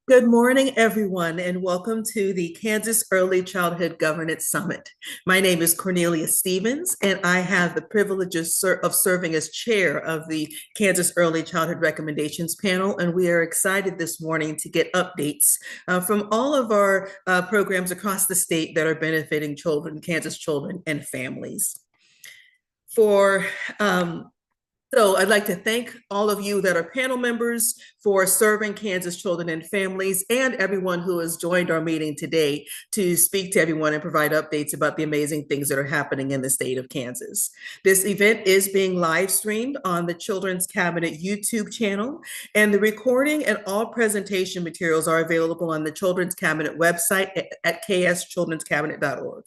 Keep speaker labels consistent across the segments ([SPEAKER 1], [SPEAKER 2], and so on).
[SPEAKER 1] Good morning, everyone, and welcome to the Kansas Early Childhood Governance Summit. My name is Cornelia Stevens, and I have the privilege of serving as chair of the Kansas Early Childhood Recommendations Panel, and we are excited this morning to get updates from all of our programs across the state that are benefiting children, Kansas children and families. So I'd like to thank all of you that are panel members for serving Kansas children and families, and everyone who has joined our meeting today to speak to everyone and provide updates about the amazing things that are happening in the state of Kansas. This event is being live streamed on the Children's Cabinet YouTube channel, and the recording and all presentation materials are available on the Children's Cabinet website at kschildrenscabinet.org.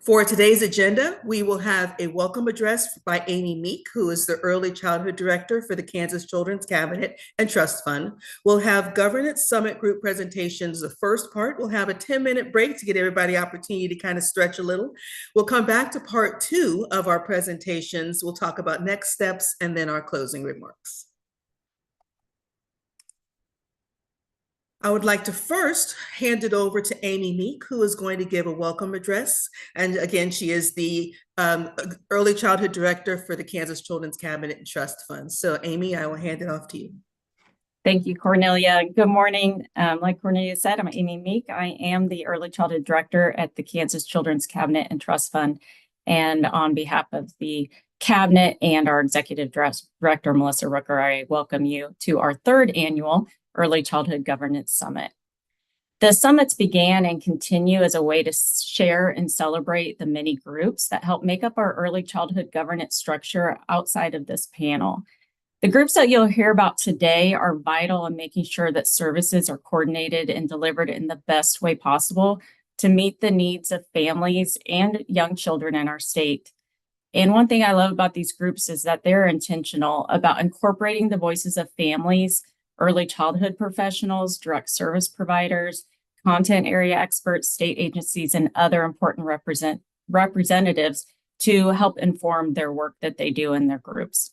[SPEAKER 1] For today's agenda, we will have a welcome address by Amy Meek, who is the Early Childhood Director for the Kansas Children's Cabinet and Trust Fund. We'll have Governance Summit Group presentations. The first part, we'll have a 10-minute break to get everybody opportunity to kind of stretch a little. We'll come back to part 2 of our presentations. We'll talk about next steps and then our closing remarks. I would like to first hand it over to Amy Meek, who is going to give a welcome address. And again, she is the Early Childhood Director for the Kansas Children's Cabinet and Trust Fund. So Amy, I will hand it off to you.
[SPEAKER 2] Thank you, Cornelia. Good morning. Like Cornelia said, I'm Amy Meek. I am the Early Childhood Director at the Kansas Children's Cabinet and Trust Fund. And on behalf of the Cabinet and our Executive Director, Melissa Rooker, I welcome you to our 3rd annual Early Childhood Governance Summit. The summits began and continue as a way to share and celebrate the many groups that help make up our early childhood governance structure outside of this panel. The groups that you'll hear about today are vital in making sure that services are coordinated and delivered in the best way possible to meet the needs of families and young children in our state. And one thing I love about these groups is that they're intentional about incorporating the voices of families, early childhood professionals, direct service providers, content area experts, state agencies, and other important representatives to help inform their work that they do in their groups.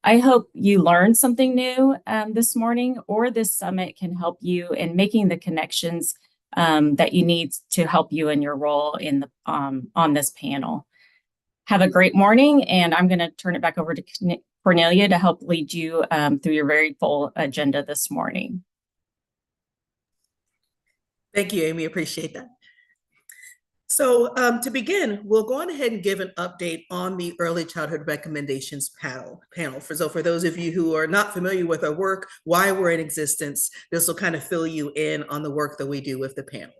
[SPEAKER 2] I hope you learned something new this morning, or this summit can help you in making the connections that you need to help you in your role in the on this panel. Have a great morning, and I'm going to turn it back over to Cornelia to help lead you through your very full agenda this morning.
[SPEAKER 1] Thank you, Amy. Appreciate that. So to begin, we'll go on ahead and give an update on the Early Childhood Recommendations panel. For those of you who are not familiar with our work, why we're in existence, this will kind of fill you in on the work that we do with the panel.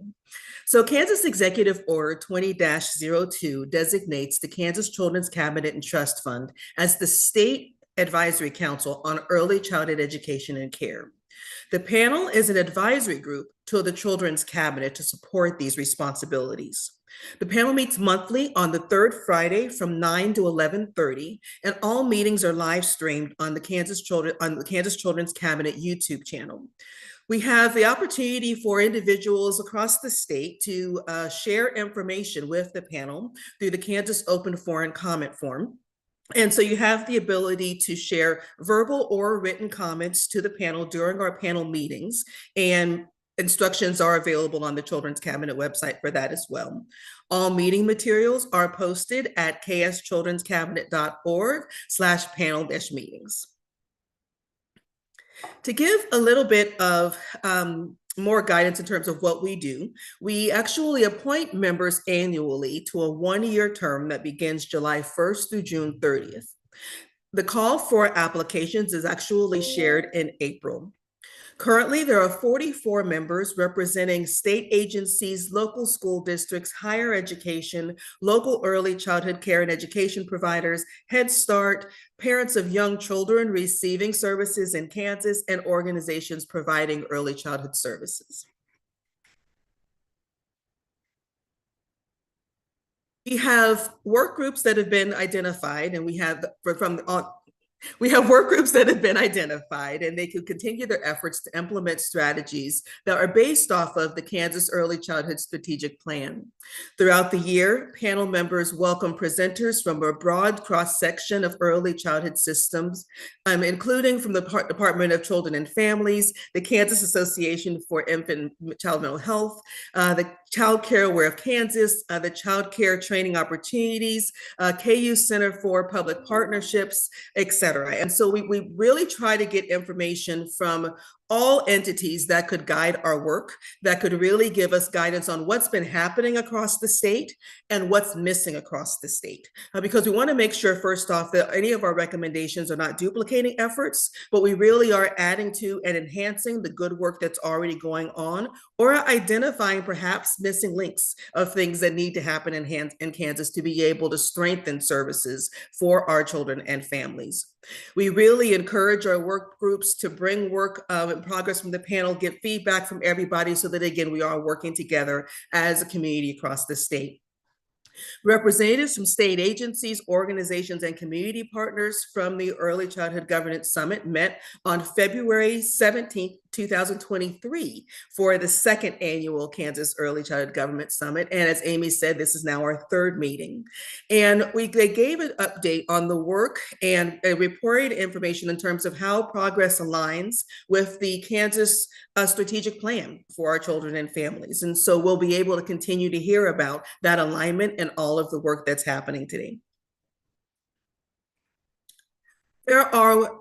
[SPEAKER 1] So Kansas Executive Order 20-02 designates the Kansas Children's Cabinet and Trust Fund as the State Advisory Council on Early Childhood Education and Care. The panel is an advisory group to the Children's Cabinet to support these responsibilities. The panel meets monthly on the 3rd Friday from 9 to 11:30, and all meetings are live streamed on the Kansas Children's Cabinet YouTube channel. We have the opportunity for individuals across the state to share information with the panel through the Kansas Open Forum comment form. And so you have the ability to share verbal or written comments to the panel during our panel meetings, and instructions are available on the Children's Cabinet website for that as well. All meeting materials are posted at kschildrenscabinet.org/panel-meetings. To give a little bit of more guidance in terms of what we do, we actually appoint members annually to a 1-year term that begins July 1st through June 30th. The call for applications is actually shared in April. Currently, there are 44 members representing state agencies, local school districts, higher education, local early childhood care and education providers, Head Start, parents of young children receiving services in Kansas, and organizations providing early childhood services. We have work groups that have been identified, and we have We have work groups that have been identified, and they can continue their efforts to implement strategies that are based off of the Kansas Early Childhood Strategic Plan. Throughout the year, panel members welcome presenters from a broad cross-section of early childhood systems, including from the Department of Children and Families, the Kansas Association for Infant and Child Mental Health, the Child Care Aware of Kansas, the Child Care Training Opportunities, KU Center for Public Partnerships, etc. And so we really try to get information from all entities that could guide our work, that could really give us guidance on what's been happening across the state and what's missing across the state. Because we want to make sure, first off, that any of our recommendations are not duplicating efforts, but we really are adding to and enhancing the good work that's already going on, or identifying perhaps missing links of things that need to happen in Kansas to be able to strengthen services for our children and families. We really encourage our work groups to bring work in progress from the panel, get feedback from everybody so that, again, we are working together as a community across the state. Representatives from state agencies, organizations, and community partners from the Early Childhood Governance Summit met on February 17th, 2023 for the second annual Kansas Early Childhood Government Summit. And as Amy said, this is now our third meeting. And they gave an update on the work and reported information in terms of how progress aligns with the Kansas strategic plan for our children and families. And so we'll be able to continue to hear about that alignment and all of the work that's happening today. There are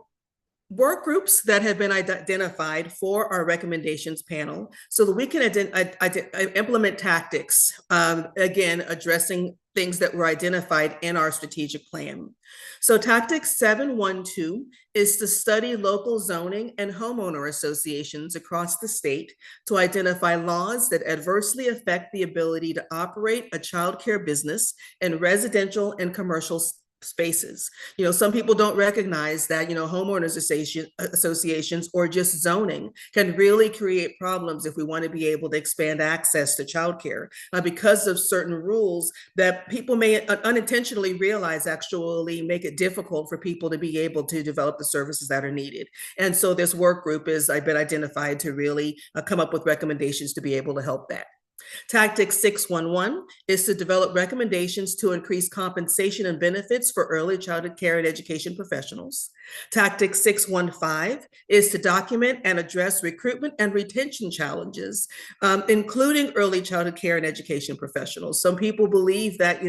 [SPEAKER 1] work groups that have been identified for our recommendations panel so that we can implement tactics, again, addressing things that were identified in our strategic plan. So tactic 712 is to study local zoning and homeowner associations across the state to identify laws that adversely affect the ability to operate a childcare business in residential and commercial spaces. Some people don't recognize that, homeowners associations or just zoning can really create problems if we want to be able to expand access to childcare because of certain rules that people may unintentionally realize actually make it difficult for people to be able to develop the services that are needed. And so this work group has been identified to really come up with recommendations to be able to help that. Tactic 611 is to develop recommendations to increase compensation and benefits for early childhood care and education professionals. Tactic 615 is to document and address recruitment and retention challenges, including early childhood care and education professionals. Some people believe that,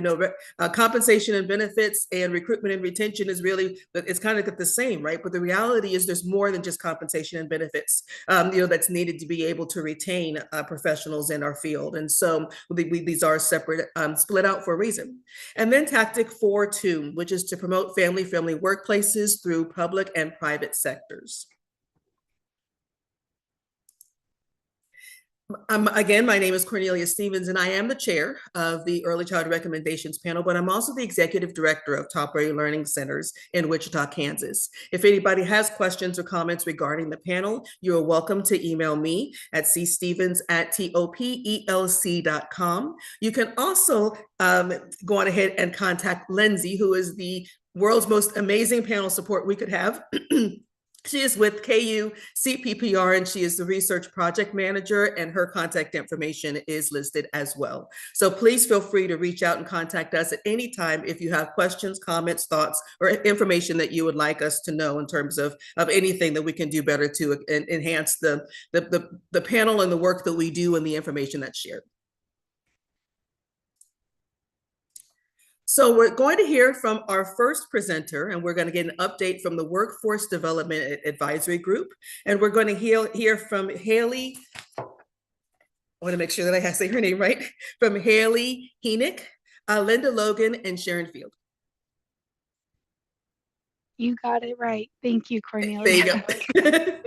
[SPEAKER 1] compensation and benefits and recruitment and retention is really, it's kind of the same, right? But the reality is there's more than just compensation and benefits, that's needed to be able to retain professionals in our field. And so these are separate, split out for a reason. And then tactic 4.2, which is to promote family-friendly workplaces through public and private sectors. Again, my name is Cornelia Stevens, and I am the chair of the Early Childhood Recommendations Panel, but I'm also the executive director of Top Early Learning Centers in Wichita, Kansas. If anybody has questions or comments regarding the panel, you are welcome to email me at cstevens@topelc.com. You can also go on ahead and contact Lindsay, who is the world's most amazing panel support we could have. She is with KU CPPR, and she is the research project manager, and her contact information is listed as well. So please feel free to reach out and contact us at any time if you have questions, comments, thoughts, or information that you would like us to know in terms of anything that we can do better to enhance the panel and the work that we do and the information that's shared. So we're going to hear from our first presenter, and we're going to get an update from the Workforce Development Advisory Group. And we're going to hear from Haley. I want to make sure that I say her name right. From Haley Heenick, Linda Logan, and Sharon Field.
[SPEAKER 3] You got it right. Thank you, Cornelia.
[SPEAKER 1] There you go.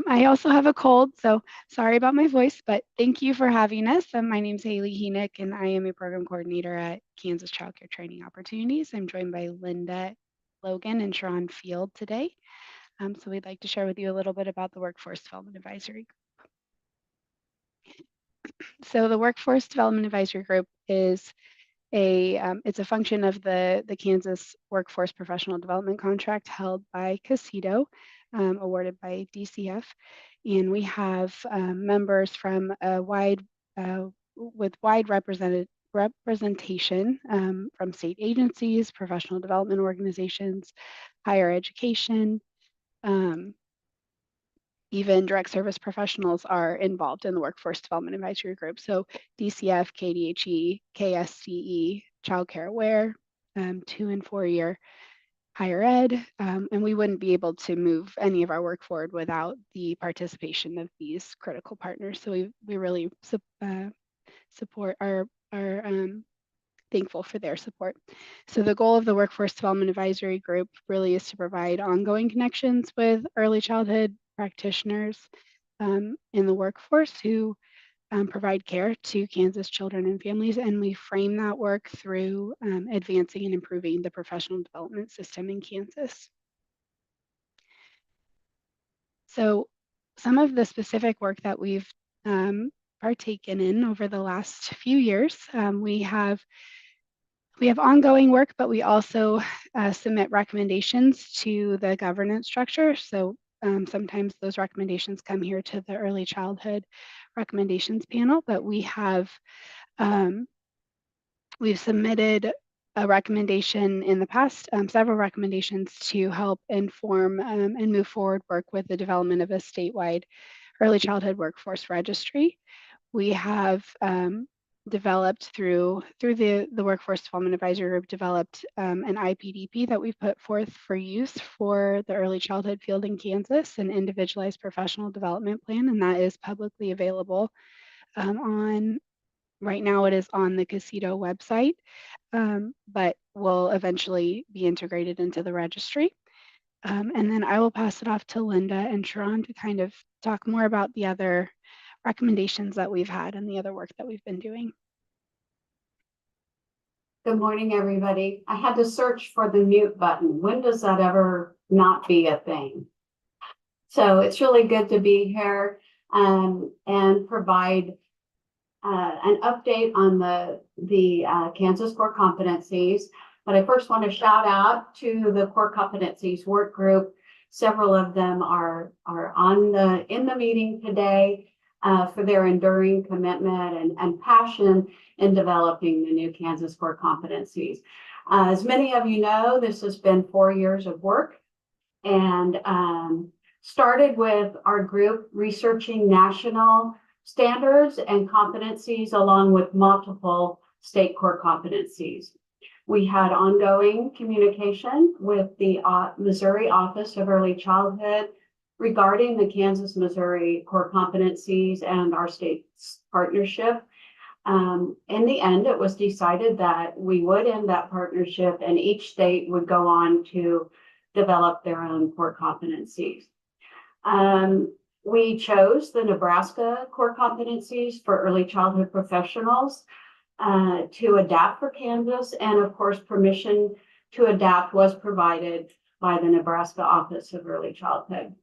[SPEAKER 3] I also have a cold, so sorry about my voice, but thank you for having us. My name is Haley Heenick, and I am a program coordinator at Kansas Child Care Training Opportunities. I'm joined by Linda Logan and Sharon Field today. So we'd like to share with you a little bit about the Workforce Development Advisory Group. So the Workforce Development Advisory Group is it's a function of the Kansas Workforce Professional Development Contract held by CASITO, awarded by DCF. And we have members from a wide representation from state agencies, professional development organizations, higher education, even direct service professionals are involved in the Workforce Development Advisory Group. So DCF, KDHE, KSDE, Child Care Aware, 2- and 4-year higher ed, and we wouldn't be able to move any of our work forward without the participation of these critical partners. So we really support our thankful for their support. So the goal of the Workforce Development Advisory Group really is to provide ongoing connections with early childhood practitioners in the workforce who provide care to Kansas children and families, and we frame that work through advancing and improving the professional development system in Kansas. So some of the specific work that we've partaken in over the last few years, we have ongoing work, but we also submit recommendations to the governance structure. So sometimes those recommendations come here to the early childhood recommendations panel, but we have we've submitted a recommendation in the past, several recommendations to help inform and move forward work with the development of a statewide early childhood workforce registry. We have developed through the Workforce Development Advisory Group, developed an IPDP that we've put forth for use for the early childhood field in Kansas, an individualized professional development plan, and that is publicly available right now it is on the CASITO website, but will eventually be integrated into the registry. And then I will pass it off to Linda and Sharon to kind of talk more about the other recommendations that we've had and the other work that we've been doing.
[SPEAKER 4] Good morning, everybody. I had to search for the mute button. When does that ever not be a thing? So it's really good to be here and provide an update on the Kansas core competencies. But I first want to shout out to the core competencies work group. Several of them are in the meeting today for their enduring commitment and passion in developing the new Kansas core competencies. As many of you know, this has been 4 years of work and started with our group researching national standards and competencies along with multiple state core competencies. We had ongoing communication with the Missouri Office of Early Childhood regarding the Kansas-Missouri core competencies and our state's partnership. In the end, it was decided that we would end that partnership and each state would go on to develop their own core competencies. We chose the Nebraska core competencies for early childhood professionals to adapt for Kansas, and of course, permission to adapt was provided by the Nebraska Office of Early Childhood.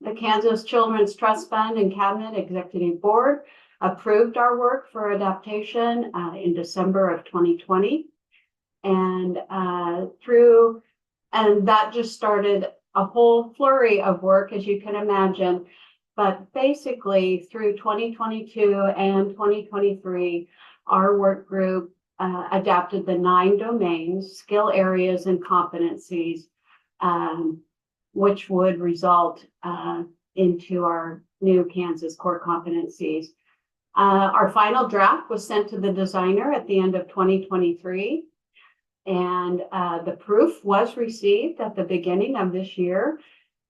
[SPEAKER 4] The Kansas Children's Trust Fund and Cabinet Executive Board approved our work for adaptation in December of 2020, and that just started a whole flurry of work, as you can imagine. But basically, through 2022 and 2023, our work group adapted the 9 domains, skill areas, and competencies, which would result into our new Kansas core competencies. Our final draft was sent to the designer at the end of 2023, and the proof was received at the beginning of this year.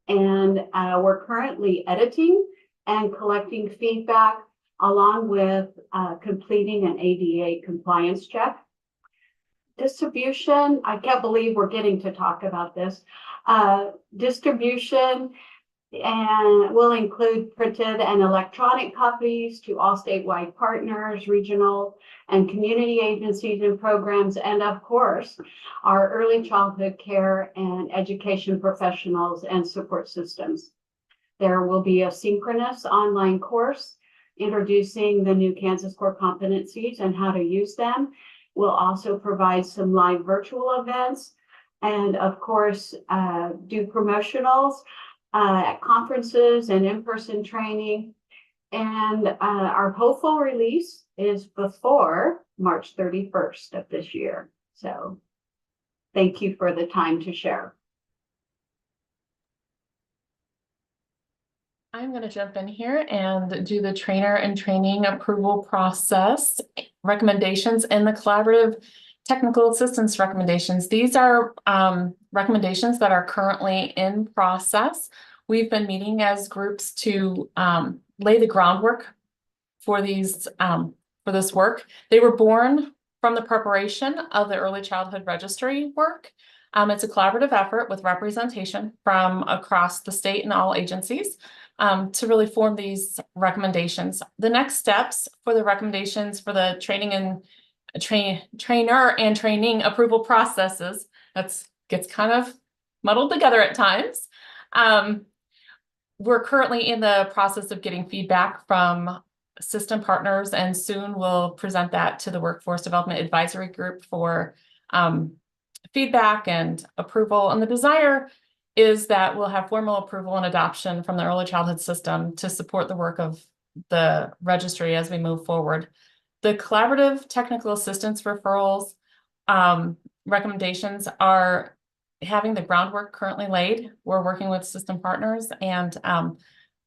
[SPEAKER 4] And we're currently editing and collecting feedback along with completing an ADA compliance check. Distribution, I can't believe we're getting to talk about this. Distribution and will include printed and electronic copies to all statewide partners, regional and community agencies and programs, and of course, our early childhood care and education professionals and support systems. There will be a synchronous online course introducing the new Kansas core competencies and how to use them. We'll also provide some live virtual events and, of course, do promotionals at conferences and in-person training. And our hopeful release is before March 31st of this year. So thank you for the time to share.
[SPEAKER 5] I'm going to jump in here and do the trainer and training approval process recommendations and the collaborative technical assistance recommendations. These are recommendations that are currently in process. We've been meeting as groups to lay the groundwork for these for this work. They were born from the preparation of the early childhood registry work. It's a collaborative effort with representation from across the state and all agencies to really form these recommendations. The next steps for the recommendations for the training and trainer and training approval processes, that gets kind of muddled together at times. We're currently in the process of getting feedback from system partners, and soon we'll present that to the Workforce Development Advisory Group for feedback and approval. And the desire is that we'll have formal approval and adoption from the early childhood system to support the work of the registry as we move forward. The collaborative technical assistance referrals recommendations are having the groundwork currently laid. We're working with system partners, and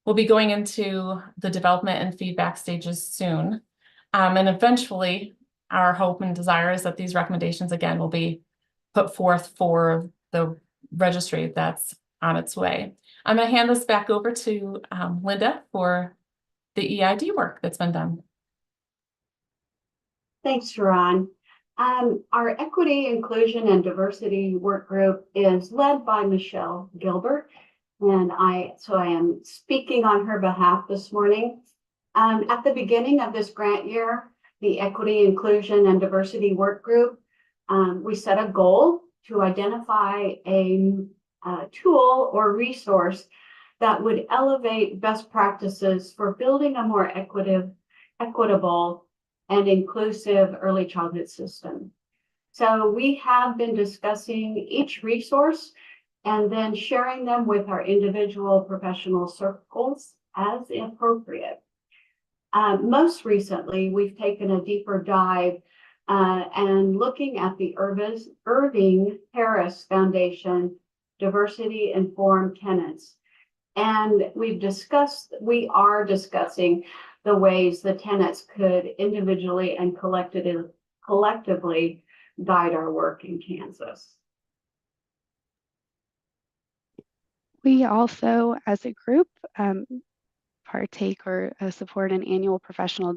[SPEAKER 5] we'll be going into the development and feedback stages soon. And eventually, our hope and desire is that these recommendations again will be put forth for the registry that's on its way. I'm going to hand this back over to Linda for the EID work that's been done.
[SPEAKER 4] Thanks, Sharon. Our equity, inclusion, and diversity work group is led by Michelle Gilbert, and I am speaking on her behalf this morning. At the beginning of this grant year, the equity, inclusion, and diversity work group, we set a goal to identify a tool or resource that would elevate best practices for building a more equitable and inclusive early childhood system. So we have been discussing each resource and then sharing them with our individual professional circles as appropriate. Most recently, we've taken a deeper dive and looking at the Irving Harris Foundation Diversity Informed Tenets. And we are discussing the ways the tenets could individually and collectively guide our work in Kansas.
[SPEAKER 3] We also, as a group, partake or support an annual professional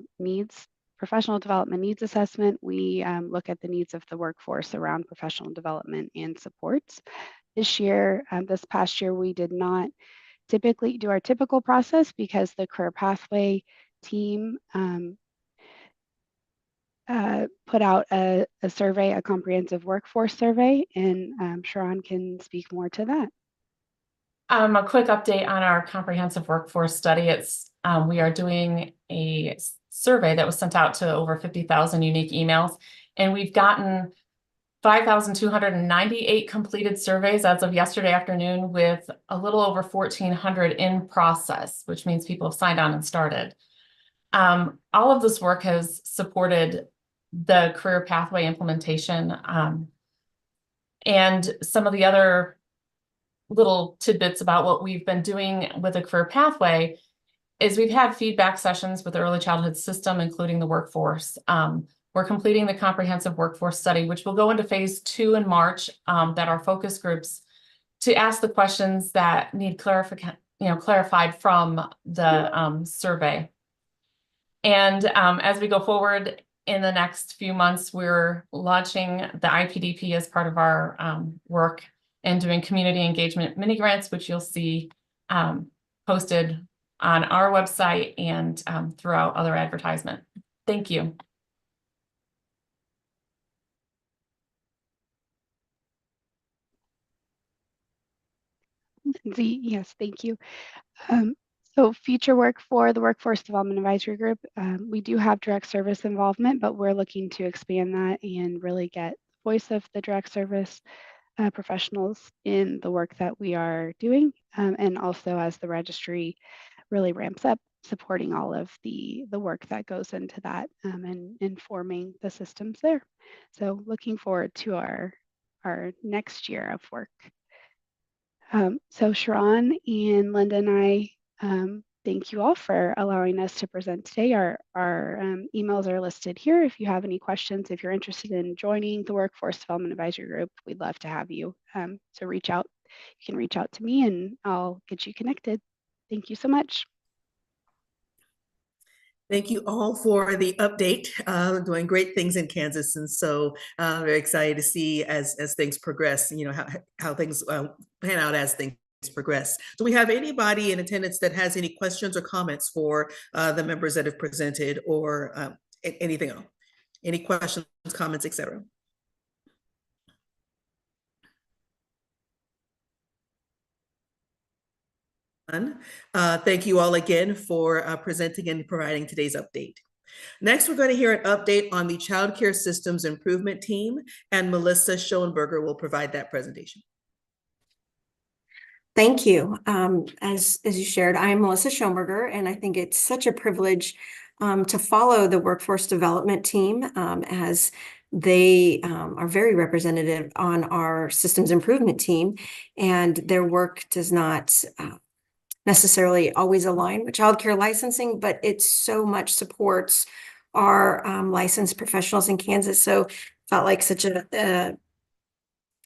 [SPEAKER 3] development needs assessment. We look at the needs of the workforce around professional development and supports. This past year, we did not typically do our typical process because the career pathway team put out a survey, a comprehensive workforce survey, and Sharon can speak more to that.
[SPEAKER 5] A quick update on our comprehensive workforce study. We are doing a survey that was sent out to over 50,000 unique emails, and we've gotten 5,298 completed surveys as of yesterday afternoon, with a little over 1,400 in process, which means people have signed on and started. All of this work has supported the career pathway implementation, and some of the other little tidbits about what we've been doing with a career pathway is we've had feedback sessions with the early childhood system, including the workforce. We're completing the comprehensive workforce study, which will go into phase 2 in March, that are focus groups to ask the questions that need clarified from the survey. And as we go forward in the next few months, we're launching the IPDP as part of our work and doing community engagement mini grants, which you'll see posted on our website and throughout other advertisement. Thank you.
[SPEAKER 3] Lindsay, yes, thank you. So future work for the Workforce Development Advisory Group, we do have direct service involvement, but we're looking to expand that and really get the voice of the direct service professionals in the work that we are doing. And also as the registry really ramps up, supporting all of the work that goes into that and informing the systems there. So looking forward to our next year of work. So Sharon and Linda and I thank you all for allowing us to present today. Our emails are listed here. If you have any questions, if you're interested in joining the Workforce Development Advisory Group, we'd love to have you. So reach out. You can reach out to me and I'll get you connected. Thank you so much.
[SPEAKER 1] Thank you all for the update. Doing great things in Kansas, and so very excited to see as things progress. You know how things pan out as things progress. Do we have anybody in attendance that has any questions or comments for the members that have presented, or anything else? Any questions, comments, etc.? Thank you all again for presenting and providing today's update. Next, we're going to hear an update on the Child Care Systems Improvement Team, and Melissa Schoenberger will provide that presentation.
[SPEAKER 6] Thank you. As you shared, I am Melissa Schoenberger, and I think it's such a privilege to follow the Workforce Development Team as they are very representative on our Systems Improvement Team, and their work does not necessarily always align with childcare licensing, but it so much supports our licensed professionals in Kansas. So felt like such a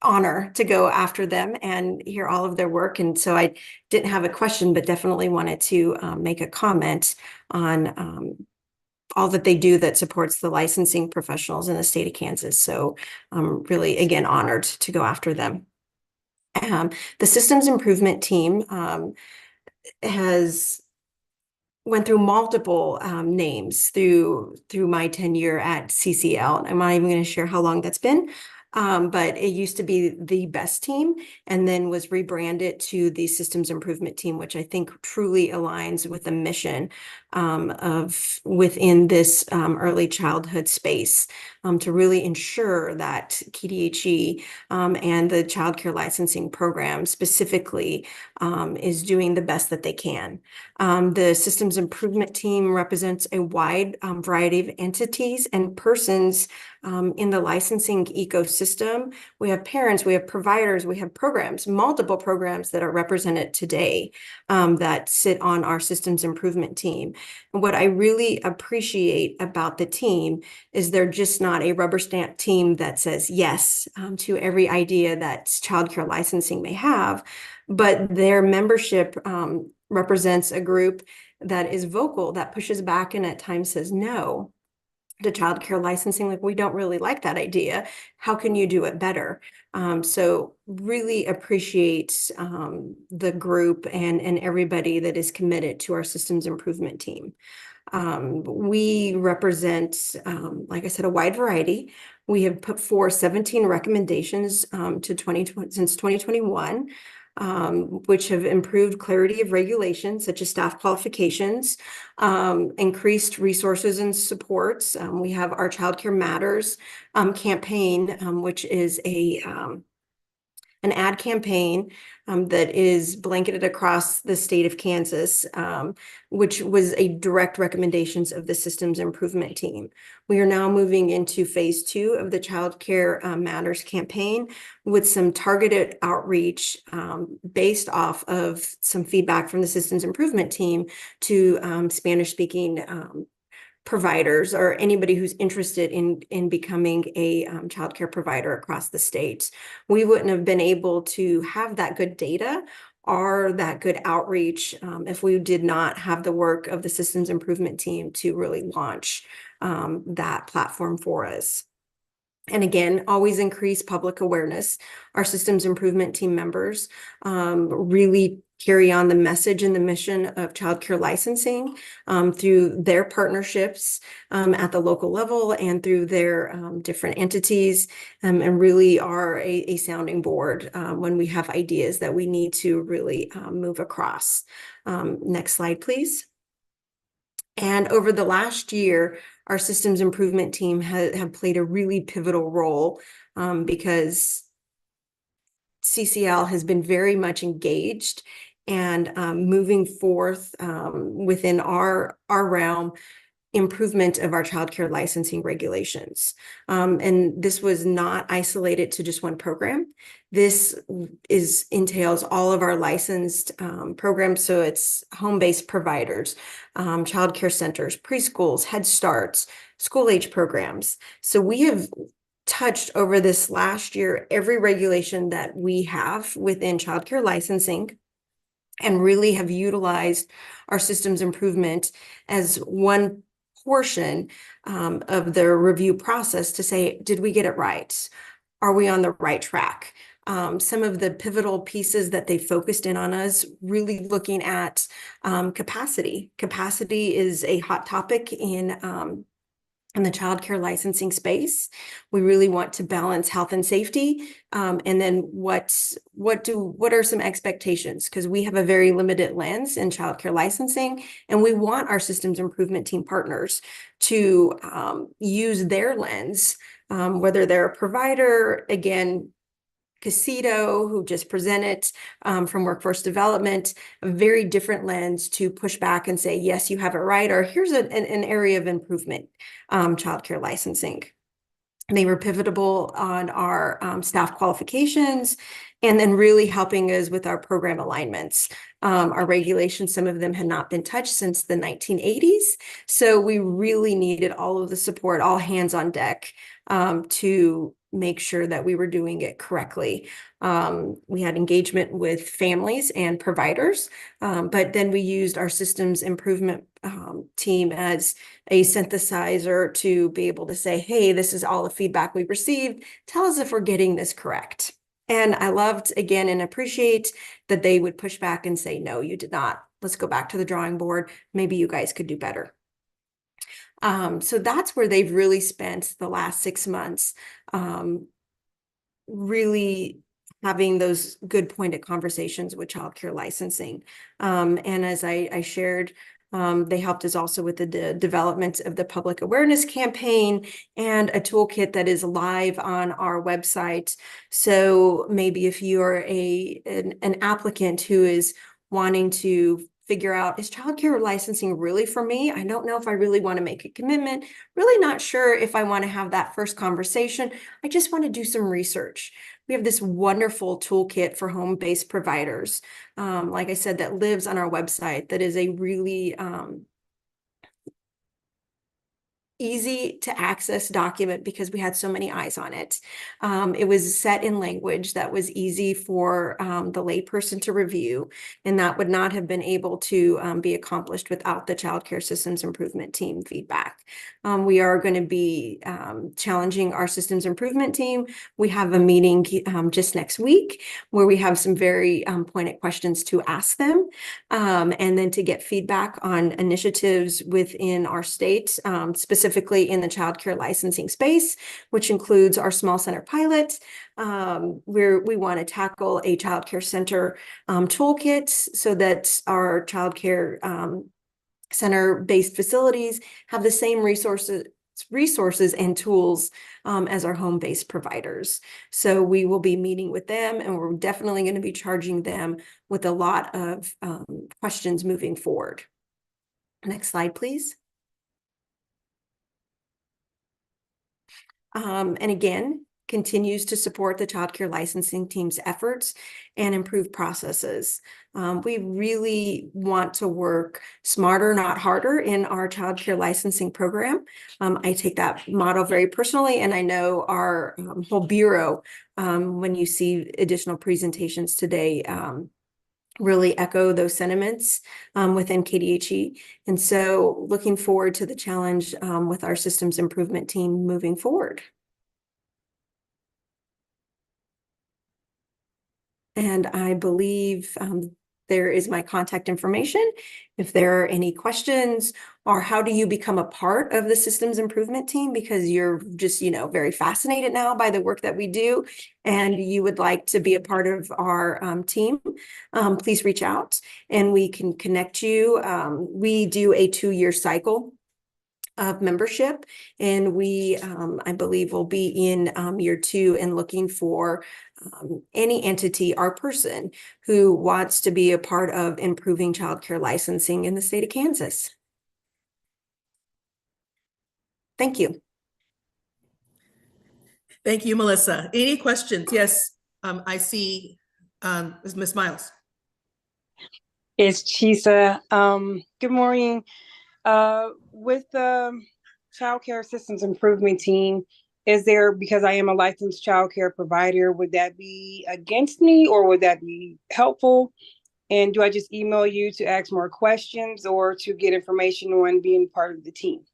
[SPEAKER 6] honor to go after them and hear all of their work. And so I didn't have a question, but definitely wanted to make a comment on all that they do that supports the licensing professionals in the state of Kansas. So I'm really, again, honored to go after them. The Systems Improvement Team has went through multiple names through my tenure at CCL. I'm not even going to share how long that's been, but it used to be the BEST team and then was rebranded to the Systems Improvement Team, which I think truly aligns with the mission of within this early childhood space to really ensure that KDHE and the child care licensing program specifically is doing the best that they can. The Systems Improvement Team represents a wide variety of entities and persons in the licensing ecosystem. We have parents, we have providers, we have programs, multiple programs that are represented today that sit on our Systems Improvement Team. And what I really appreciate about the team is they're just not a rubber stamp team that says yes to every idea that childcare licensing may have, but their membership represents a group that is vocal, that pushes back and at times says no to childcare licensing. Like, we don't really like that idea. How can you do it better? So really appreciate the group and everybody that is committed to our Systems Improvement Team. We represent, like I said, a wide variety. We have put forth 17 recommendations since 2021. Which have improved clarity of regulations such as staff qualifications, increased resources and supports. We have our Child Care Matters campaign, which is an ad campaign that is blanketed across the state of Kansas, which was a direct recommendations of the Systems Improvement Team. We are now moving into phase 2 of the Child Care Matters campaign with some targeted outreach based off of some feedback from the Systems Improvement Team to Spanish-speaking providers or anybody who's interested in becoming a childcare provider across the state. We wouldn't have been able to have that good data or that good outreach if we did not have the work of the Systems Improvement Team to really launch that platform for us. And again, always increase public awareness. Our systems improvement team members really carry on the message and the mission of childcare licensing through their partnerships at the local level and through their different entities, and really are a sounding board when we have ideas that we need to really move across. Next slide, please. And over the last year, our systems improvement team have played a really pivotal role because CCL has been very much engaged and moving forth within our realm, improvement of our childcare licensing regulations. And this was not isolated to just one program. This entails all of our licensed programs. So it's home-based providers, childcare centers, preschools, Head Starts, school age programs. So we have touched over this last year every regulation that we have within childcare licensing, and really have utilized our systems improvement as one portion of the review process to say, did we get it right? Are we on the right track? Some of the pivotal pieces that they focused in on us, really looking at capacity. Capacity is a hot topic in the childcare licensing space. We really want to balance health and safety. And then what are some expectations? Because we have a very limited lens in childcare licensing, and we want our systems improvement team partners to use their lens, whether they're a provider, again, Casito, who just presented from Workforce Development, a very different lens to push back and say, yes, you have it right, or here's an area of improvement, childcare licensing. They were pivotal on our staff qualifications, and then really helping us with our program alignments. Our regulations, some of them had not been touched since the 1980s. So we really needed all of the support, all hands on deck to make sure that we were doing it correctly. We had engagement with families and providers, but then we used our systems improvement team as a synthesizer to be able to say, hey, this is all the feedback we've received. Tell us if we're getting this correct. And I loved, again, and appreciate that they would push back and say, no, you did not. Let's go back to the drawing board. Maybe you guys could do better. So that's where they've really spent the last 6 months, really having those good pointed conversations with childcare licensing. And as I shared, they helped us also with the development of the public awareness campaign and a toolkit that is live on our website. So maybe if you are an applicant who is wanting to figure out, is childcare licensing really for me? I don't know if I really want to make a commitment, really not sure if I want to have that first conversation. I just want to do some research. We have this wonderful toolkit for home-based providers, like I said, that lives on our website, that is a really easy to access document because we had so many eyes on it. It was set in language that was easy for the layperson to review, and that would not have been able to be accomplished without the Child Care Systems Improvement Team feedback. We are going to be challenging our systems improvement team. We have a meeting just next week where we have some very pointed questions to ask them, and then to get feedback on initiatives within our state, specifically in the childcare licensing space, which includes our small center pilot, where we want to tackle a childcare center toolkit so that our childcare center-based facilities have the same resources and tools as our home-based providers. So we will be meeting with them, and we're definitely going to be charging them with a lot of questions moving forward. Next slide, please. And again, continues to support the childcare licensing team's efforts and improve processes. We really want to work smarter, not harder, in our childcare licensing program. I take that motto very personally, and I know our whole bureau, when you see additional presentations today, really echo those sentiments within KDHE. And so looking forward to the challenge with our systems improvement team moving forward. And I believe there is my contact information. If there are any questions, or how do you become a part of the systems improvement team, because you're just, very fascinated now by the work that we do, and you would like to be a part of our team, please reach out and we can connect you. We do a 2-year cycle of membership, and we I believe will be in year 2 and looking for any entity or person who wants to be a part of improving childcare licensing in the state of Kansas. Thank you.
[SPEAKER 1] Thank you, Melissa. Any questions? Yes, I see Ms. Miles.
[SPEAKER 7] It's Chisa. Good morning. With the Child Care Systems Improvement Team, is there, because I am a licensed child care provider, would that be against me or would that be helpful? And do I just email you to ask more questions or to get information on being part of the team?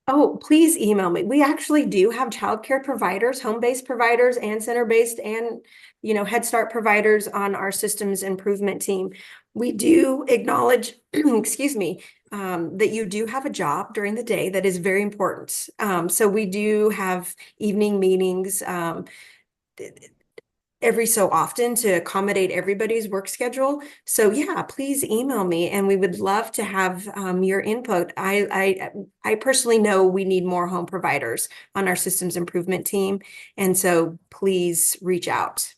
[SPEAKER 6] Oh, please email me. We actually do have childcare providers, home-based providers and center-based and, Head Start providers on our systems improvement team. We do acknowledge, excuse me, that you do have a job during the day that is very important. So we do have evening meetings every so often to accommodate everybody's work schedule. So yeah, please email me and we would love to have your input. I personally know we need more home providers on our systems improvement team. And so please reach out.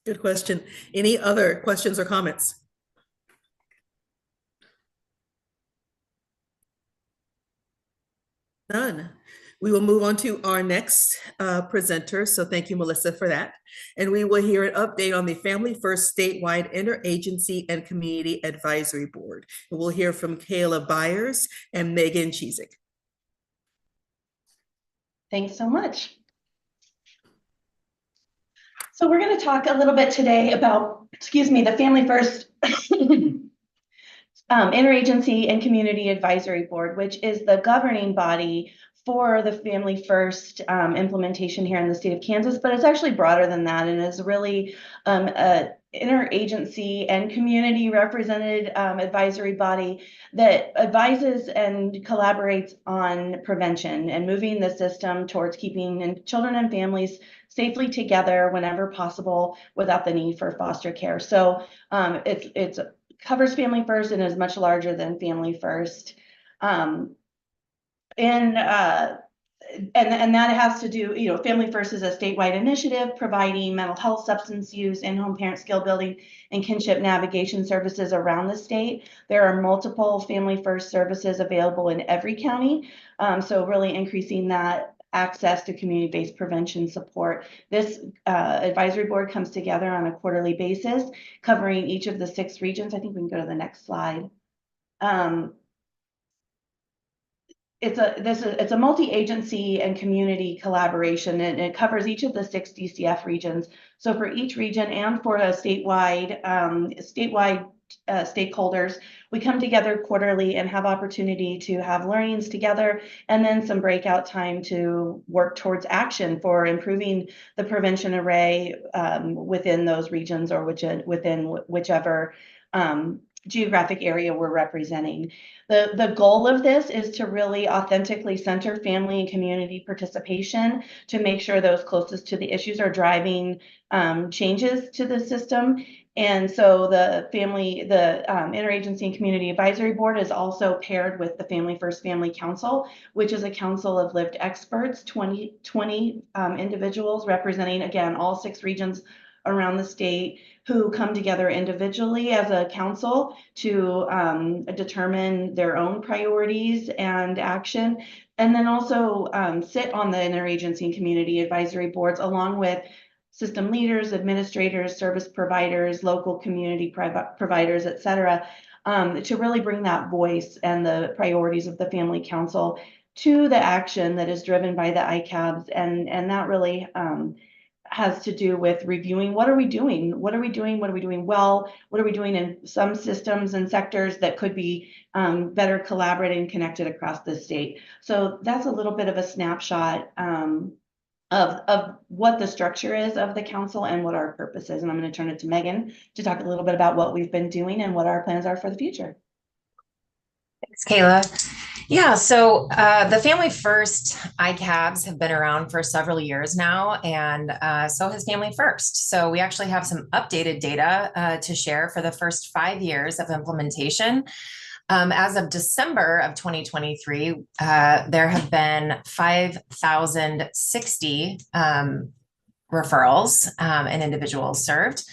[SPEAKER 1] Good question. Any other questions or comments? None. We will move on to our next presenter. So thank you, Melissa, for that. And we will hear an update on the Family First Statewide Interagency and Community Advisory Board. And we'll hear from Kayla Byers and Megan Cheesick.
[SPEAKER 8] Thanks so much. So we're going to talk a little bit today about, the Family First Interagency and Community Advisory Board, which is the governing body for the Family First implementation here in the state of Kansas, but it's actually broader than that and is really an interagency and community represented advisory body that advises and collaborates on prevention and moving the system towards keeping children and families safely together whenever possible without the need for foster care. So it's covers Family First and is much larger than Family First. And that has to do, Family First is a statewide initiative providing mental health, substance use, in-home parent skill building, and kinship navigation services around the state. There are multiple Family First services available in every county. So really increasing that access to community-based prevention support. This advisory board comes together on a quarterly basis, covering each of the 6 regions. I think we can go to the next slide. It's a multi-agency and community collaboration, and it covers each of the 6 DCF regions. So for each region and for a statewide stakeholders, we come together quarterly and have opportunity to have learnings together, and then some breakout time to work towards action for improving the prevention array within those regions or within whichever geographic area we're representing. The goal of this is to really authentically center family and community participation to make sure those closest to the issues are driving changes to the system. And so the Interagency and Community Advisory Board is also paired with the Family First Family Council, which is a council of lived experts, 20 individuals representing, again, all 6 regions around the state, who come together individually as a council to determine their own priorities and action, and then also sit on the Interagency and Community Advisory Boards along with system leaders, administrators, service providers, local community providers, et cetera, to really bring that voice and the priorities of the Family Council to the action that is driven by the ICABs. And that really has to do with reviewing what are we doing well, what are we doing in some systems and sectors that could be better collaborated and connected across the state. So that's a little bit of a snapshot of what the structure is of the council and what our purpose is. And I'm going to turn it to Megan to talk a little bit about what we've been doing and what our plans are for the future.
[SPEAKER 9] Thanks, Kayla. Yeah, so the Family First ICABs have been around for several years now, and so has Family First. So we actually have some updated data to share for the first 5 years of implementation. As of December of 2023, there have been 5,060 referrals and individuals served.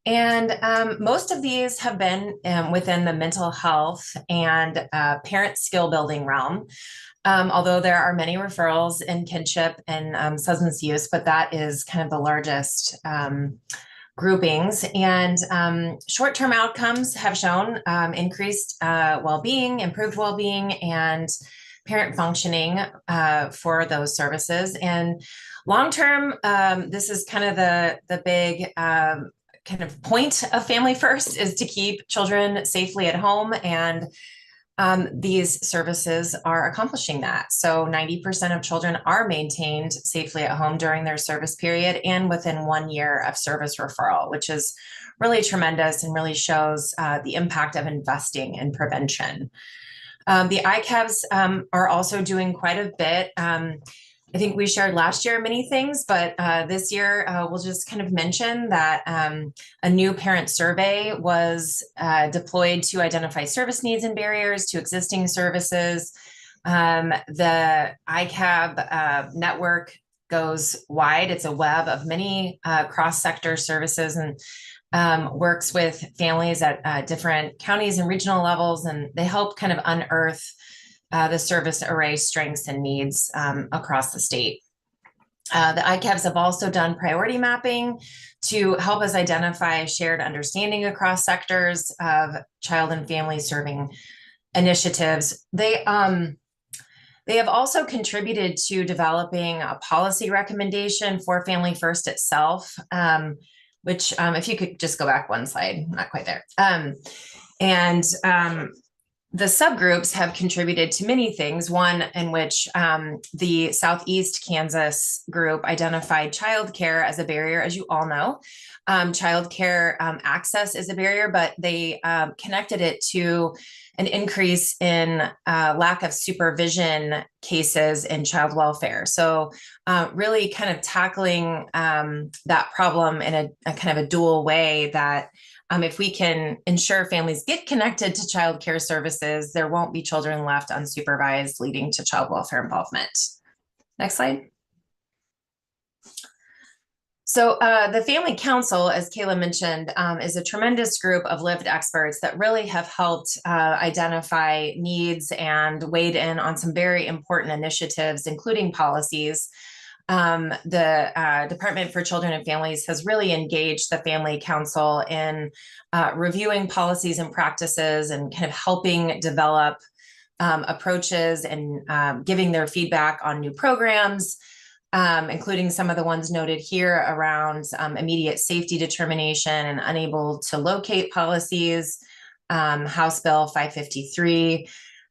[SPEAKER 9] And most of these have been within the mental health and parent skill building realm, although there are many referrals in kinship and substance use, but that is kind of the largest groupings. And short-term outcomes have shown increased well-being, improved well-being, and parent functioning for those services. And long-term, this is kind of the big kind of point of Family First, is to keep children safely at home, and these services are accomplishing that. So 90% of children are maintained safely at home during their service period and within 1 year of service referral, which is really tremendous and really shows the impact of investing in prevention. The ICAVs are also doing quite a bit. I think we shared last year many things, but this year we'll just kind of mention that a new parent survey was deployed to identify service needs and barriers to existing services. The ICAB network goes wide. It's a web of many cross-sector services and works with families at different counties and regional levels, and they help kind of unearth the service array strengths and needs across the state. The ICABs have also done priority mapping to help us identify shared understanding across sectors of child and family serving initiatives. They have also contributed to developing a policy recommendation for Family First itself, which if you could just go back one slide, not quite there. The subgroups have contributed to many things, one in which the Southeast Kansas group identified childcare as a barrier. As you all know, childcare access is a barrier, but they connected it to an increase in lack of supervision cases in child welfare. So really kind of tackling that problem in a kind of a dual way, that if we can ensure families get connected to child care services, there won't be children left unsupervised, leading to child welfare involvement. Next slide. So the Family Council, as Kayla mentioned, is a tremendous group of lived experts that really have helped identify needs and weighed in on some very important initiatives, including policies. The Department for Children and Families has really engaged the Family Council in reviewing policies and practices and kind of helping develop approaches and giving their feedback on new programs, including some of the ones noted here around immediate safety determination and unable to locate policies, House Bill 553.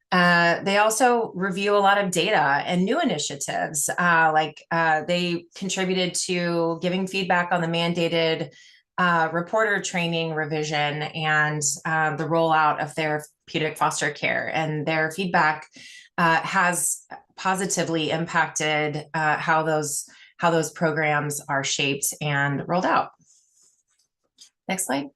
[SPEAKER 9] They also review a lot of data and new initiatives. They contributed to giving feedback on the mandated reporter training revision and the rollout of therapeutic foster care. And their feedback has positively impacted how those programs are shaped and rolled out. Next slide.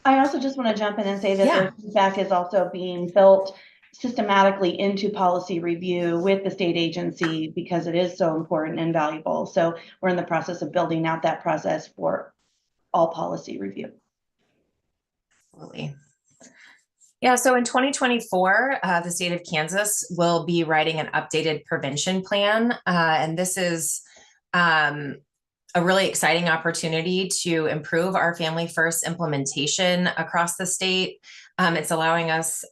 [SPEAKER 8] I also just want to jump in and say that their feedback is also being built systematically into policy review with the state agency, because it is so important and valuable. So we're in the process of building out that process for all policy review.
[SPEAKER 9] Absolutely. Yeah, so in 2024, the state of Kansas will be writing an updated prevention plan. And this is a really exciting opportunity to improve our Family First implementation across the state. It's allowing us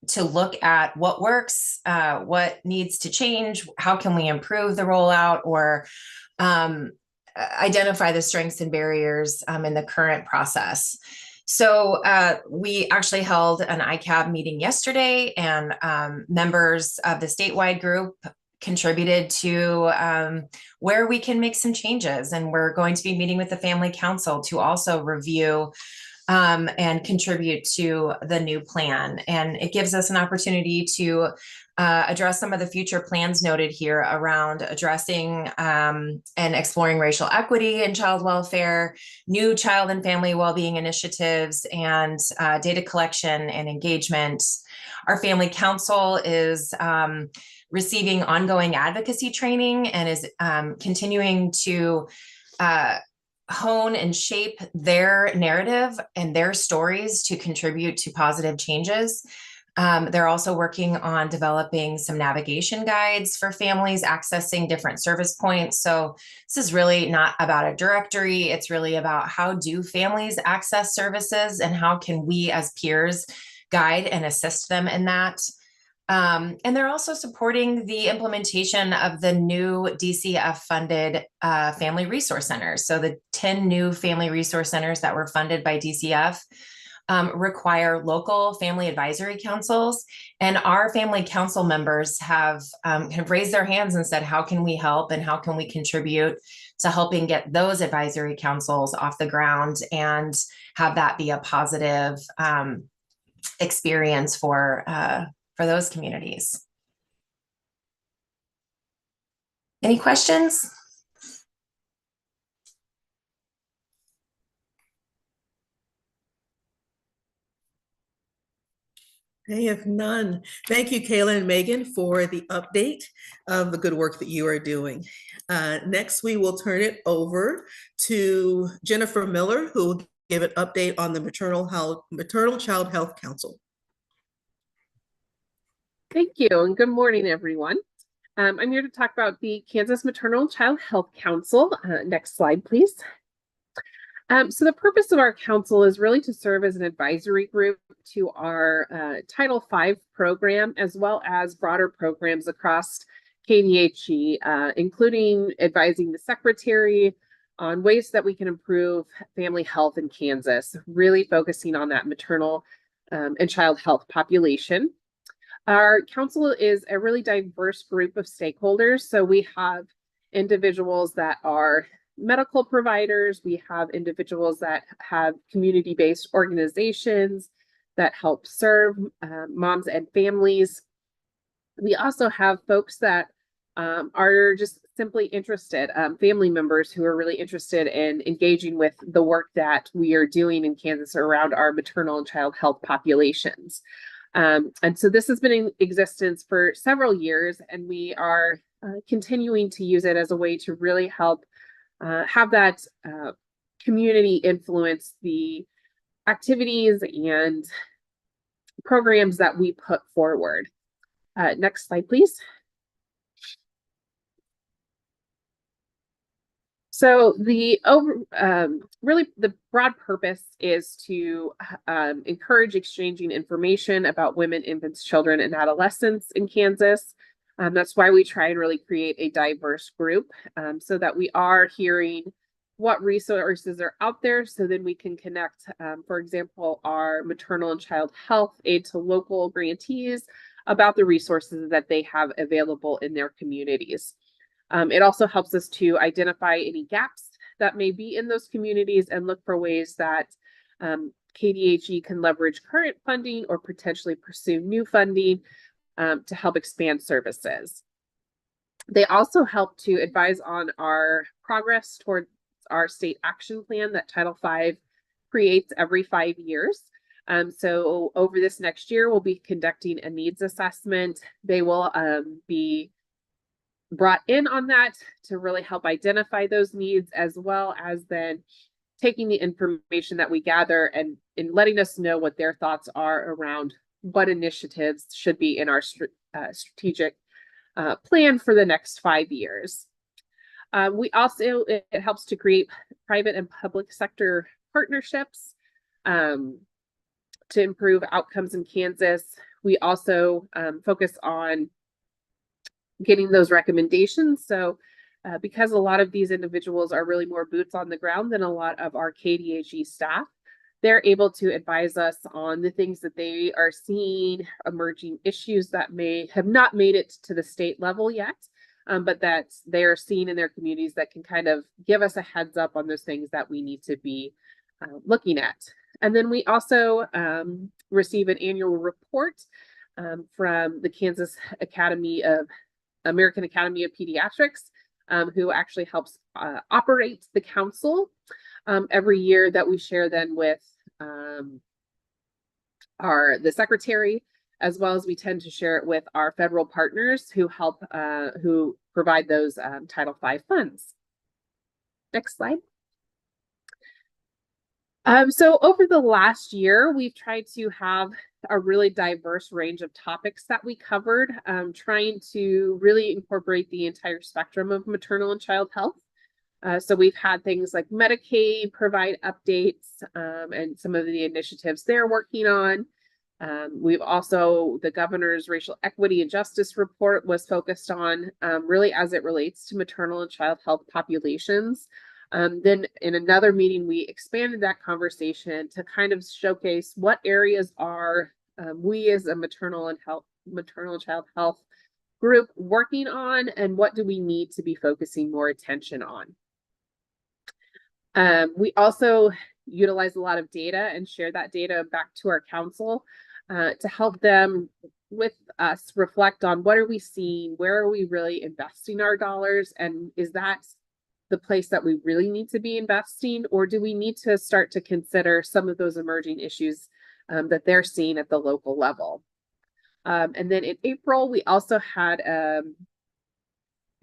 [SPEAKER 9] to look at what works, what needs to change, how can we improve the rollout, or identify the strengths and barriers in the current process. So we actually held an ICAB meeting yesterday, and members of the statewide group contributed to where we can make some changes. And we're going to be meeting with the Family Council to also review and contribute to the new plan. And it gives us an opportunity to address some of the future plans noted here around addressing and exploring racial equity and child welfare, new child and family well-being initiatives, and data collection and engagement. Our Family Council is receiving ongoing advocacy training and is continuing to hone and shape their narrative and their stories to contribute to positive changes. They're also working on developing some navigation guides for families accessing different service points. So this is really not about a directory. It's really about how do families access services and how can we as peers guide and assist them in that. And they're also supporting the implementation of the new DCF funded family resource centers. So the 10 new family resource centers that were funded by DCF require local family advisory councils. And our family council members have raised their hands and said, how can we help and how can we contribute to helping get those advisory councils off the ground and have that be a positive experience for those communities. Any questions?
[SPEAKER 1] I have none. Thank you, Kayla and Megan, for the update of the good work that you are doing. Next, we will turn it over to Jennifer Miller, who will give an update on the Maternal Child Health Council.
[SPEAKER 10] Thank you, and good morning, everyone. I'm here to talk about the Kansas Maternal Child Health Council. Next slide, please. So the purpose of our council is really to serve as an advisory group to our Title V program, as well as broader programs across KDHE, including advising the secretary on ways that we can improve family health in Kansas, really focusing on that maternal and child health population. Our council is a really diverse group of stakeholders. So we have individuals that are medical providers. We have individuals that have community-based organizations that help serve moms and families. We also have folks that are just simply interested, family members who are really interested in engaging with the work that we are doing in Kansas around our maternal and child health populations. And so this has been in existence for several years, and we are continuing to use it as a way to really help have that community influence the activities and programs that we put forward. Next slide, please. So the really the broad purpose is to encourage exchanging information about women, infants, children, and adolescents in Kansas. That's why we try and really create a diverse group so that we are hearing what resources are out there, so then we can connect, for example, our maternal and child health aid to local grantees about the resources that they have available in their communities. It also helps us to identify any gaps that may be in those communities and look for ways that KDHE can leverage current funding or potentially pursue new funding to help expand services. They also help to advise on our progress toward our state action plan that Title V creates every 5 years. So over this next year, we'll be conducting a needs assessment. They will be brought in on that to really help identify those needs, as well as then taking the information that we gather and letting us know what their thoughts are around what initiatives should be in our strategic plan for the next 5 years. It helps to create private and public sector partnerships to improve outcomes in Kansas. We also focus on getting those recommendations. So because a lot of these individuals are really more boots on the ground than a lot of our KDHE staff, they're able to advise us on the things that they are seeing, emerging issues that may have not made it to the state level yet, but that they are seen in their communities that can kind of give us a heads up on those things that we need to be looking at. And then we also receive an annual report from the Kansas American Academy of Pediatrics, who actually helps operate the council every year, that we share then with the secretary, as well as we tend to share it with our federal partners who help who provide those Title V funds. Next slide. So over the last year, we've tried to have a really diverse range of topics that we covered, trying to really incorporate the entire spectrum of maternal and child health. So we've had things like Medicaid provide updates and some of the initiatives they're working on. We've also, the governor's racial equity and justice report was focused on really as it relates to maternal and child health populations. Then in another meeting, we expanded that conversation to kind of showcase what areas are we as a maternal and child health group working on, and what do we need to be focusing more attention on. We also utilize a lot of data and share that data back to our council to help them with us reflect on what are we seeing, where are we really investing our dollars, and is that the place that we really need to be investing, or do we need to start to consider some of those emerging issues that they're seeing at the local level. And then in April, we also had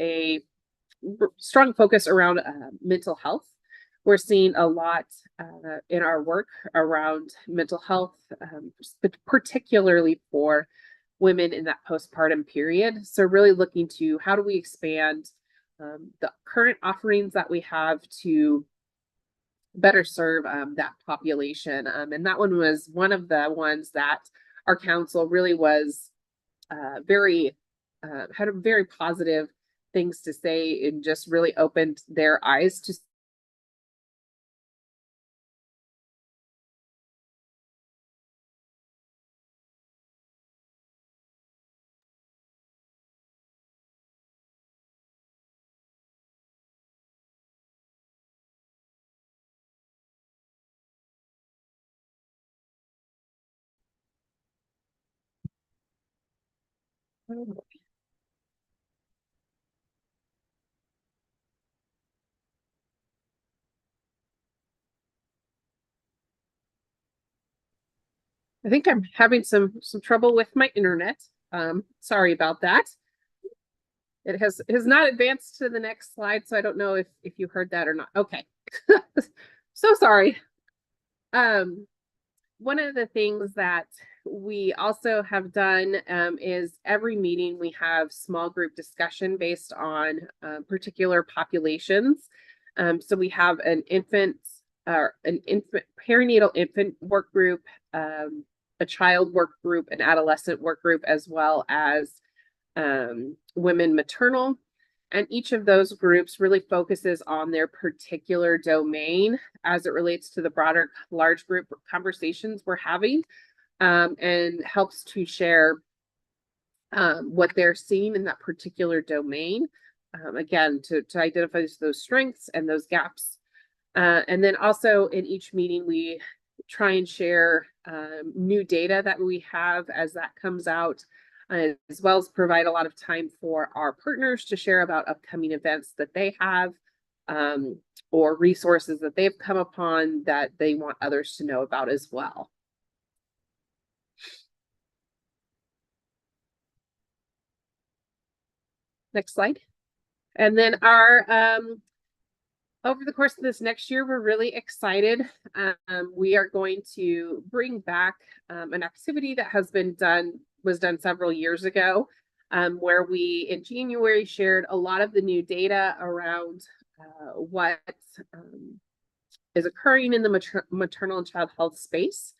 [SPEAKER 10] a strong focus around mental health. We're seeing a lot in our work around mental health, particularly for women in that postpartum period. So really looking to how do we expand the current offerings that we have to better serve that population. And that one was one of the ones that our council really was had a very positive things to say, and just really opened their eyes to I think I'm having some trouble with my internet. Sorry about that. It has not advanced to the next slide, so I don't know if you heard that or not. Okay. So sorry. One of the things that we also have done is every meeting we have small group discussion based on particular populations. So we have an perinatal infant work group, a child work group, an adolescent work group, as well as women maternal. And each of those groups really focuses on their particular domain as it relates to the broader large group conversations we're having, and helps to share what they're seeing in that particular domain. Again, to identify those strengths and those gaps. And then also in each meeting, we try and share new data that we have as that comes out, as well as provide a lot of time for our partners to share about upcoming events that they have, or resources that they've come upon that they want others to know about as well. Next slide. And then our over the course of this next year, we're really excited. We are going to bring back an activity that was done several years ago, where we in January shared a lot of the new data around what is occurring in the maternal and child health space.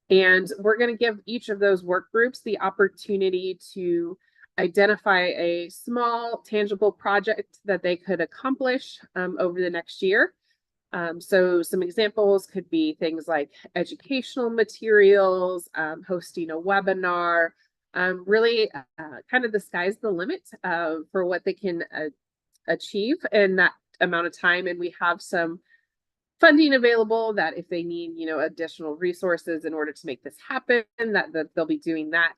[SPEAKER 10] And we're going to give each of those work groups the opportunity to identify a small, tangible project that they could accomplish over the next year. So some examples could be things like educational materials, hosting a webinar, really kind of the sky's the limit for what they can achieve in that amount of time. And we have some funding available that if they need, additional resources in order to make this happen, that they'll be doing that.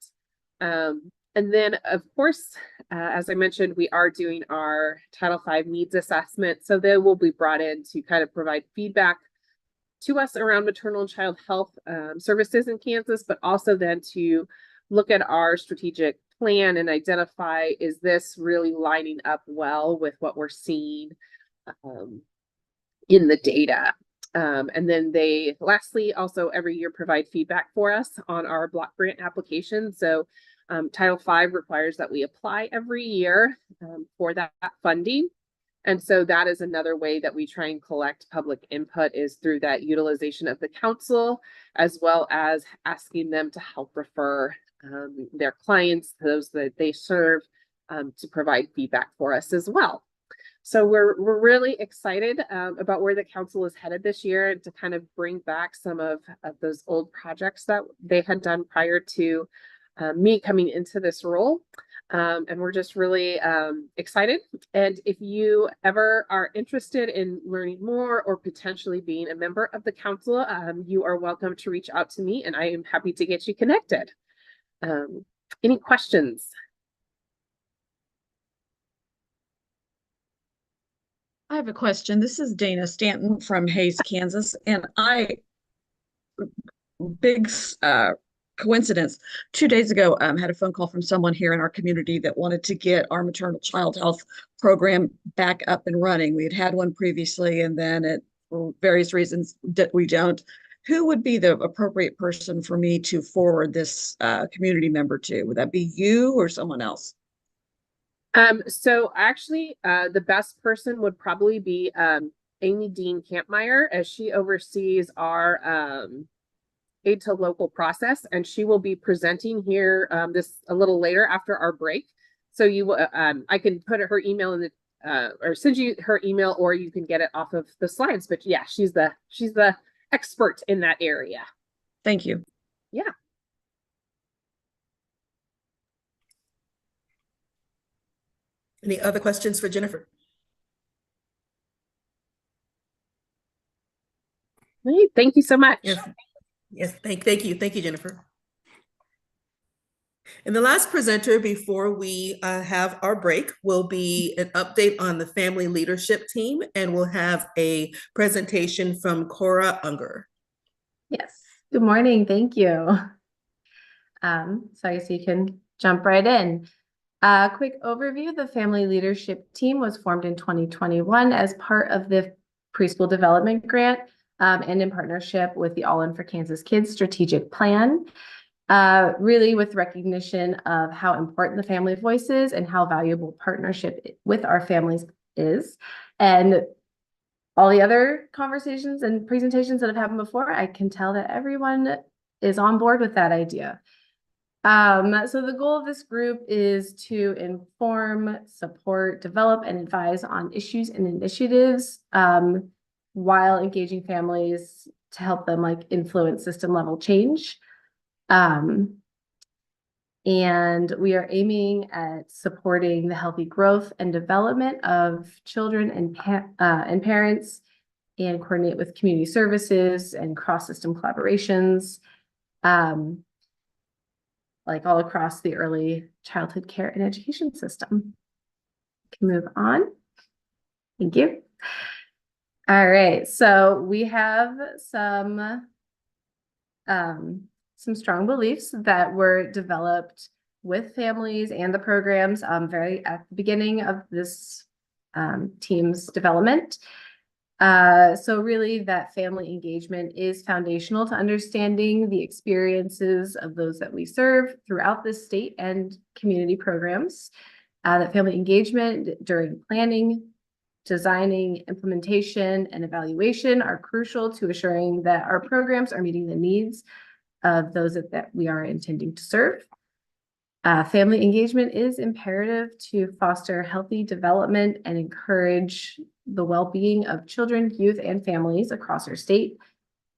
[SPEAKER 10] And then, of course, as I mentioned, we are doing our Title V needs assessment. So they will be brought in to kind of provide feedback to us around maternal and child health services in Kansas, but also then to look at our strategic plan and identify, is this really lining up well with what we're seeing in the data? And then they lastly also every year provide feedback for us on our block grant application. So Title V requires that we apply every year for that funding. And so that is another way that we try and collect public input, is through that utilization of the council, as well as asking them to help refer their clients, those that they serve, to provide feedback for us as well. So we're really excited about where the council is headed this year, and to kind of bring back some of those old projects that they had done prior to me coming into this role. And we're just really excited. And if you ever are interested in learning more or potentially being a member of the council, you are welcome to reach out to me, and I am happy to get you connected. Any questions?
[SPEAKER 11] I have a question. This is Dana Stanton from Hays, Kansas, and big coincidence. 2 days ago, had a phone call from someone here in our community that wanted to get our maternal child health program back up and running. We had one previously, and then for various reasons that we don't. Who would be the appropriate person for me to forward this community member to? Would that be you or someone else?
[SPEAKER 10] So actually, the best person would probably be Amy Dean Kampmeyer, as she oversees our aid to local process, and she will be presenting here this a little later after our break. So I can put her email in the or send you her email, or you can get it off of the slides. But yeah, she's the expert in that area.
[SPEAKER 11] Thank you.
[SPEAKER 10] Yeah.
[SPEAKER 1] Any other questions for Jennifer?
[SPEAKER 10] Great. Thank you so much.
[SPEAKER 1] Yes, thank you, Jennifer. And the last presenter before we have our break will be an update on the family leadership team, and we'll have a presentation from Cora Unger.
[SPEAKER 12] Yes, good morning, thank you. So I guess you can jump right in. A quick overview: the family leadership team was formed in 2021 as part of the preschool development grant and in partnership with the All In for Kansas Kids strategic plan. Really with recognition of how important the family voice is and how valuable partnership with our families is. And all the other conversations and presentations that have happened before, I can tell that everyone is on board with that idea. So the goal of this group is to inform, support, develop, and advise on issues and initiatives while engaging families to help them influence system level change. And we are aiming at supporting the healthy growth and development of children and parents, and coordinate with community services and cross-system collaborations, all across the early childhood care and education system. Can move on. Thank you. All right, so we have some strong beliefs that were developed with families and the programs very at the beginning of this team's development. So really that family engagement is foundational to understanding the experiences of those that we serve throughout the state and community programs. That family engagement during planning, designing, implementation, and evaluation are crucial to assuring that our programs are meeting the needs of those that we are intending to serve. Family engagement is imperative to foster healthy development and encourage the well-being of children, youth, and families across our state.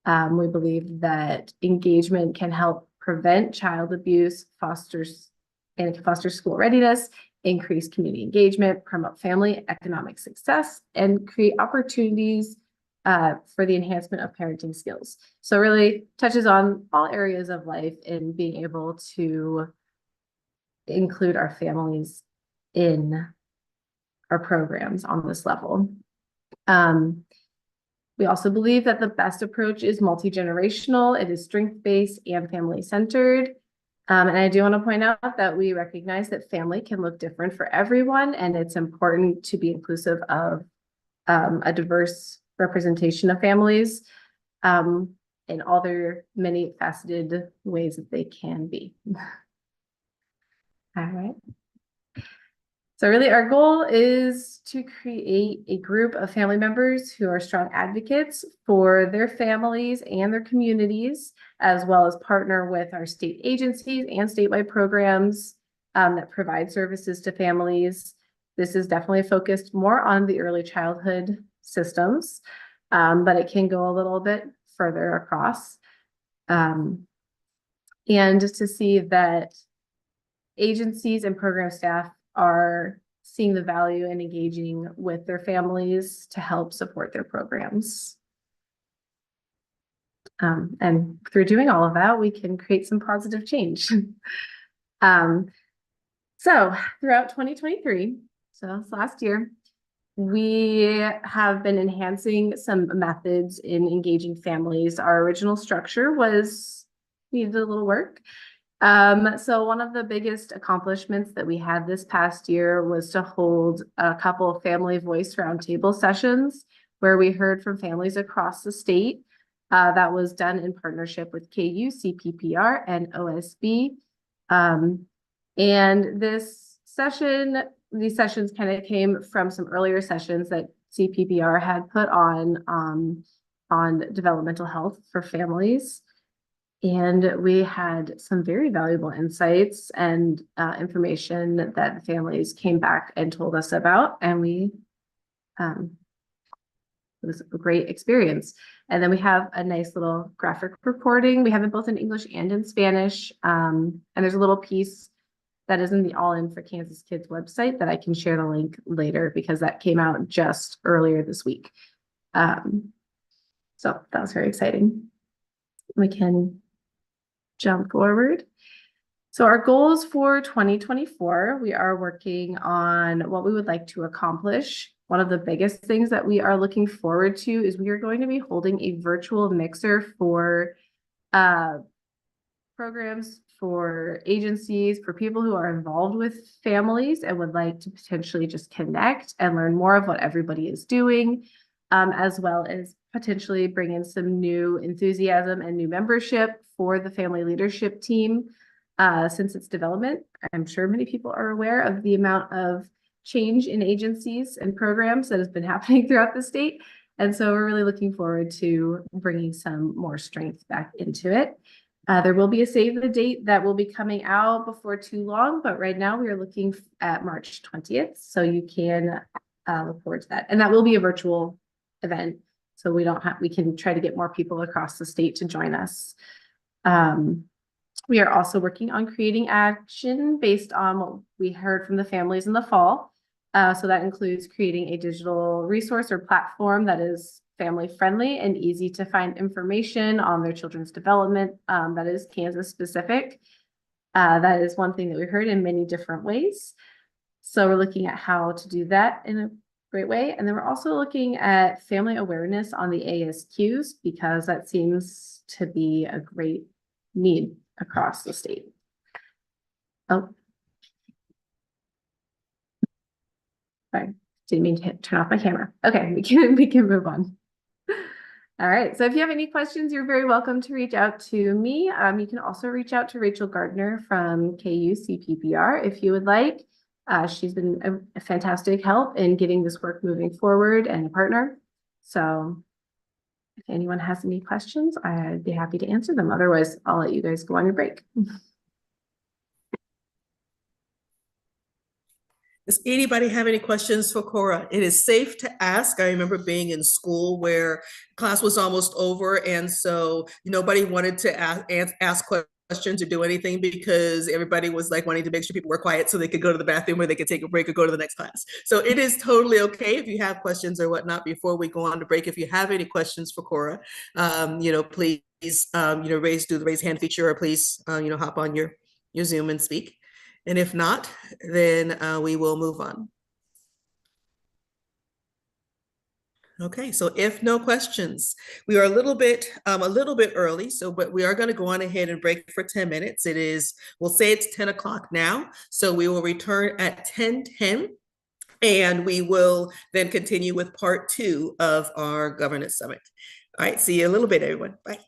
[SPEAKER 12] We believe that engagement can help prevent child abuse, foster school readiness, increase community engagement, promote family economic success, and create opportunities for the enhancement of parenting skills. So really touches on all areas of life and being able to include our families in our programs on this level. We also believe that the best approach is multi-generational. It is strength-based and family-centered. And I do want to point out that we recognize that family can look different for everyone, and it's important to be inclusive of a diverse representation of families in all their many faceted ways that they can be. All right. So really our goal is to create a group of family members who are strong advocates for their families and their communities, as well as partner with our state agencies and statewide programs that provide services to families. This is definitely focused more on the early childhood systems, but it can go a little bit further across. And to see that agencies and program staff are seeing the value in engaging with their families to help support their programs. And through doing all of that, we can create some positive change. So throughout 2023, so this last year, we have been enhancing some methods in engaging families. Our original structure needed a little work. So one of the biggest accomplishments that we had this past year was to hold a couple of family voice roundtable sessions where we heard from families across the state. That was done in partnership with KU, CPPR, and OSB. And these sessions kind of came from some earlier sessions that CPPR had put on developmental health for families. And we had some very valuable insights and information that the families came back and told us about. And it was a great experience. And then we have a nice little graphic reporting. We have it both in English and in Spanish. And there's a little piece that is in the All In for Kansas Kids website that I can share the link later because that came out just earlier this week. So that was very exciting. We can jump forward. So our goals for 2024, we are working on what we would like to accomplish. One of the biggest things that we are looking forward to is we are going to be holding a virtual mixer for programs, for agencies, for people who are involved with families and would like to potentially just connect and learn more of what everybody is doing, as well as potentially bring in some new enthusiasm and new membership for the family leadership team since its development. I'm sure many people are aware of the amount of change in agencies and programs that has been happening throughout the state. And so we're really looking forward to bringing some more strength back into it. There will be a save the date that will be coming out before too long, but right now we are looking at March 20th. So you can look forward to that. And that will be a virtual event. So we can try to get more people across the state to join us. We are also working on creating action based on what we heard from the families in the fall. So that includes creating a digital resource or platform that is family friendly and easy to find information on their children's development that is Kansas specific. That is one thing that we heard in many different ways. So we're looking at how to do that in a great way. And then we're also looking at family awareness on the ASQs because that seems to be a great need across the state. Oh. Sorry, didn't mean to turn off my camera. Okay, we can move on. All right, so if you have any questions, you're very welcome to reach out to me. You can also reach out to Rachel Gardner from KU CPPR if you would like. She's been a fantastic help in getting this work moving forward and a partner. So if anyone has any questions, I'd be happy to answer them. Otherwise, I'll let you guys go on your break.
[SPEAKER 1] Does anybody have any questions for Cora? It is safe to ask. I remember being in school where class was almost over, and so nobody wanted to ask questions questions or do anything because everybody was like wanting to make sure people were quiet so they could go to the bathroom or they could take a break or go to the next class. So it is totally okay if you have questions or whatnot before we go on to break. If you have any questions for Cora, please, do the raise hand feature or please, hop on your Zoom and speak. And if not, then we will move on. Okay, so if no questions, we are a little bit early, but we are going to go on ahead and break for 10 minutes. We'll say it's 10 o'clock now, so we will return at 10:10, and we will then continue with part 2 of our governance summit. All right, see you in a little bit, everyone. Bye.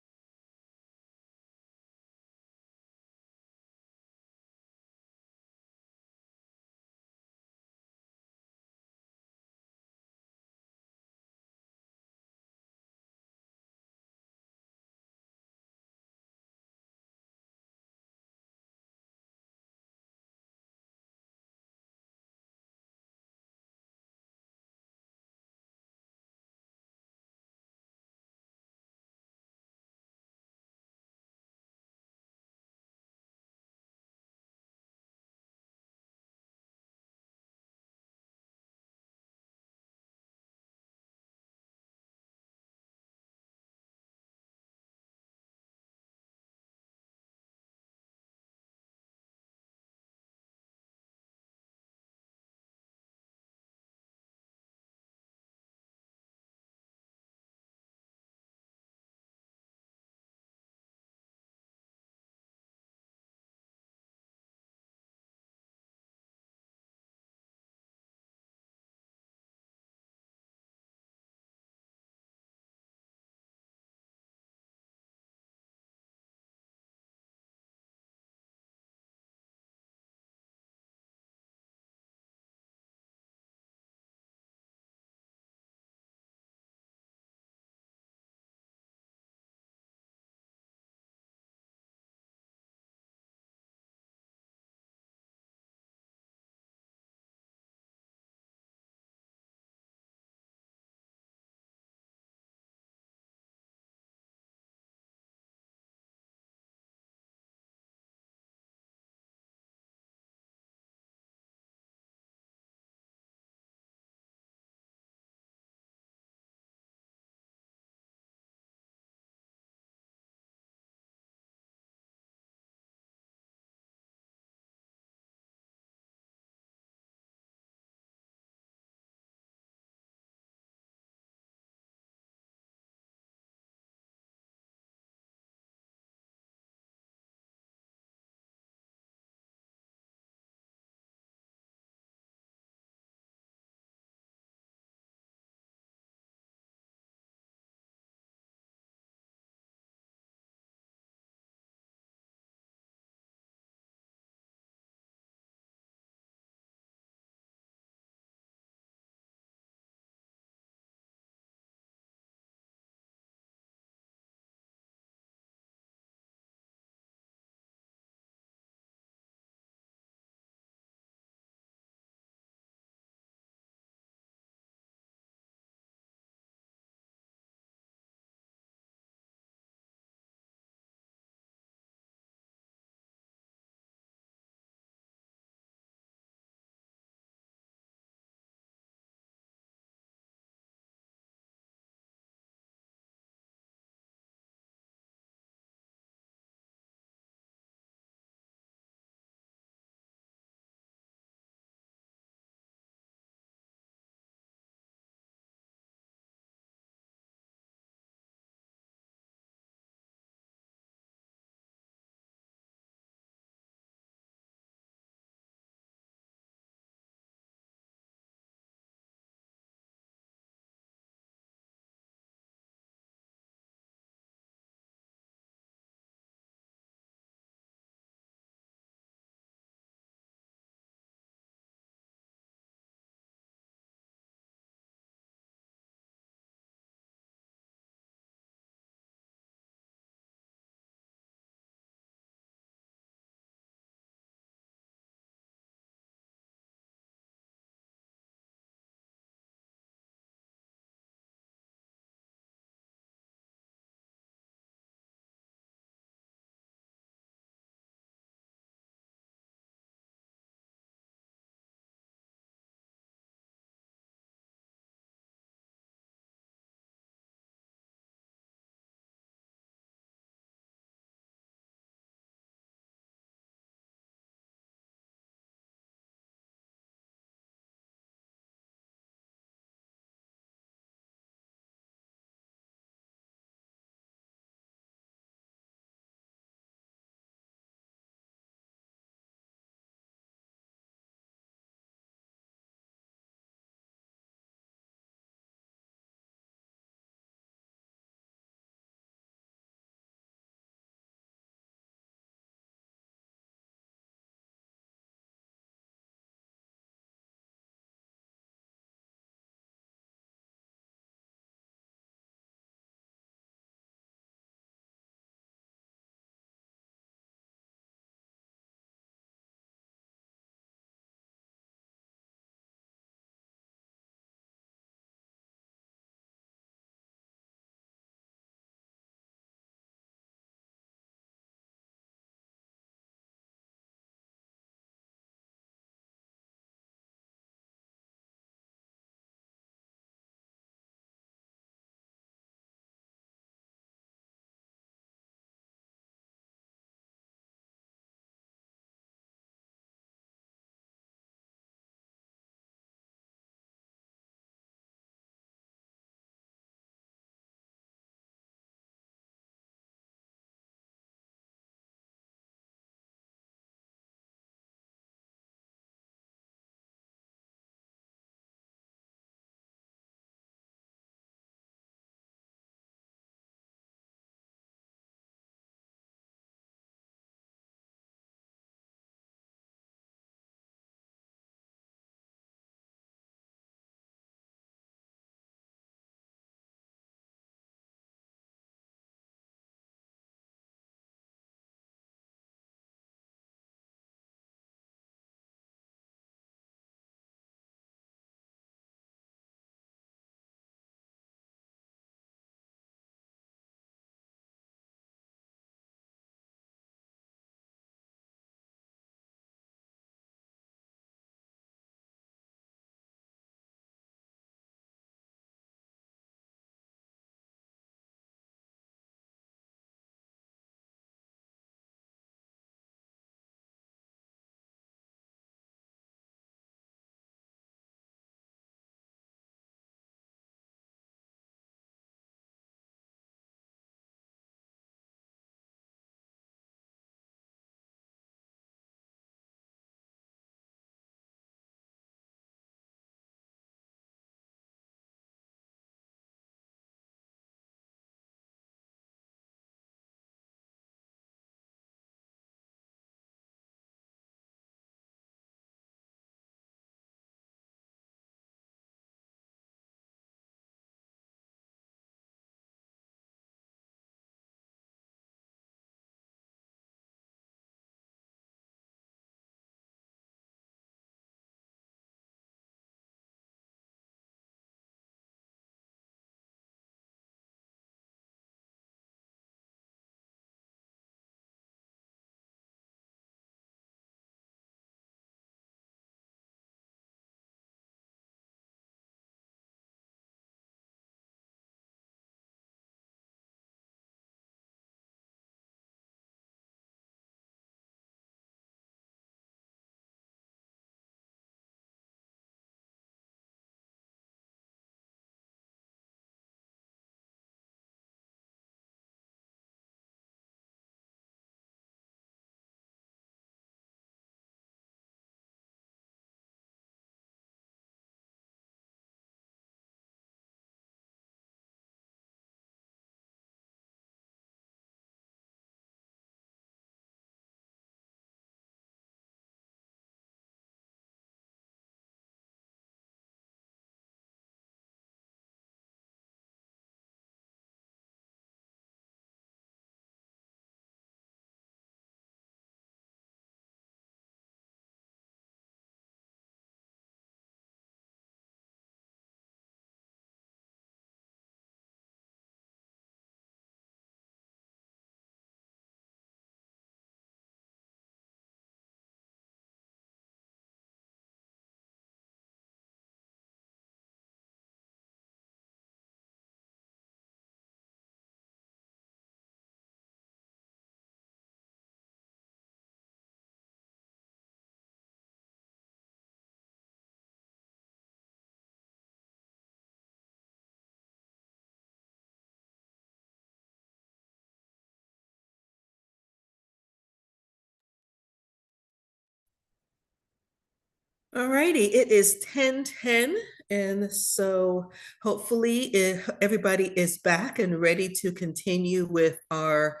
[SPEAKER 1] All righty, it is 10:10, and so hopefully everybody is back and ready to continue with our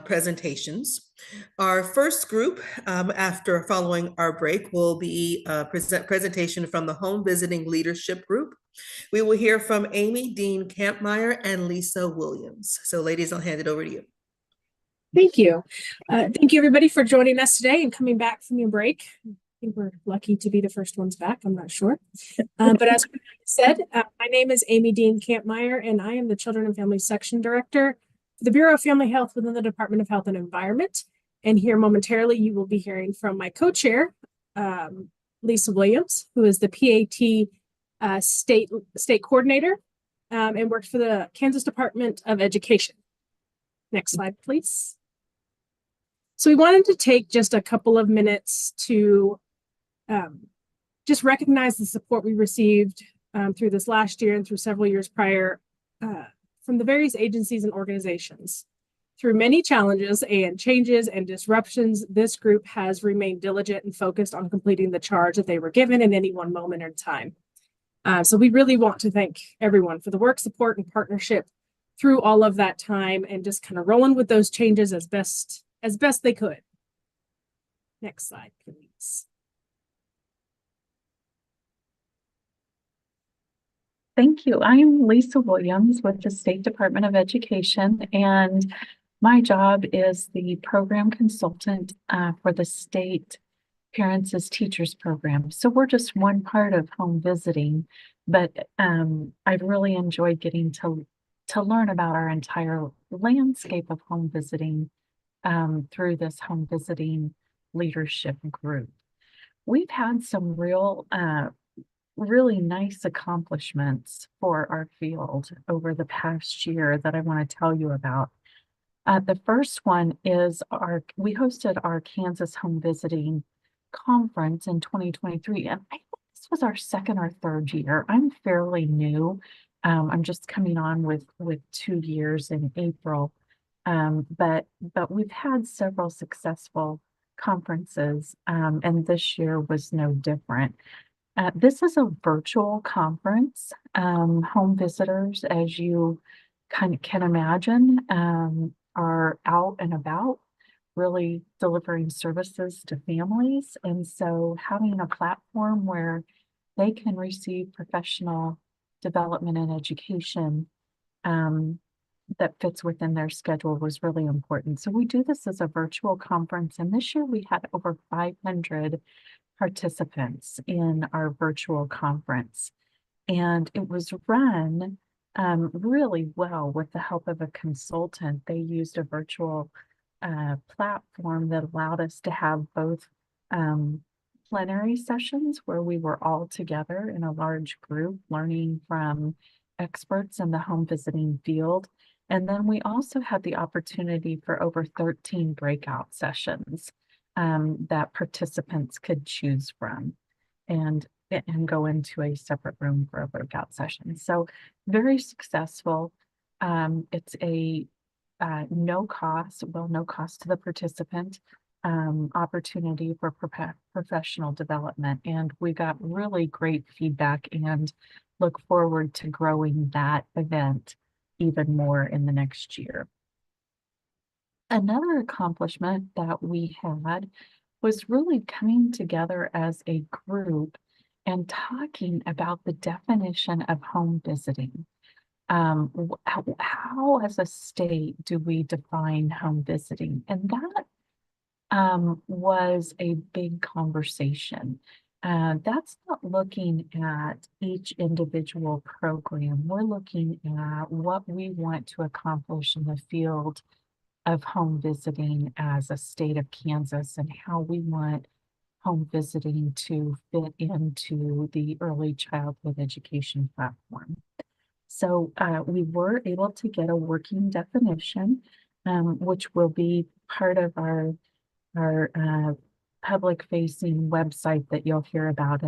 [SPEAKER 1] presentations. Our first group, after following our break, will be a presentation from the Home Visiting Leadership Group. We will hear from Amy Dean Kampmeyer and Lisa Williams. So ladies, I'll hand it over to you.
[SPEAKER 13] Thank you. Thank you everybody for joining us today and coming back from your break. I think we're lucky to be the first ones back. I'm not sure. But as we said, my name is Amy Dean Kampmeyer, and I am the Children and Family Section Director for the Bureau of Family Health within the Department of Health and Environment. And here momentarily, you will be hearing from my co-chair, Lisa Williams, who is the PAT state coordinator and works for the Kansas Department of Education. Next slide, please. So we wanted to take just a couple of minutes to just recognize the support we received through this last year and through several years prior from the various agencies and organizations. Through many challenges and changes and disruptions, this group has remained diligent and focused on completing the charge that they were given in any one moment in time. So we really want to thank everyone for the work, support, and partnership through all of that time and just kind of rolling with those changes as best they could. Next slide, please.
[SPEAKER 2] Thank you. I'm Lisa Williams with the State Department of Education, and my job is the program consultant for the state Parents as Teachers program. So we're just one part of home visiting, but I've really enjoyed getting to learn about our entire landscape of home visiting through this home visiting leadership group. We've had some really nice accomplishments for our field over the past year that I want to tell you about. The first one is we hosted our Kansas Home Visiting Conference in 2023, and I think this was our second or third year. I'm fairly new. I'm just coming on with 2 years in April, but we've had several successful conferences, and this year was no different. This is a virtual conference. Home visitors, as you can imagine, are out and about, really delivering services to families. And so having a platform where they can receive professional development and education that fits within their schedule was really important. So we do this as a virtual conference, and this year we had over 500 participants in our virtual conference. And it was run really well with the help of a consultant. They used a virtual platform that allowed us to have both plenary sessions where we were all together in a large group learning from experts in the home visiting field. And then we also had the opportunity for over 13 breakout sessions that participants could choose from and go into a separate room for a breakout session. So very successful. It's a no cost to the participant opportunity for professional development. And we got really great feedback and look forward to growing that event even more in the next year. Another accomplishment that we had was really coming together as a group and talking about the definition of home visiting. How as a state do we define home visiting? And that was a big conversation. That's not looking at each individual program. We're looking at what we want to accomplish in the field of home visiting as a state of Kansas and how we want home visiting to fit into the early childhood education platform. So we were able to get a working definition, which will be part of our public-facing website that you'll hear about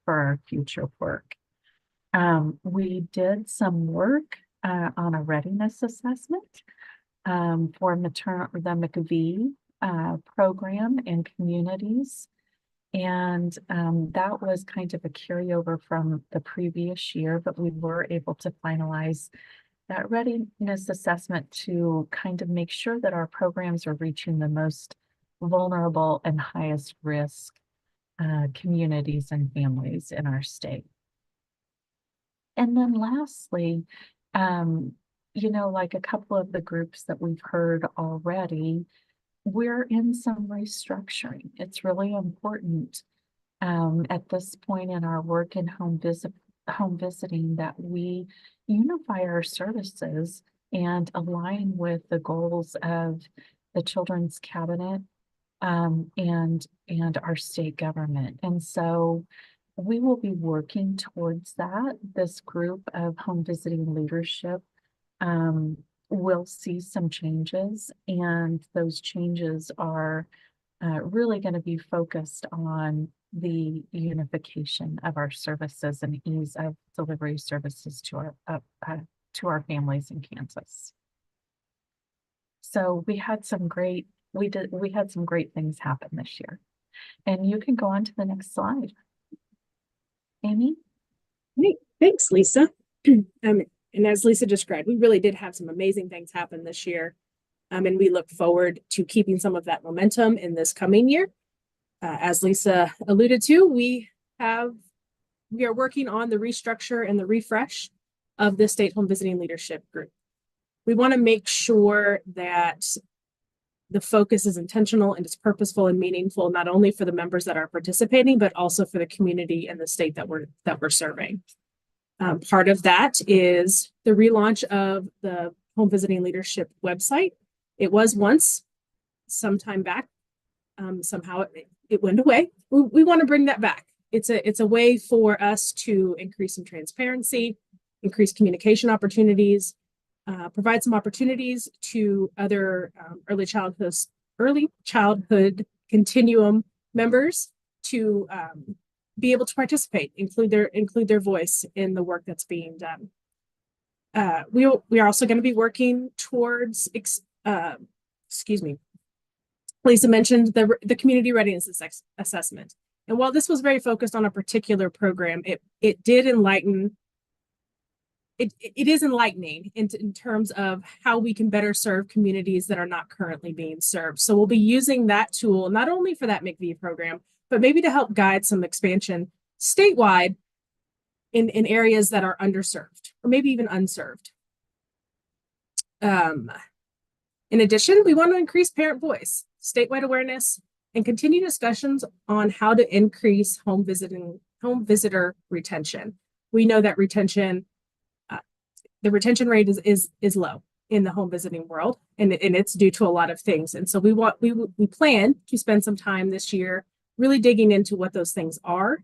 [SPEAKER 2] for our future work. We did some work on a readiness assessment for the McVie program in communities. And that was kind of a carryover from the previous year, but we were able to finalize that readiness assessment to kind of make sure that our programs are reaching the most vulnerable and highest risk communities and families in our state. And then lastly, like a couple of the groups that we've heard already, we're in some restructuring. It's really important at this point in our work in home visiting that we unify our services and align with the goals of the Children's Cabinet and our state government. And so we will be working towards that. This group of home visiting leadership will see some changes, and those changes are really going to be focused on the unification of our services and ease of delivery services to our families in Kansas. So we had some great things happen this year. And you can go on to the next slide. Amy?
[SPEAKER 13] Great. Thanks, Lisa. And as Lisa described, we really did have some amazing things happen this year. And we look forward to keeping some of that momentum in this coming year. As Lisa alluded to, we are working on the restructure and the refresh of the State Home Visiting Leadership Group. We want to make sure that the focus is intentional and it's purposeful and meaningful, not only for the members that are participating, but also for the community and the state that we're serving. Part of that is the relaunch of the Home Visiting Leadership website. It was once, some time back. Somehow it went away. We want to bring that back. It's a way for us to increase some transparency, increase communication opportunities, provide some opportunities to other early childhood continuum members to be able to participate, include their voice in the work that's being done. We are also going to be working towards Lisa mentioned the community readiness assessment. And while this was very focused on a particular program, it did enlighten. It is enlightening in terms of how we can better serve communities that are not currently being served. So we'll be using that tool not only for that McVie program, but maybe to help guide some expansion statewide in areas that are underserved or maybe even unserved. In addition, we want to increase parent voice, statewide awareness, and continue discussions on how to increase home visitor retention. We know that the retention rate is low in the home visiting world, and it's due to a lot of things. And so we plan to spend some time this year really digging into what those things are,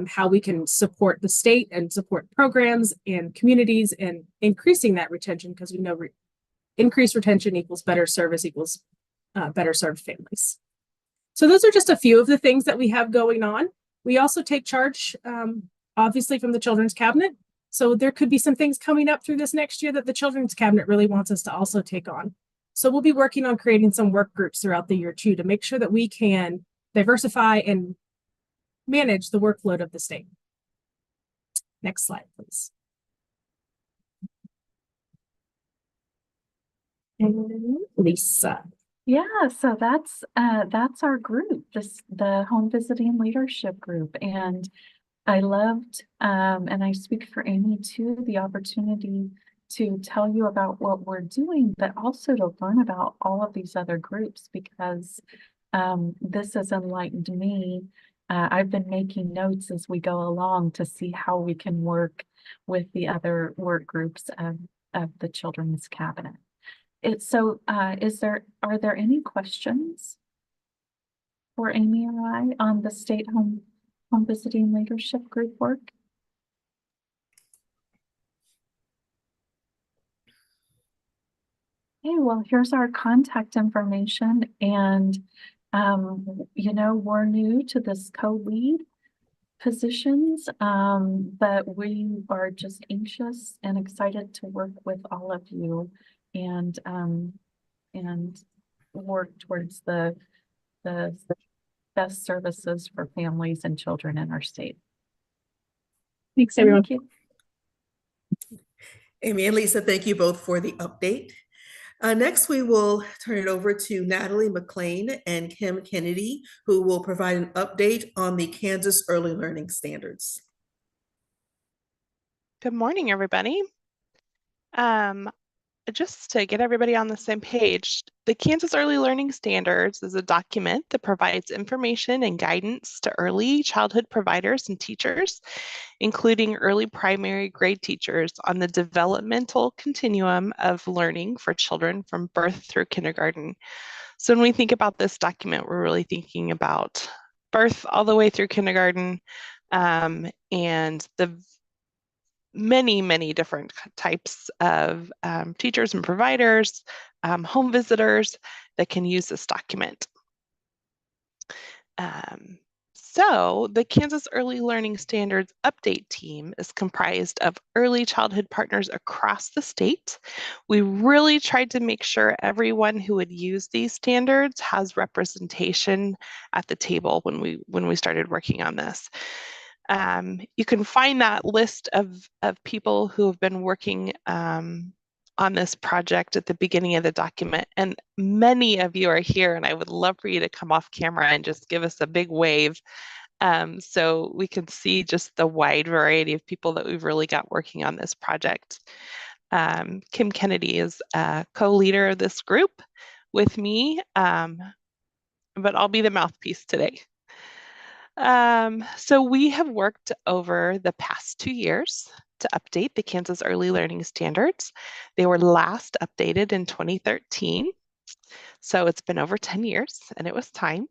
[SPEAKER 13] how we can support the state and support programs and communities and increasing that retention, because we know increased retention equals better service equals better served families. So those are just a few of the things that we have going on. We also take charge, obviously, from the Children's Cabinet. So there could be some things coming up through this next year that the Children's Cabinet really wants us to also take on. So we'll be working on creating some work groups throughout the year too, to make sure that we can diversify and manage the workload of the state. Next slide, please. And Lisa.
[SPEAKER 2] Yeah, so that's our group, the Home Visiting Leadership Group. And I loved, and I speak for Amy too, the opportunity to tell you about what we're doing, but also to learn about all of these other groups, because this has enlightened me. I've been making notes as we go along to see how we can work with the other work groups of the Children's Cabinet. Are there any questions for Amy or I on the State Home Visiting Leadership Group work? Okay, well, here's our contact information, and we're new to this co-lead positions, but we are just anxious and excited to work with all of you and work towards the best services for families and children in our state.
[SPEAKER 13] Thanks, everyone.
[SPEAKER 2] Thank you.
[SPEAKER 1] Amy and Lisa, thank you both for the update. Next, we will turn it over to Natalie McLean and Kim Kennedy, who will provide an update on the Kansas Early Learning Standards.
[SPEAKER 14] Good morning, everybody. Just to get everybody on the same page, the Kansas Early Learning Standards is a document that provides information and guidance to early childhood providers and teachers, including early primary grade teachers, on the developmental continuum of learning for children from birth through kindergarten. So when we think about this document, we're really thinking about birth all the way through kindergarten, and the many different types of teachers and providers, home visitors that can use this document. So the Kansas Early Learning Standards Update Team is comprised of early childhood partners across the state. We really tried to make sure everyone who would use these standards has representation at the table when we started working on this. You can find that list of people who have been working on this project at the beginning of the document, and many of you are here, and I would love for you to come off camera and just give us a big wave so we can see just the wide variety of people that we've really got working on this project. Kim Kennedy is a co-leader of this group with me, but I'll be the mouthpiece today. So we have worked over the past 2 years to update the Kansas Early Learning Standards. They were last updated in 2013. So it's been over 10 years and it was time.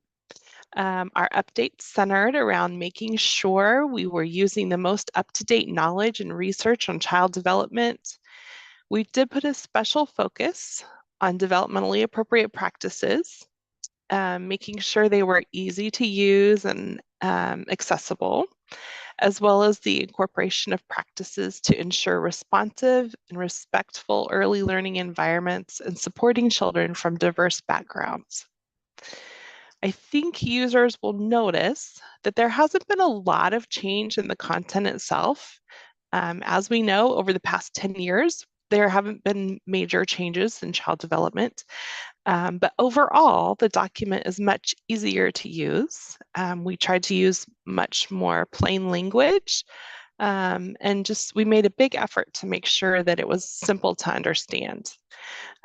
[SPEAKER 14] Our update centered around making sure we were using the most up-to-date knowledge and research on child development. We did put a special focus on developmentally appropriate practices, making sure they were easy to use and accessible, as well as the incorporation of practices to ensure responsive and respectful early learning environments and supporting children from diverse backgrounds. I think users will notice that there hasn't been a lot of change in the content itself. As we know, over the past 10 years, there haven't been major changes in child development. But overall, the document is much easier to use. We tried to use much more plain language, and we made a big effort to make sure that it was simple to understand.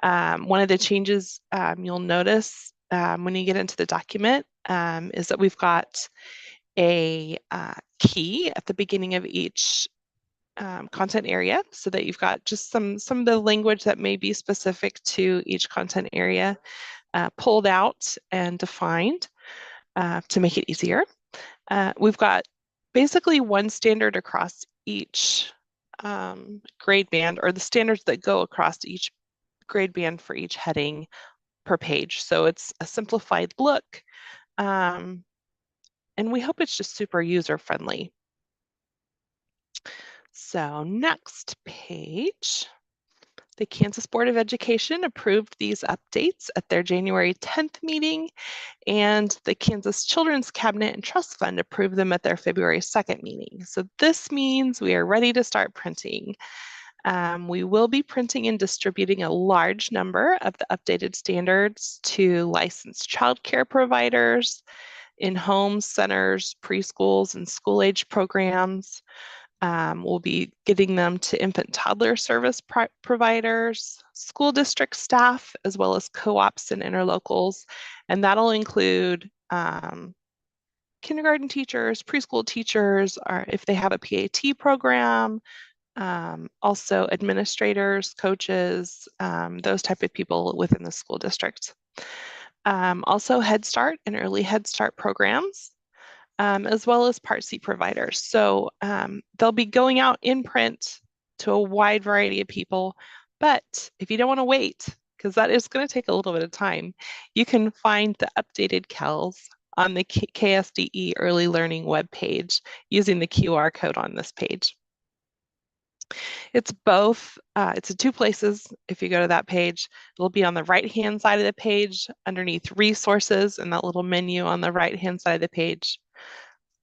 [SPEAKER 14] One of the changes you'll notice when you get into the document is that we've got a key at the beginning of each content area, so that you've got just some of the language that may be specific to each content area pulled out and defined to make it easier. We've got basically one standard across each grade band, or the standards that go across each grade band for each heading per page. So it's a simplified look, and we hope it's just super user-friendly. So next page, the Kansas Board of Education approved these updates at their January 10th meeting, and the Kansas Children's Cabinet and Trust Fund approved them at their February 2nd meeting. So this means we are ready to start printing. We will be printing and distributing a large number of the updated standards to licensed childcare providers, in-home centers, preschools, and school-age programs. We'll be getting them to infant toddler service providers, school district staff, as well as co-ops and interlocals. And that'll include kindergarten teachers, preschool teachers, or if they have a PAT program, also administrators, coaches, those type of people within the school district. Also Head Start and early Head Start programs, as well as Part C providers. So they'll be going out in print to a wide variety of people, but if you don't want to wait, because that is going to take a little bit of time, you can find the updated KELs on the KSDE Early Learning webpage using the QR code on this page. It's both. It's in two places. If you go to that page, it'll be on the right-hand side of the page underneath resources and that little menu on the right-hand side of the page.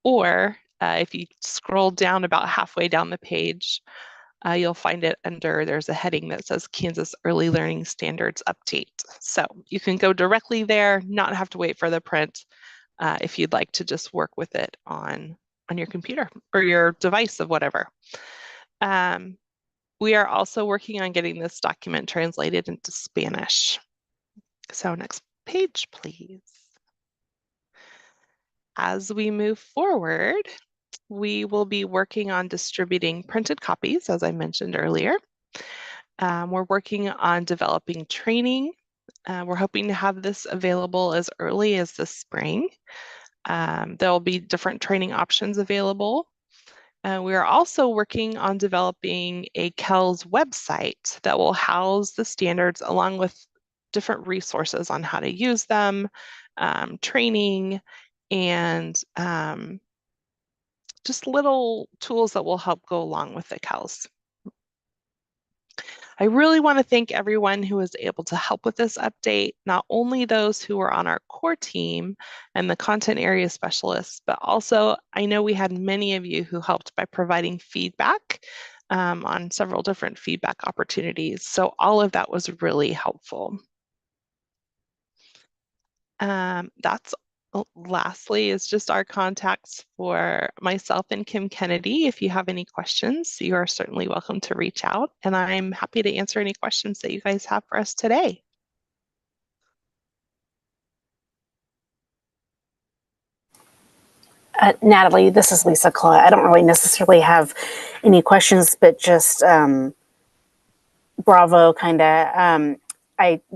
[SPEAKER 14] Or if you scroll down about halfway down the page, you'll find it there's a heading that says Kansas Early Learning Standards Update. So you can go directly there, not have to wait for the print if you'd like to just work with it on your computer or your device of whatever. We are also working on getting this document translated into Spanish. So next page, please. As we move forward, we will be working on distributing printed copies, as I mentioned earlier. We're working on developing training. We're hoping to have this available as early as this spring. There'll be different training options available. We are also working on developing a KELS website that will house the standards along with different resources on how to use them, training, and just little tools that will help go along with the KELS. I really want to thank everyone who was able to help with this update, not only those who were on our core team and the content area specialists, but also I know we had many of you who helped by providing feedback on several different feedback opportunities. So all of that was really helpful. That's lastly is just our contacts for myself and Kim Kennedy. If you have any questions, you are certainly welcome to reach out, and I'm happy to answer any questions that you guys have for us today.
[SPEAKER 15] Natalie, this is Lisa Claw. I don't really necessarily have any questions, but just bravo, kind of.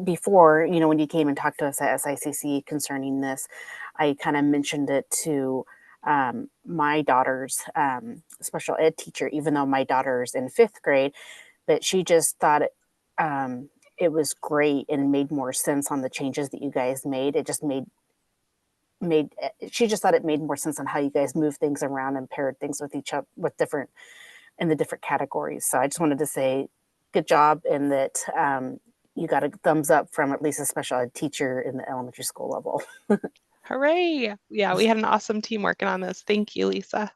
[SPEAKER 15] Before, when you came and talked to us at SICC concerning this, I kind of mentioned it to my daughter's special ed teacher, even though my daughter's in 5th grade, but she just thought it was great and made more sense on the changes that you guys made. It just she just thought it made more sense on how you guys move things around and paired things with each other in the different categories. So I just wanted to say good job, and that you got a thumbs up from at least a special ed teacher in the elementary school level.
[SPEAKER 14] Hooray! Yeah, we had an awesome team working on this. Thank you, Lisa.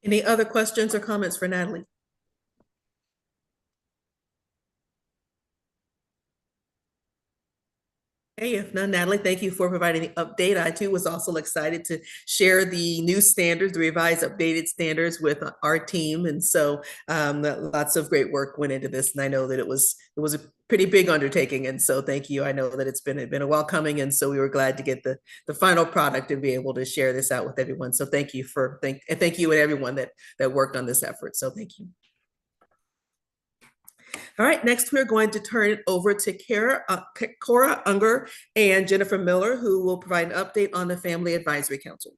[SPEAKER 1] Any other questions or comments for Natalie? Hey, if none, Natalie, thank you for providing the update. I too was also excited to share the new standards, the revised updated standards with our team. And so lots of great work went into this. And I know that it was a pretty big undertaking. And so thank you. I know that it's been a while coming. And so we were glad to get the final product and be able to share this out with everyone. So thank you thank you and everyone that worked on this effort. So thank you. All right, next we're going to turn it over to Cora Unger and Jennifer Miller, who will provide an update on the Family Advisory Council.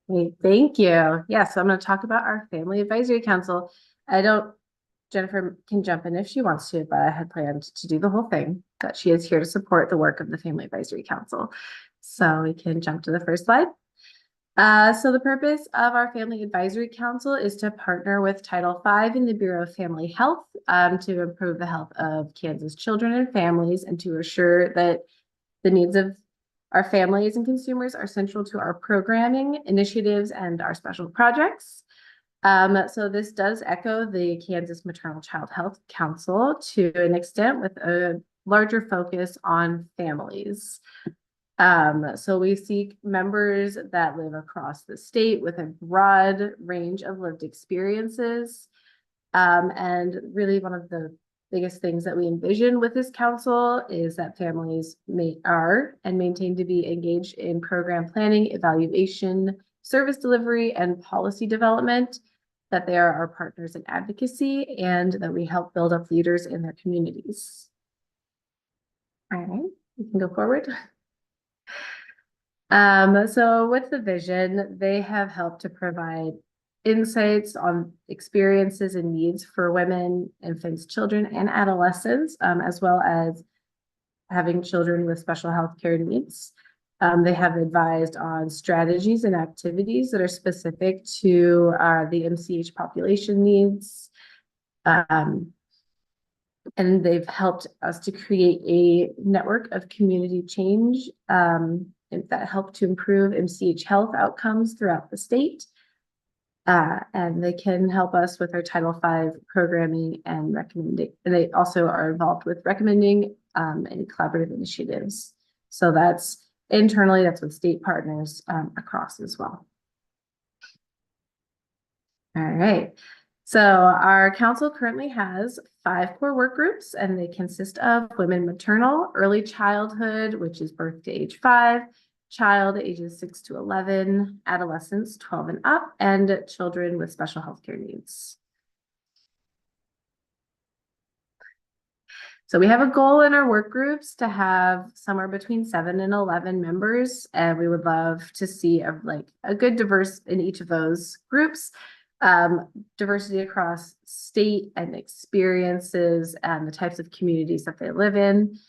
[SPEAKER 12] Great, thank you. Yeah, so I'm going to talk about our Family Advisory Council. Jennifer can jump in if she wants to, but I had planned to do the whole thing, but she is here to support the work of the Family Advisory Council. So we can jump to the first slide. So the purpose of our Family Advisory Council is to partner with Title V in the Bureau of Family Health to improve the health of Kansas children and families, and to assure that the needs of our families and consumers are central to our programming, initiatives, and our special projects. So this does echo the Kansas Maternal Child Health Council to an extent, with a larger focus on families. So we seek members that live across the state with a broad range of lived experiences. And really one of the biggest things that we envision with this council is that families are and maintain to be engaged in program planning, evaluation, service delivery, and policy development, that they are our partners in advocacy, and that we help build up leaders in their communities. All right, we can go forward. So with the vision, they have helped to provide insights on experiences and needs for women, infants, children, and adolescents, as well as having children with special health care needs. They have advised on strategies and activities that are specific to the MCH population needs. And they've helped us to create a network of community change that help to improve MCH health outcomes throughout the state. And they can help us with our Title V programming and recommending. And they also are involved with recommending any collaborative initiatives. So that's internally, that's with state partners across as well. All right. So our council currently has 5 core work groups, and they consist of women maternal, early childhood, which is birth to age 5, child ages 6 to 11, adolescents 12 and up, and children with special health care needs. So we have a goal in our work groups to have somewhere between 7 and 11 members, and we would love to see a good diverse in each of those groups. Diversity across state and experiences and the types of communities that they live in.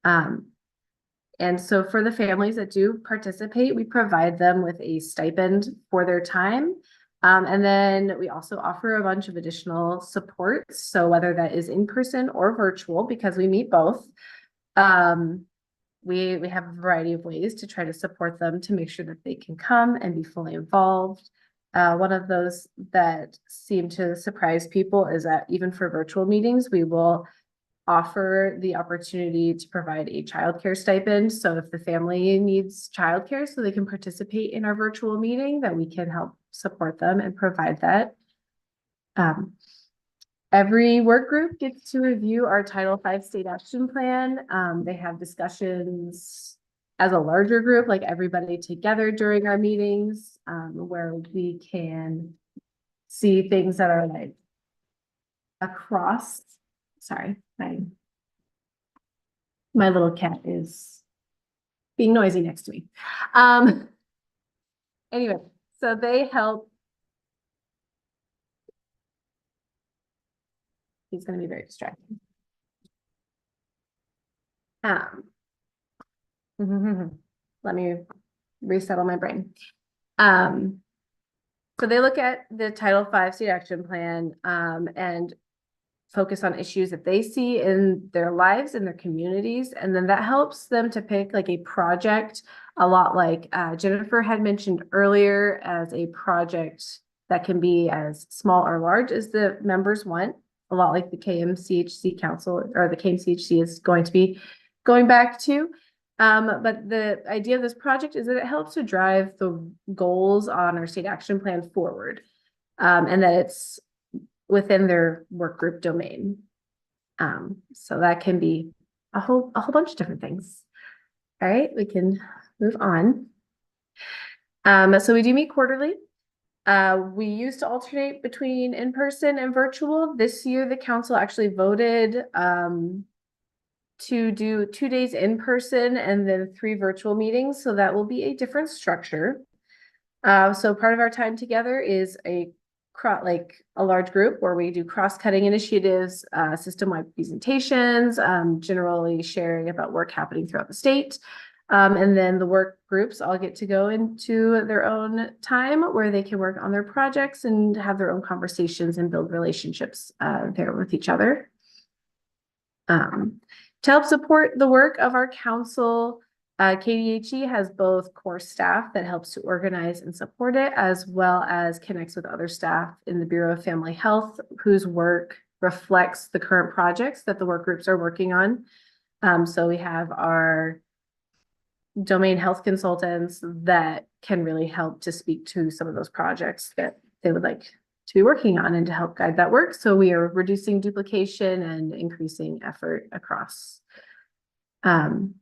[SPEAKER 12] And so for the families that do participate, we provide them with a stipend for their time. And then we also offer a bunch of additional supports. So whether that is in person or virtual, because we meet both, we have a variety of ways to try to support them to make sure that they can come and be fully involved. One of those that seem to surprise people is that even for virtual meetings, we will offer the opportunity to provide a childcare stipend. So if the family needs childcare so they can participate in our virtual meeting, that we can help support them and provide that. Every work group gets to review our Title V state action plan. They have discussions as a larger group, like everybody together during our meetings, where we can see things that are like across. Sorry, my little cat is being noisy next to me. Anyway, so they help. He's going to be very distracting. Let me resettle my brain. So they look at the Title V state action plan and focus on issues that they see in their lives, in their communities. And then that helps them to pick like a project, a lot like Jennifer had mentioned earlier, as a project that can be as small or large as the members want, a lot like the KMCHC Council or the KMCHC is going to be going back to. But the idea of this project is that it helps to drive the goals on our state action plan forward, and that it's within their work group domain. So that can be a whole bunch of different things. All right, we can move on. So we do meet quarterly. We used to alternate between in-person and virtual. This year, the council actually voted to do 2 days in person and then 3 virtual meetings. So that will be a different structure. So part of our time together is a large group where we do cross-cutting initiatives, system-wide presentations, generally sharing about work happening throughout the state. And then the work groups all get to go into their own time where they can work on their projects and have their own conversations and build relationships there with each other. To help support the work of our council, KDHE has both core staff that helps to organize and support it, as well as connects with other staff in the Bureau of Family Health, whose work reflects the current projects that the work groups are working on. So we have our domain health consultants that can really help to speak to some of those projects that they would like to be working on and to help guide that work. So we are reducing duplication and increasing effort across. And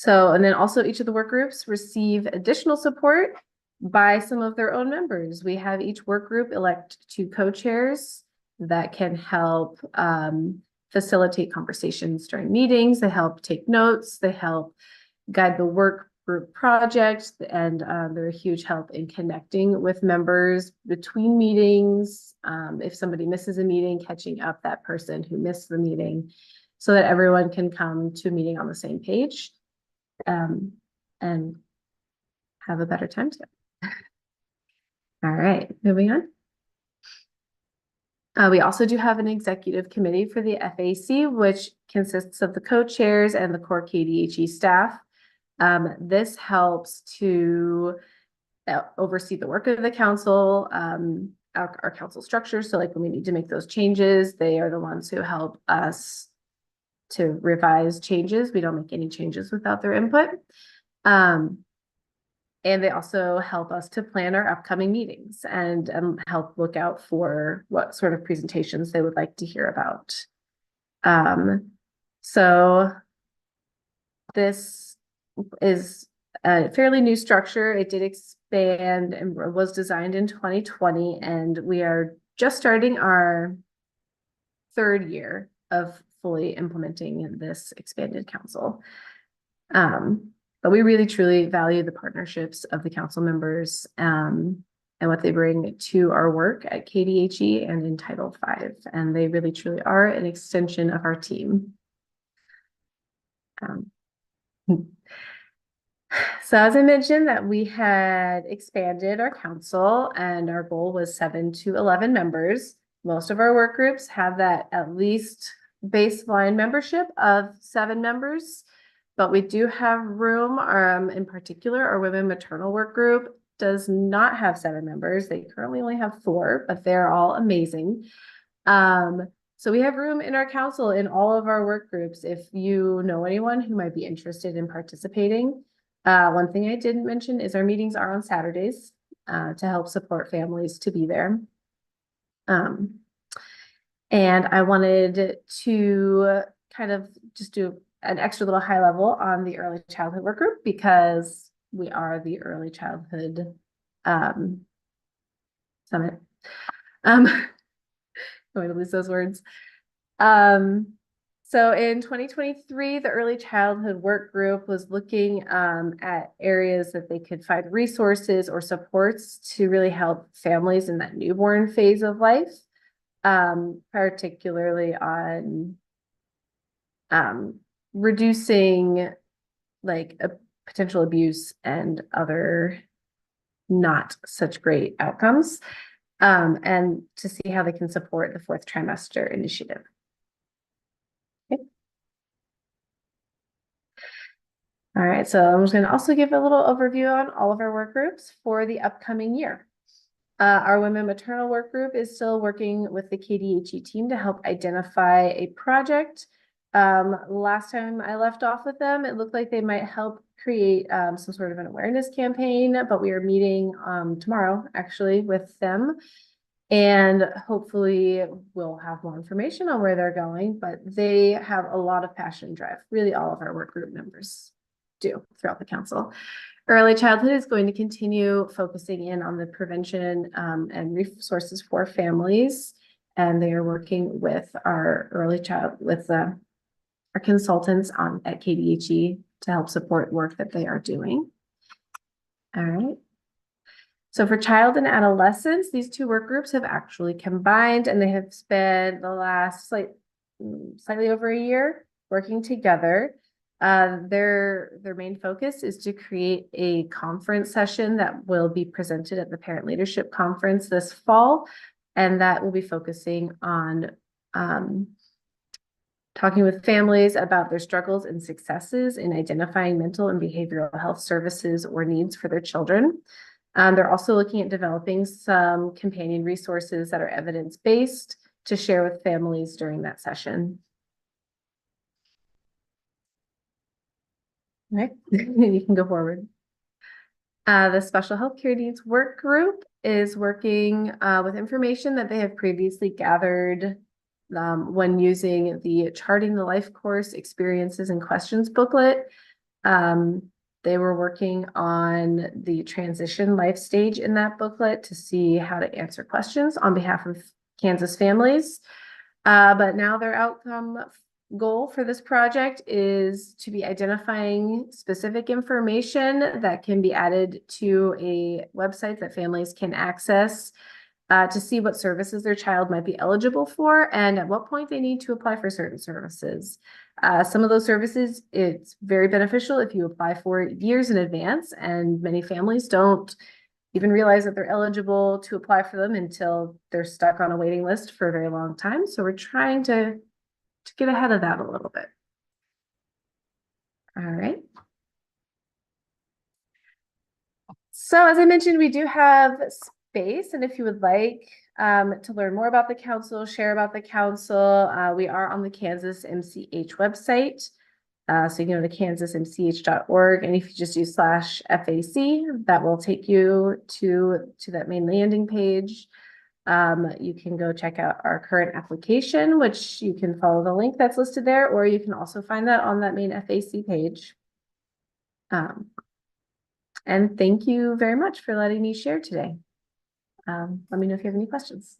[SPEAKER 12] then also each of the work groups receive additional support by some of their own members. We have each work group elect 2 co-chairs that can help facilitate conversations during meetings. They help take notes. They help guide the work group project, and they're a huge help in connecting with members between meetings. If somebody misses a meeting, catching up that person who missed the meeting so that everyone can come to a meeting on the same page. and have a better time together. All right, moving on. We also do have an executive committee for the FAC, which consists of the co-chairs and the core KDHE staff. This helps to oversee the work of the council, our council structure. So like when we need to make those changes, they are the ones who help us to revise changes. We don't make any changes without their input. And they also help us to plan our upcoming meetings and help look out for what sort of presentations they would like to hear about. So this is a fairly new structure. It did expand and was designed in 2020, and we are just starting our third year of fully implementing this expanded council. But we really truly value the partnerships of the council members and what they bring to our work at KDHE and in Title V. And they really truly are an extension of our team. So as I mentioned, that we had expanded our council and our goal was 7 to 11 members. Most of our work groups have that at least baseline membership of 7 members. But we do have room, in particular, our women maternal work group does not have 7 members. They currently only have 4, but they're all amazing. So we have room in our council in all of our work groups. If you know anyone who might be interested in participating. One thing I didn't mention is our meetings are on Saturdays to help support families to be there. And I wanted to kind of just do an extra little high level on the early childhood work group because we are the early childhood summit. Going to lose those words. So in 2023, the early childhood work group was looking at areas that they could find resources or supports to really help families in that newborn phase of life, particularly on reducing like a potential abuse and other not such great outcomes, and to see how they can support the 4th trimester initiative. Okay. All right, so I'm just going to also give a little overview on all of our work groups for the upcoming year. Our women maternal work group is still working with the KDHE team to help identify a project. Last time I left off with them, it looked like they might help create some sort of an awareness campaign, but we are meeting tomorrow actually with them. And hopefully we'll have more information on where they're going, but they have a lot of passion and drive. Really all of our work group members do throughout the council. Early childhood is going to continue focusing in on the prevention and resources for families. And they are working with our our consultants at KDHE to help support work that they are doing. All right. So for child and adolescents, these 2 work groups have actually combined and they have spent the last slightly over a year working together. Their main focus is to create a conference session that will be presented at the Parent Leadership Conference this fall. And that will be focusing on talking with families about their struggles and successes in identifying mental and behavioral health services or needs for their children. They're also looking at developing some companion resources that are evidence-based to share with families during that session. All right, you can go forward. The special healthcare needs work group is working with information that they have previously gathered when using the Charting the Life course experiences and questions booklet. They were working on the transition life stage in that booklet to see how to answer questions on behalf of Kansas families. But now their outcome goal for this project is to be identifying specific information that can be added to a website that families can access to see what services their child might be eligible for and at what point they need to apply for certain services. Some of those services, it's very beneficial if you apply for it years in advance, and many families don't even realize that they're eligible to apply for them until they're stuck on a waiting list for a very long time. So we're trying to get ahead of that a little bit. All right. So as I mentioned, we do have space, and if you would like to learn more about the council, share about the council, we are on the Kansas MCH website. So you can go to kansasmch.org, and if you just use /FAC, that will take you to that main landing page. You can go check out our current application, which you can follow the link that's listed there, or you can also find that on that main FAC page. And thank you very much for letting me share today. Let me know if you have any questions.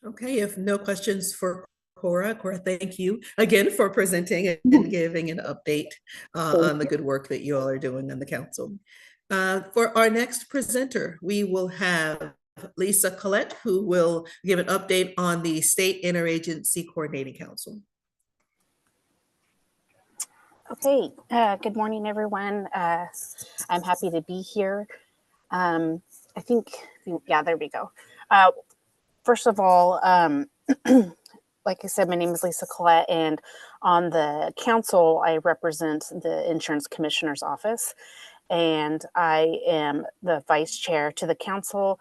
[SPEAKER 1] Okay, if no questions for Cora, thank you again for presenting and giving an update on the good work that you all are doing on the council. For our next presenter, we will have Lisa Collette, who will give an update on the State Interagency Coordinating Council.
[SPEAKER 15] Okay, good morning, everyone. I'm happy to be here. I think, yeah, there we go. First of all, like I said, my name is Lisa Collette, and on the council, I represent the Insurance Commissioner's Office, and I am the vice chair to the council.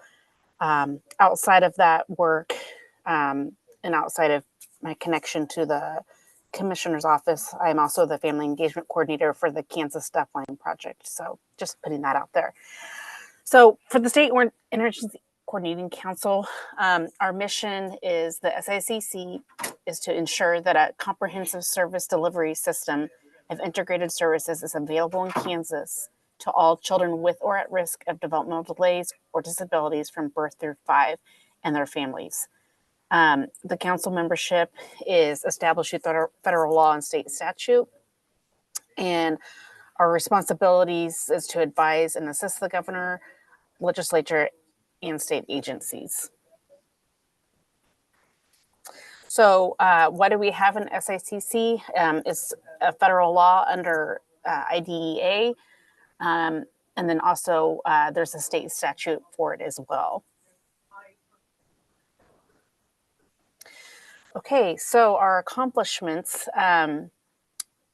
[SPEAKER 15] Outside of that work, and outside of my connection to the Commissioner's Office, I'm also the family engagement coordinator for the Kansas Deafblind Project. So just putting that out there. So for the State Interagency Coordinating Council, our mission is the SICC is to ensure that a comprehensive service delivery system of integrated services is available in Kansas to all children with or at risk of developmental delays or disabilities from birth through 5 and their families. The council membership is established through federal law and state statute, and our responsibilities is to advise and assist the governor, legislature, and state agencies. So what do we have in SICC? It's a federal law under IDEA, and then also there's a state statute for it as well. Okay, so our accomplishments.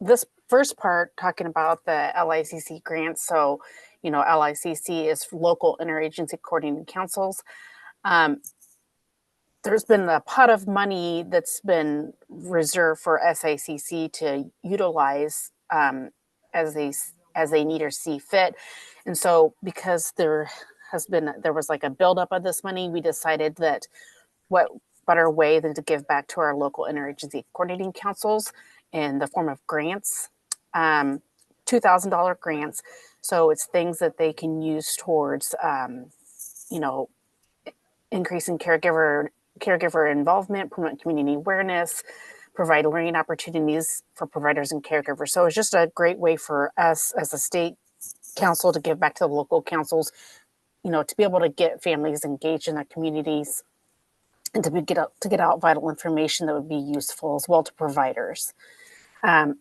[SPEAKER 15] This first part talking about the LICC grants. So, you know, LICC is local interagency coordinating councils. There's been a pot of money that's been reserved for SICC to utilize as they need or see fit. And so because there was like a buildup of this money, we decided that what better way than to give back to our local interagency coordinating councils in the form of grants, $2,000 grants. So it's things that they can use towards, you know, increasing caregiver involvement, promote community awareness, provide learning opportunities for providers and caregivers. So it's just a great way for us as a state council to give back to the local councils, you know, to be able to get families engaged in their communities and to get out vital information that would be useful as well to providers.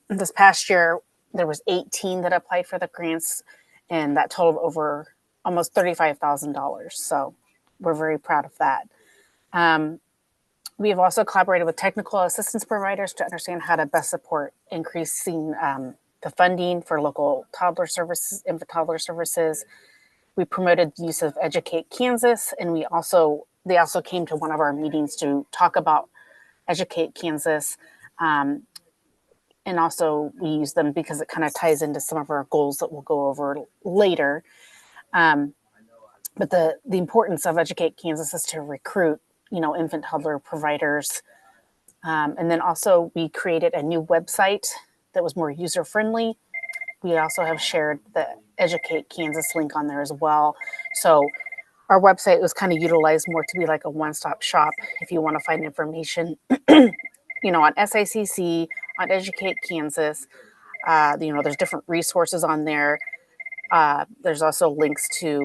[SPEAKER 15] This past year, there was 18 that applied for the grants, and that totaled over almost $35,000. So we're very proud of that. We have also collaborated with technical assistance providers to understand how to best support increasing the funding for local toddler services, infant toddler services. We promoted the use of Educate Kansas, and they also came to one of our meetings to talk about Educate Kansas. And also we use them because it kind of ties into some of our goals that we'll go over later. But the importance of Educate Kansas is to recruit, you know, infant toddler providers. And then also we created a new website that was more user-friendly. We also have shared the Educate Kansas link on there as well. So our website was kind of utilized more to be like a one-stop shop if you want to find information, you know, on SICC, on Educate Kansas. You know, there's different resources on there. There's also links to,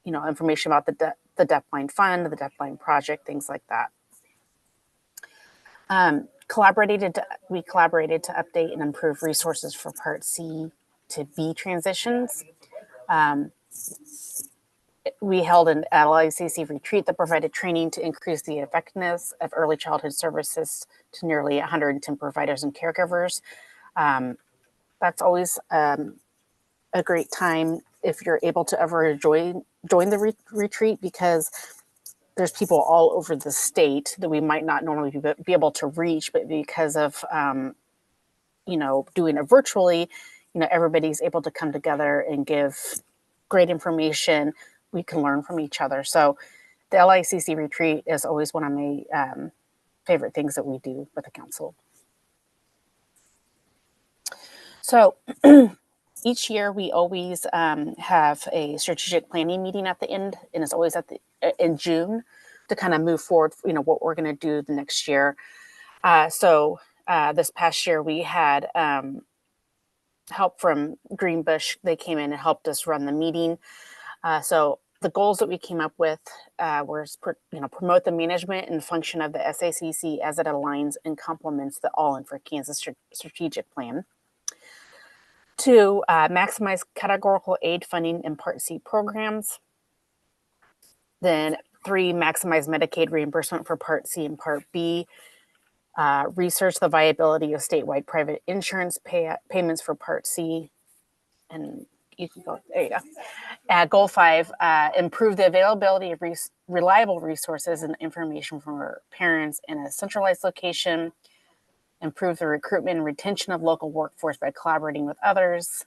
[SPEAKER 15] you know, information about the the Deafblind Fund, the Deafblind Project, things like that. We collaborated to update and improve resources for Part C to B transitions. We held an LICC retreat that provided training to increase the effectiveness of early childhood services to nearly 110 providers and caregivers. That's always a great time if you're able to ever join the retreat, because there's people all over the state that we might not normally be able to reach, but because of doing it virtually, everybody's able to come together and give great information. We can learn from each other. So the LICC retreat is always one of my favorite things that we do with the council. So each year we always have a strategic planning meeting at the end, and it's always in June to kind of move forward, what we're going to do the next year. So this past year we had help from Greenbush. They came in and helped us run the meeting. So the goals that we came up with were, promote the management and function of the SACC as it aligns and complements the All In for Kansas strategic plan. 2, maximize categorical aid funding in Part C programs. Then 3, maximize Medicaid reimbursement for Part C and Part B. Research the viability of statewide private insurance payments for Part C. And you can go, there you go. Goal 5, improve the availability of reliable resources and information for parents in a centralized location. Improve the recruitment and retention of local workforce by collaborating with others.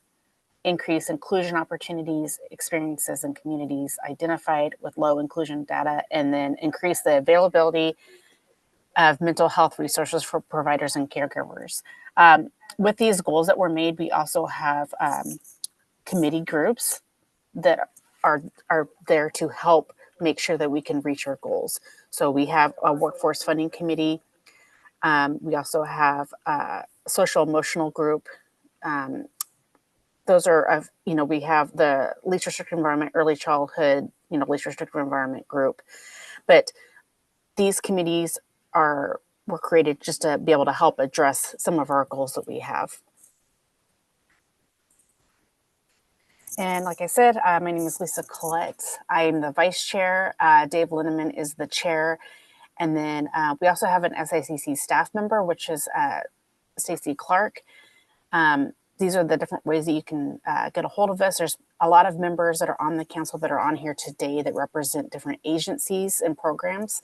[SPEAKER 15] Increase inclusion opportunities, experiences, and communities identified with low inclusion data. And then increase the availability of mental health resources for providers and caregivers. With these goals that were made, we also have committee groups that are there to help make sure that we can reach our goals. So we have a workforce funding committee. We also have a social emotional group. Those are, we have the least restrictive environment, early childhood, least restrictive environment group. But these committees were created just to be able to help address some of our goals that we have. And like I said, my name is Lisa Collette. I am the vice chair. Dave Lindeman is the chair. And then we also have an SICC staff member, which is Stacey Clark. These are the different ways that you can get a hold of us. There's a lot of members that are on the council that are on here today that represent different agencies and programs.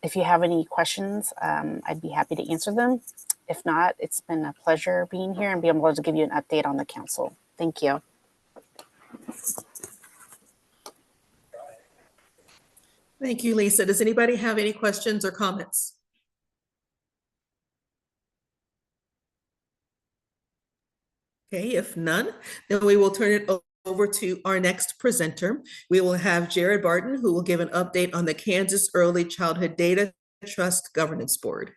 [SPEAKER 15] If you have any questions, I'd be happy to answer them. If not, it's been a pleasure being here and being able to give you an update on the council. Thank you.
[SPEAKER 1] Thank you, Lisa. Does anybody have any questions or comments? Okay, if none, then we will turn it over to our next presenter. We will have Jared Barton, who will give an update on the Kansas Early Childhood Data Trust Governance Board.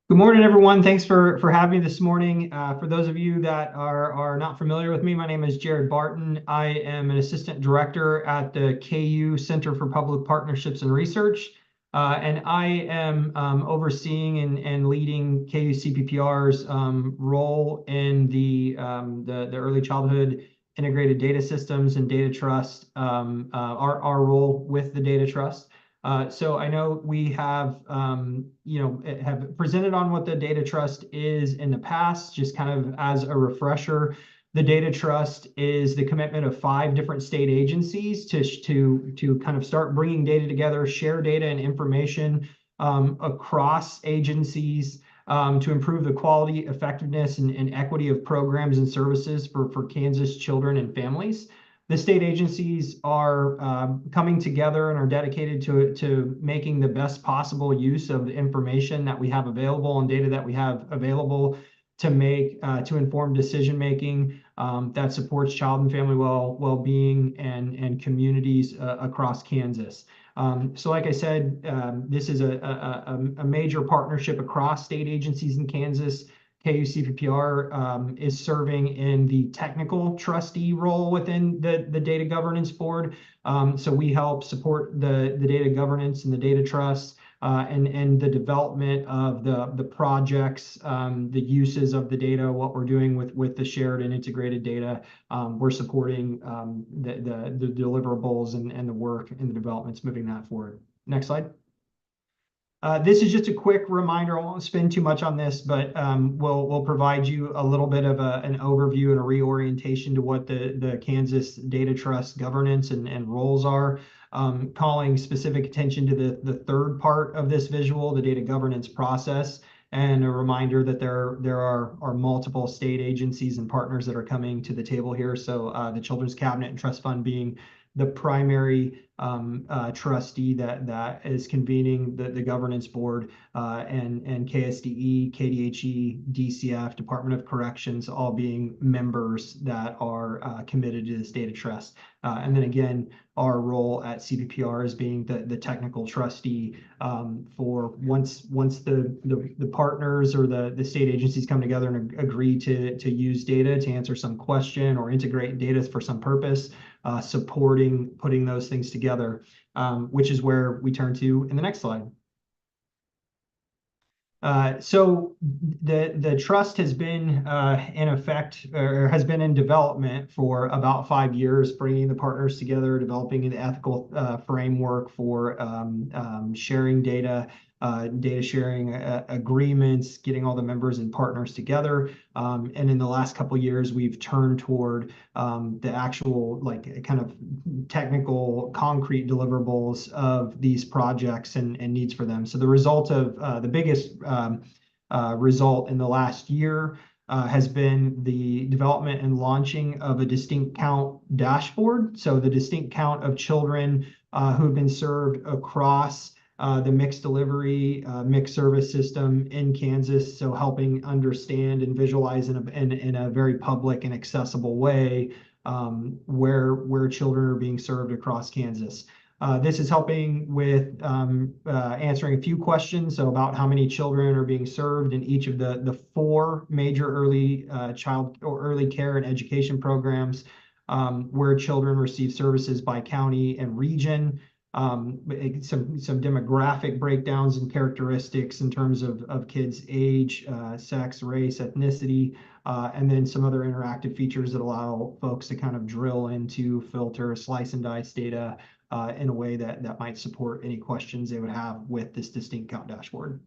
[SPEAKER 16] Good morning, everyone. Thanks for having me this morning. For those of you that are not familiar with me, my name is Jared Barton. I am an assistant director at the KU Center for Public Partnerships and Research. And I am overseeing and leading KU CPPR's role in the early childhood integrated data systems and data trust, our role with the data trust. So I know we have, have presented on what the data trust is in the past, just kind of as a refresher. The data trust is the commitment of 5 different state agencies to kind of start bringing data together, share data and information across agencies to improve the quality, effectiveness, and equity of programs and services for Kansas children and families. The state agencies are coming together and are dedicated to making the best possible use of the information that we have available and data that we have available to make to inform decision making that supports child and family well-being and communities across Kansas. So like I said, this is a major partnership across state agencies in Kansas. KU CPPR is serving in the technical trustee role within the data governance board. So we help support the data governance and the data trust and the development of the projects, the uses of the data, what we're doing with the shared and integrated data. We're supporting the deliverables and the work and the developments moving that forward. Next slide. This is just a quick reminder. I won't spend too much on this, but we'll provide you a little bit of an overview and a reorientation to what the Kansas Data Trust governance and roles are. Calling specific attention to the third part of this visual, the data governance process, and a reminder that there are multiple state agencies and partners that are coming to the table here. So the Children's Cabinet and Trust Fund being the primary trustee that is convening the governance board, and KSDE, KDHE, DCF, Department of Corrections, all being members that are committed to this data trust. And then again, our role at CPPR is being the technical trustee for once the partners or the state agencies come together and agree to use data to answer some question or integrate data for some purpose, supporting putting those things together, which is where we turn to in the next slide. So the trust has been in effect, or has been in development for about 5 years, bringing the partners together, developing the ethical framework for sharing data, data sharing agreements, getting all the members and partners together. And in the last couple of years, we've turned toward the actual kind of technical concrete deliverables of these projects and needs for them. So the result of the biggest result in the last year has been the development and launching of a distinct count dashboard. So the distinct count of children who have been served across the mixed delivery, mixed service system in Kansas. So helping understand and visualize in a very public and accessible way where children are being served across Kansas. This is helping with answering a few questions about how many children are being served in each of the 4 major early child or early care and education programs, where children receive services by county and region. Some demographic breakdowns and characteristics in terms of kids' age, sex, race, ethnicity, and then some other interactive features that allow folks to kind of drill into, filter, slice and dice data in a way that might support any questions they would have with this distinct count dashboard.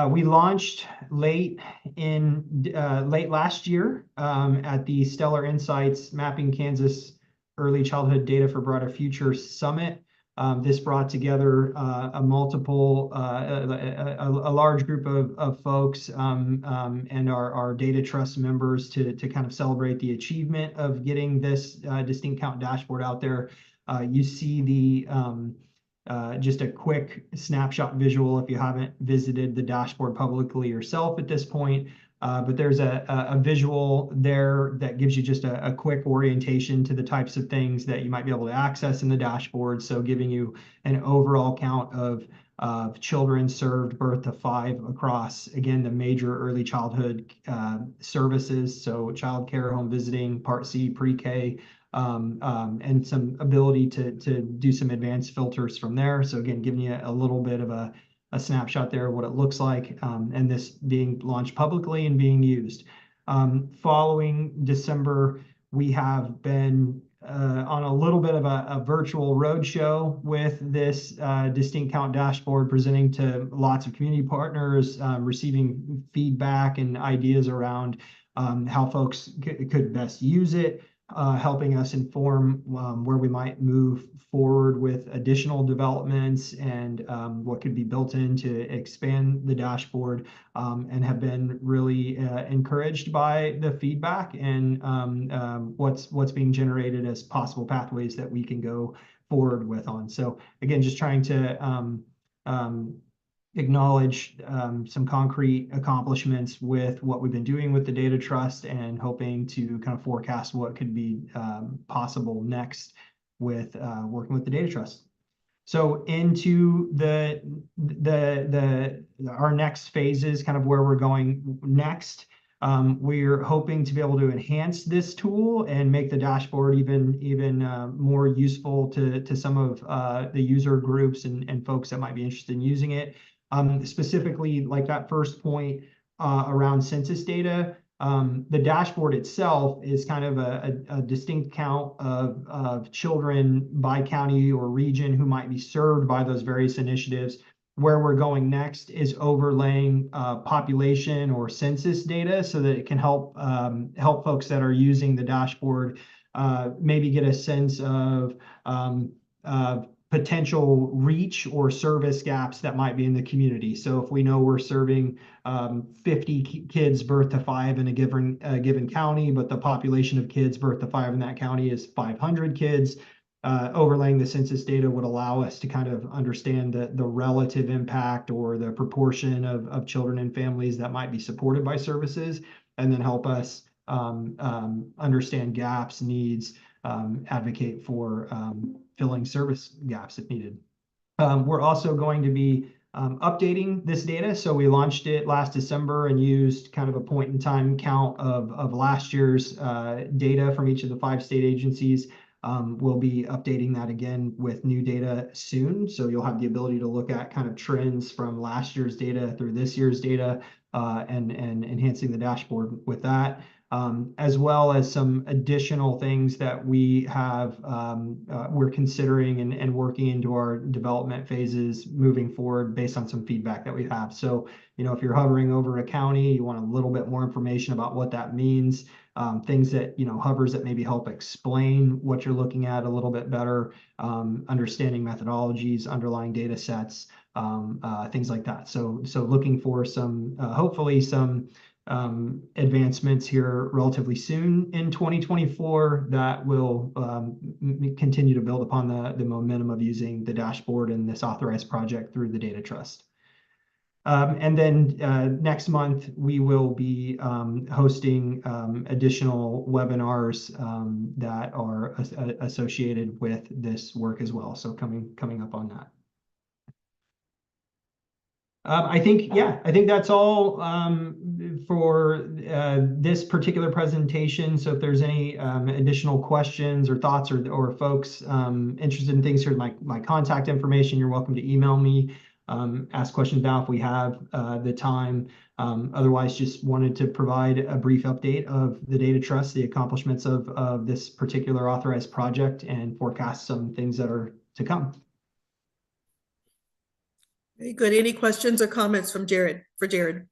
[SPEAKER 16] We launched late last year at the Stellar Insights Mapping Kansas Early Childhood Data for Brighter Future Summit. This brought together a large group of folks and our data trust members to kind of celebrate the achievement of getting this distinct count dashboard out there. You see the just a quick snapshot visual if you haven't visited the dashboard publicly yourself at this point. But there's a visual there that gives you just a quick orientation to the types of things that you might be able to access in the dashboard. So giving you an overall count of children served birth to 5 across, again, the major early childhood services. So childcare, home visiting, Part C, pre-K, and some ability to do some advanced filters from there. So again, giving you a little bit of a snapshot there of what it looks like, and this being launched publicly and being used. Following December, we have been on a little bit of a virtual roadshow with this distinct count dashboard, presenting to lots of community partners, receiving feedback and ideas around how folks could best use it, helping us inform where we might move forward with additional developments and what could be built in to expand the dashboard, and have been really encouraged by the feedback and what's being generated as possible pathways that we can go forward with on. So again, just trying to acknowledge some concrete accomplishments with what we've been doing with the data trust and hoping to kind of forecast what could be possible next with working with the data trust. So into our next phases, kind of where we're going next. We're hoping to be able to enhance this tool and make the dashboard even more useful to some of the user groups and folks that might be interested in using it. Specifically, like that first point around census data. The dashboard itself is kind of a distinct count of children by county or region who might be served by those various initiatives. Where we're going next is overlaying population or census data so that it can help folks that are using the dashboard maybe get a sense of potential reach or service gaps that might be in the community. So if we know we're serving 50 kids birth to 5 in a given county, but the population of kids birth to 5 in that county is 500 kids, overlaying the census data would allow us to kind of understand the relative impact or the proportion of children and families that might be supported by services, and then help us understand gaps, needs, advocate for filling service gaps if needed. We're also going to be updating this data. So we launched it last December and used kind of a point in time count of last year's data from each of the 5 state agencies. We'll be updating that again with new data soon. So you'll have the ability to look at kind of trends from last year's data through this year's data and enhancing the dashboard with that. As well as some additional things that we have, we're considering and working into our development phases moving forward based on some feedback that we have. So, if you're hovering over a county, you want a little bit more information about what that means, things that, hovers that maybe help explain what you're looking at a little bit better, understanding methodologies, underlying data sets, things like that. So looking for some, hopefully some advancements here relatively soon in 2024 that will continue to build upon the momentum of using the dashboard and this authorized project through the data trust. And then next month, we will be hosting additional webinars that are associated with this work as well. So coming up on that. I think that's all for this particular presentation. So if there's any additional questions or thoughts or folks interested in things, here's my contact information. You're welcome to email me, ask questions now if we have the time. Otherwise, just wanted to provide a brief update of the data trust, the accomplishments of this particular authorized project, and forecast some things that are to come.
[SPEAKER 1] Very good. Any questions or comments from Jared? For Jared?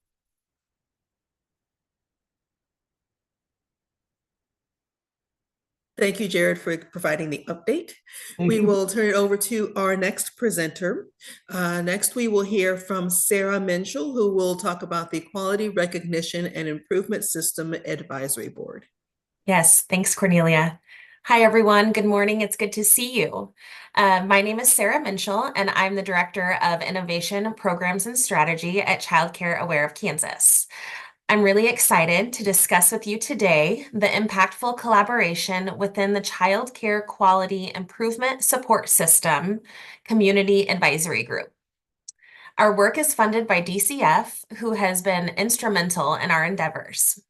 [SPEAKER 1] Thank you, Jared, for providing the update. We will turn it over to our next presenter. Next, we will hear from Sarah Menschel, who will talk about the Quality Recognition and Improvement System Advisory Board.
[SPEAKER 17] Yes, thanks, Cornelia. Hi, everyone. Good morning. It's good to see you. My name is Sarah Menschel, and I'm the Director of Innovation, Programs, and Strategy at Child Care Aware of Kansas. I'm really excited to discuss with you today the impactful collaboration within the Child Care Quality Improvement Support System Community Advisory Group. Our work is funded by DCF, who has been instrumental in our endeavors.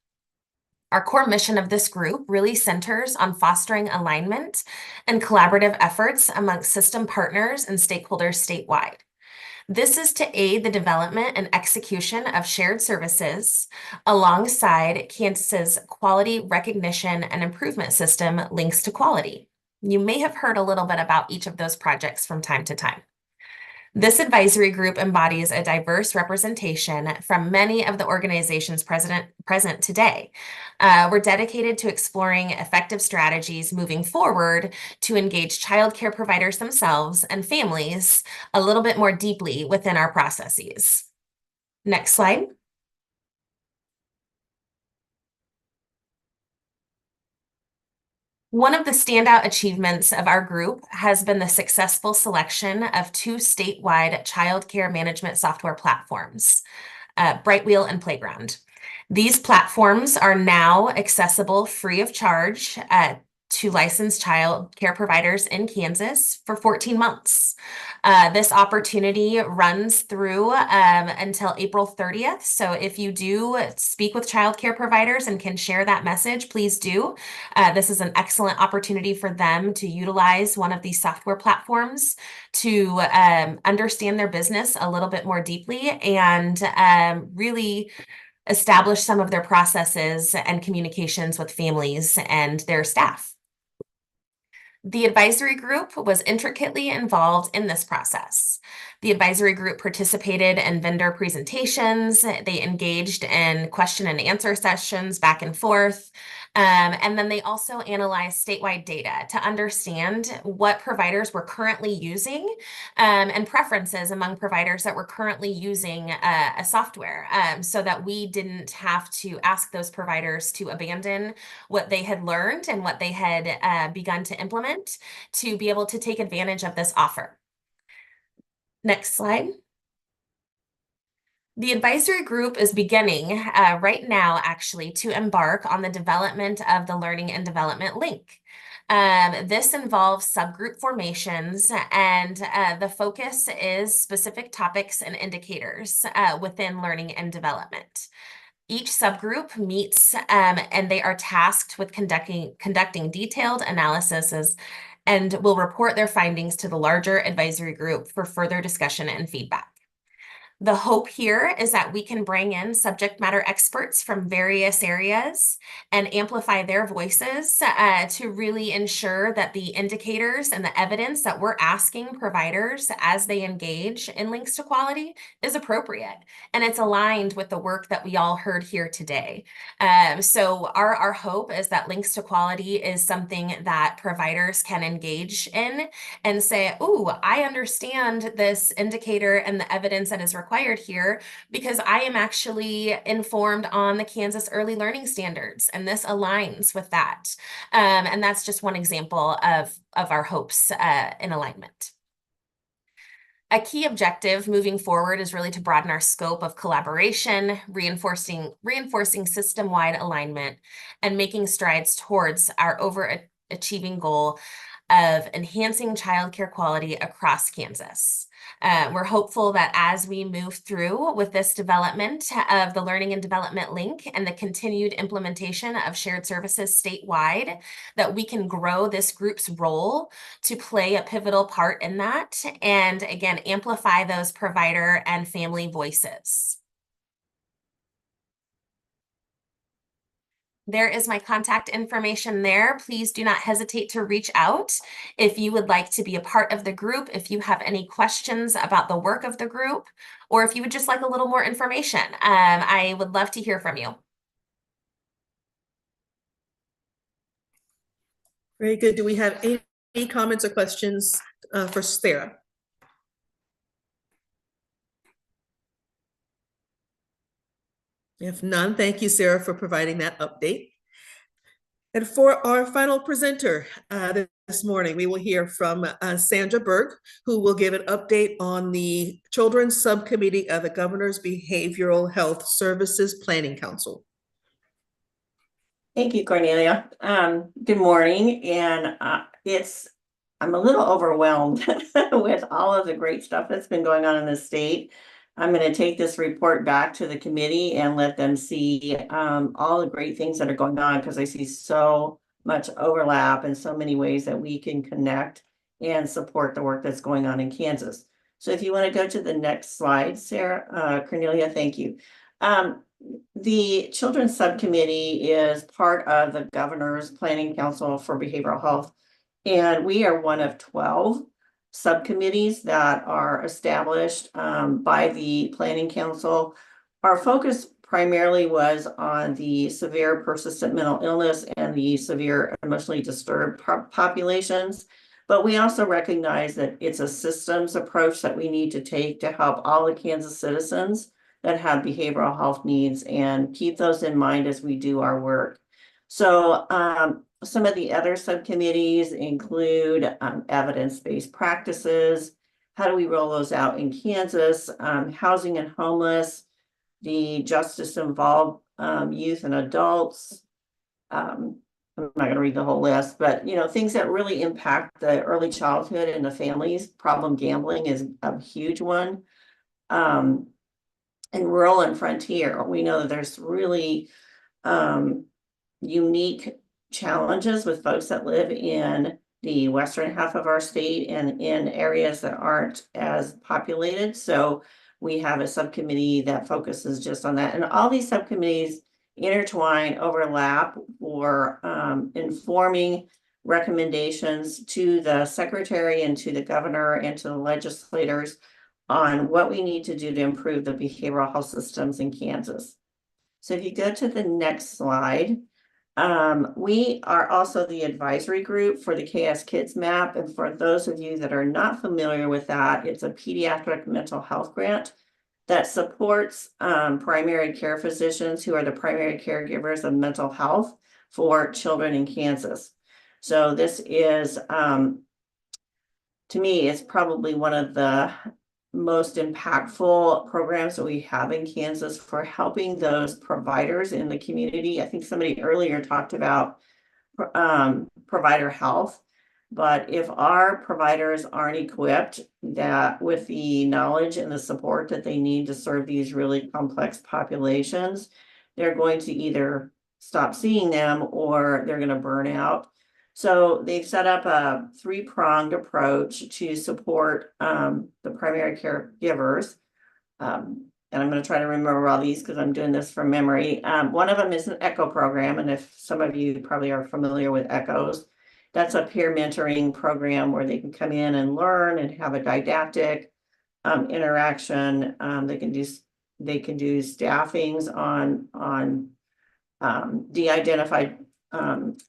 [SPEAKER 17] Our core mission of this group really centers on fostering alignment and collaborative efforts amongst system partners and stakeholders statewide. This is to aid the development and execution of shared services alongside Kansas's Quality Recognition and Improvement System Links to Quality. You may have heard a little bit about each of those projects from time to time. This advisory group embodies a diverse representation from many of the organizations present today. We're dedicated to exploring effective strategies moving forward to engage child care providers themselves and families a little bit more deeply within our processes. Next slide. One of the standout achievements of our group has been the successful selection of 2 statewide child care management software platforms, Brightwheel and Playground. These platforms are now accessible free of charge to licensed child care providers in Kansas for 14 months. This opportunity runs through until April 30th. So if you do speak with child care providers and can share that message, please do. This is an excellent opportunity for them to utilize one of these software platforms to understand their business a little bit more deeply and really establish some of their processes and communications with families and their staff. The advisory group was intricately involved in this process. The advisory group participated in vendor presentations. They engaged in question and answer sessions back and forth. And then they also analyzed statewide data to understand what providers were currently using and preferences among providers that were currently using a software so that we didn't have to ask those providers to abandon what they had learned and what they had begun to implement to be able to take advantage of this offer. Next slide. The advisory group is beginning right now, actually, to embark on the development of the Learning and Development link. This involves subgroup formations, and the focus is specific topics and indicators within learning and development. Each subgroup meets and they are tasked with conducting detailed analyses and will report their findings to the larger advisory group for further discussion and feedback. The hope here is that we can bring in subject matter experts from various areas and amplify their voices to really ensure that the indicators and the evidence that we're asking providers as they engage in links to quality is appropriate and it's aligned with the work that we all heard here today. So our hope is that links to quality is something that providers can engage in and say, "Ooh, I understand this indicator and the evidence that is required here because I am actually informed on the Kansas Early Learning Standards, and this aligns with that." And that's just one example of our hopes in alignment. A key objective moving forward is really to broaden our scope of collaboration, reinforcing system-wide alignment, and making strides towards our overachieving goal of enhancing childcare quality across Kansas. We're hopeful that as we move through with this development of the Learning and Development link and the continued implementation of shared services statewide, that we can grow this group's role to play a pivotal part in that and again, amplify those provider and family voices. There is my contact information there. Please do not hesitate to reach out if you would like to be a part of the group, if you have any questions about the work of the group, or if you would just like a little more information. I would love to hear from you.
[SPEAKER 1] Very good. Do we have any comments or questions for Sarah? If none, thank you, Sarah, for providing that update. And for our final presenter this morning, we will hear from Sandra Berg, who will give an update on the Children's Subcommittee of the Governor's Behavioral Health Services Planning Council.
[SPEAKER 18] Thank you, Cornelia. Good morning, and I'm a little overwhelmed with all of the great stuff that's been going on in the state. I'm going to take this report back to the committee and let them see all the great things that are going on, because I see so much overlap and so many ways that we can connect and support the work that's going on in Kansas. So if you want to go to the next slide, Sarah, Cornelia, thank you. The Children's Subcommittee is part of the Governor's Planning Council for Behavioral Health, and we are one of 12 subcommittees that are established by the Planning Council. Our focus primarily was on the severe persistent mental illness and the severe emotionally disturbed populations, but we also recognize that it's a systems approach that we need to take to help all the Kansas citizens that have behavioral health needs and keep those in mind as we do our work. So some of the other subcommittees include evidence-based practices. How do we roll those out in Kansas? Housing and homeless, the justice-involved youth and adults, I'm not going to read the whole list, but things that really impact the early childhood and the families. Problem gambling is a huge one. In rural and frontier, we know that there's really unique challenges with folks that live in the western half of our state and in areas that aren't as populated. So we have a subcommittee that focuses just on that. And all these subcommittees intertwine, overlap, or informing recommendations to the secretary and to the governor and to the legislators on what we need to do to improve the behavioral health systems in Kansas. So if you go to the next slide, we are also the advisory group for the KS Kids Map. And for those of you that are not familiar with that, it's a pediatric mental health grant that supports primary care physicians who are the primary caregivers of mental health for children in Kansas. So this is, to me, it's probably one of the most impactful programs that we have in Kansas for helping those providers in the community. I think somebody earlier talked about provider health, but if our providers aren't equipped with the knowledge and the support that they need to serve these really complex populations, they're going to either stop seeing them or they're going to burn out. So they've set up a three-pronged approach to support the primary caregivers. And I'm going to try to remember all these because I'm doing this from memory. One of them is an ECHO program. And if some of you probably are familiar with ECHOs, that's a peer mentoring program where they can come in and learn and have a didactic interaction. They can do staffings on de-identified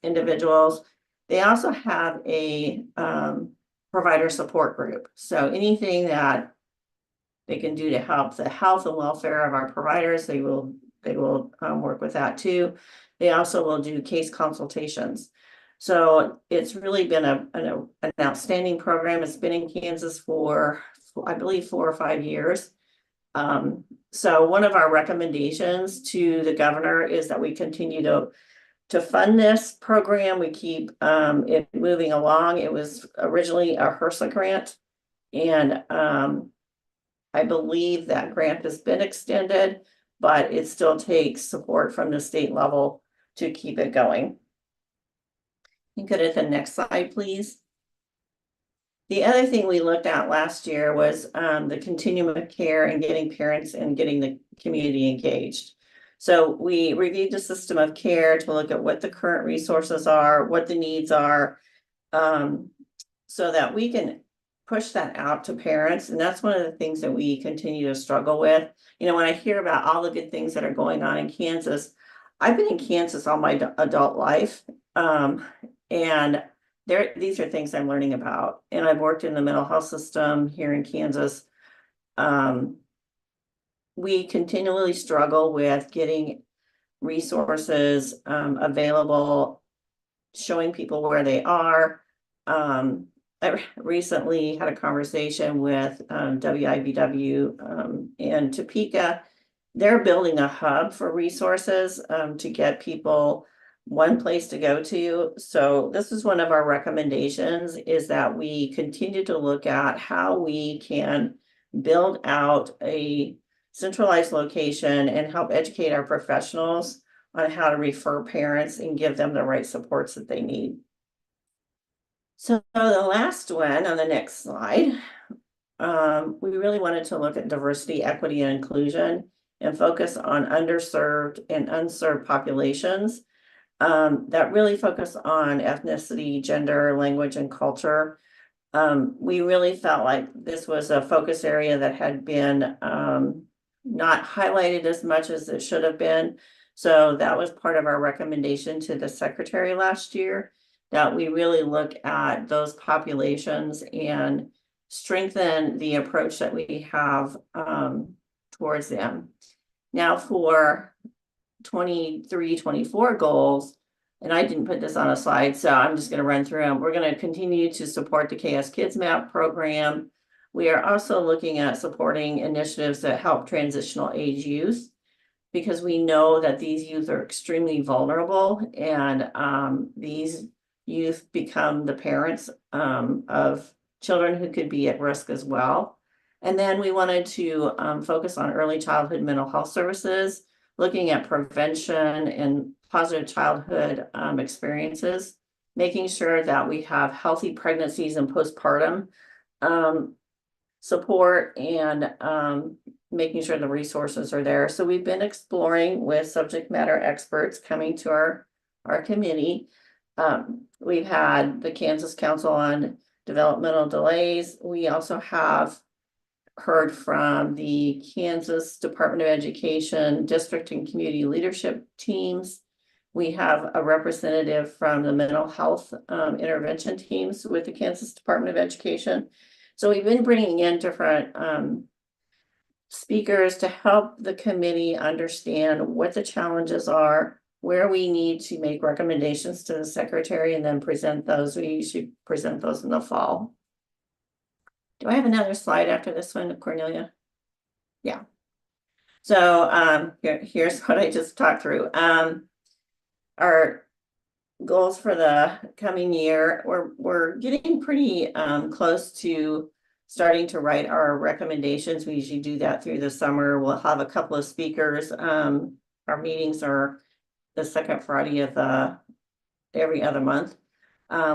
[SPEAKER 18] individuals. They also have a provider support group. So anything that they can do to help the health and welfare of our providers, they will work with that too. They also will do case consultations. So it's really been an outstanding program. It's been in Kansas for, I believe, 4 or 5 years. So one of our recommendations to the governor is that we continue to fund this program. We keep it moving along. It was originally a HRSA grant, and I believe that grant has been extended, but it still takes support from the state level to keep it going. You can go to the next slide, please. The other thing we looked at last year was the continuum of care and getting parents and getting the community engaged. So we reviewed the system of care to look at what the current resources are, what the needs are, so that we can push that out to parents. And that's one of the things that we continue to struggle with. When I hear about all the good things that are going on in Kansas, I've been in Kansas all my adult life. And these are things I'm learning about. And I've worked in the mental health system here in Kansas. We continually struggle with getting resources available, showing people where they are. I recently had a conversation with WIBW in Topeka. They're building a hub for resources to get people one place to go to. So this is one of our recommendations, is that we continue to look at how we can build out a centralized location and help educate our professionals on how to refer parents and give them the right supports that they need. So the last one on the next slide, we really wanted to look at diversity, equity, and inclusion and focus on underserved and unserved populations that really focus on ethnicity, gender, language, and culture. We really felt like this was a focus area that had been not highlighted as much as it should have been. So that was part of our recommendation to the secretary last year, that we really look at those populations and strengthen the approach that we have towards them. Now for 23-24 goals, and I didn't put this on a slide, so I'm just going to run through them. We're going to continue to support the KS Kids Map program. We are also looking at supporting initiatives that help transitional age youth. because we know that these youth are extremely vulnerable, and these youth become the parents of children who could be at risk as well. And then we wanted to focus on early childhood mental health services, looking at prevention and positive childhood experiences, making sure that we have healthy pregnancies and postpartum support, and making sure the resources are there. So we've been exploring with subject matter experts coming to our committee. We've had the Kansas Council on Developmental Delays. We also have heard from the Kansas Department of Education district and community leadership teams. We have a representative from the mental health intervention teams with the Kansas Department of Education. So we've been bringing in different speakers to help the committee understand what the challenges are, where we need to make recommendations to the secretary, and then present those. We usually present those in the fall. Do I have another slide after this one, Cornelia? Yeah. So here's what I just talked through. Our goals for the coming year, we're getting pretty close to starting to write our recommendations. We usually do that through the summer. We'll have a couple of speakers. Our meetings are the second Friday of every other month.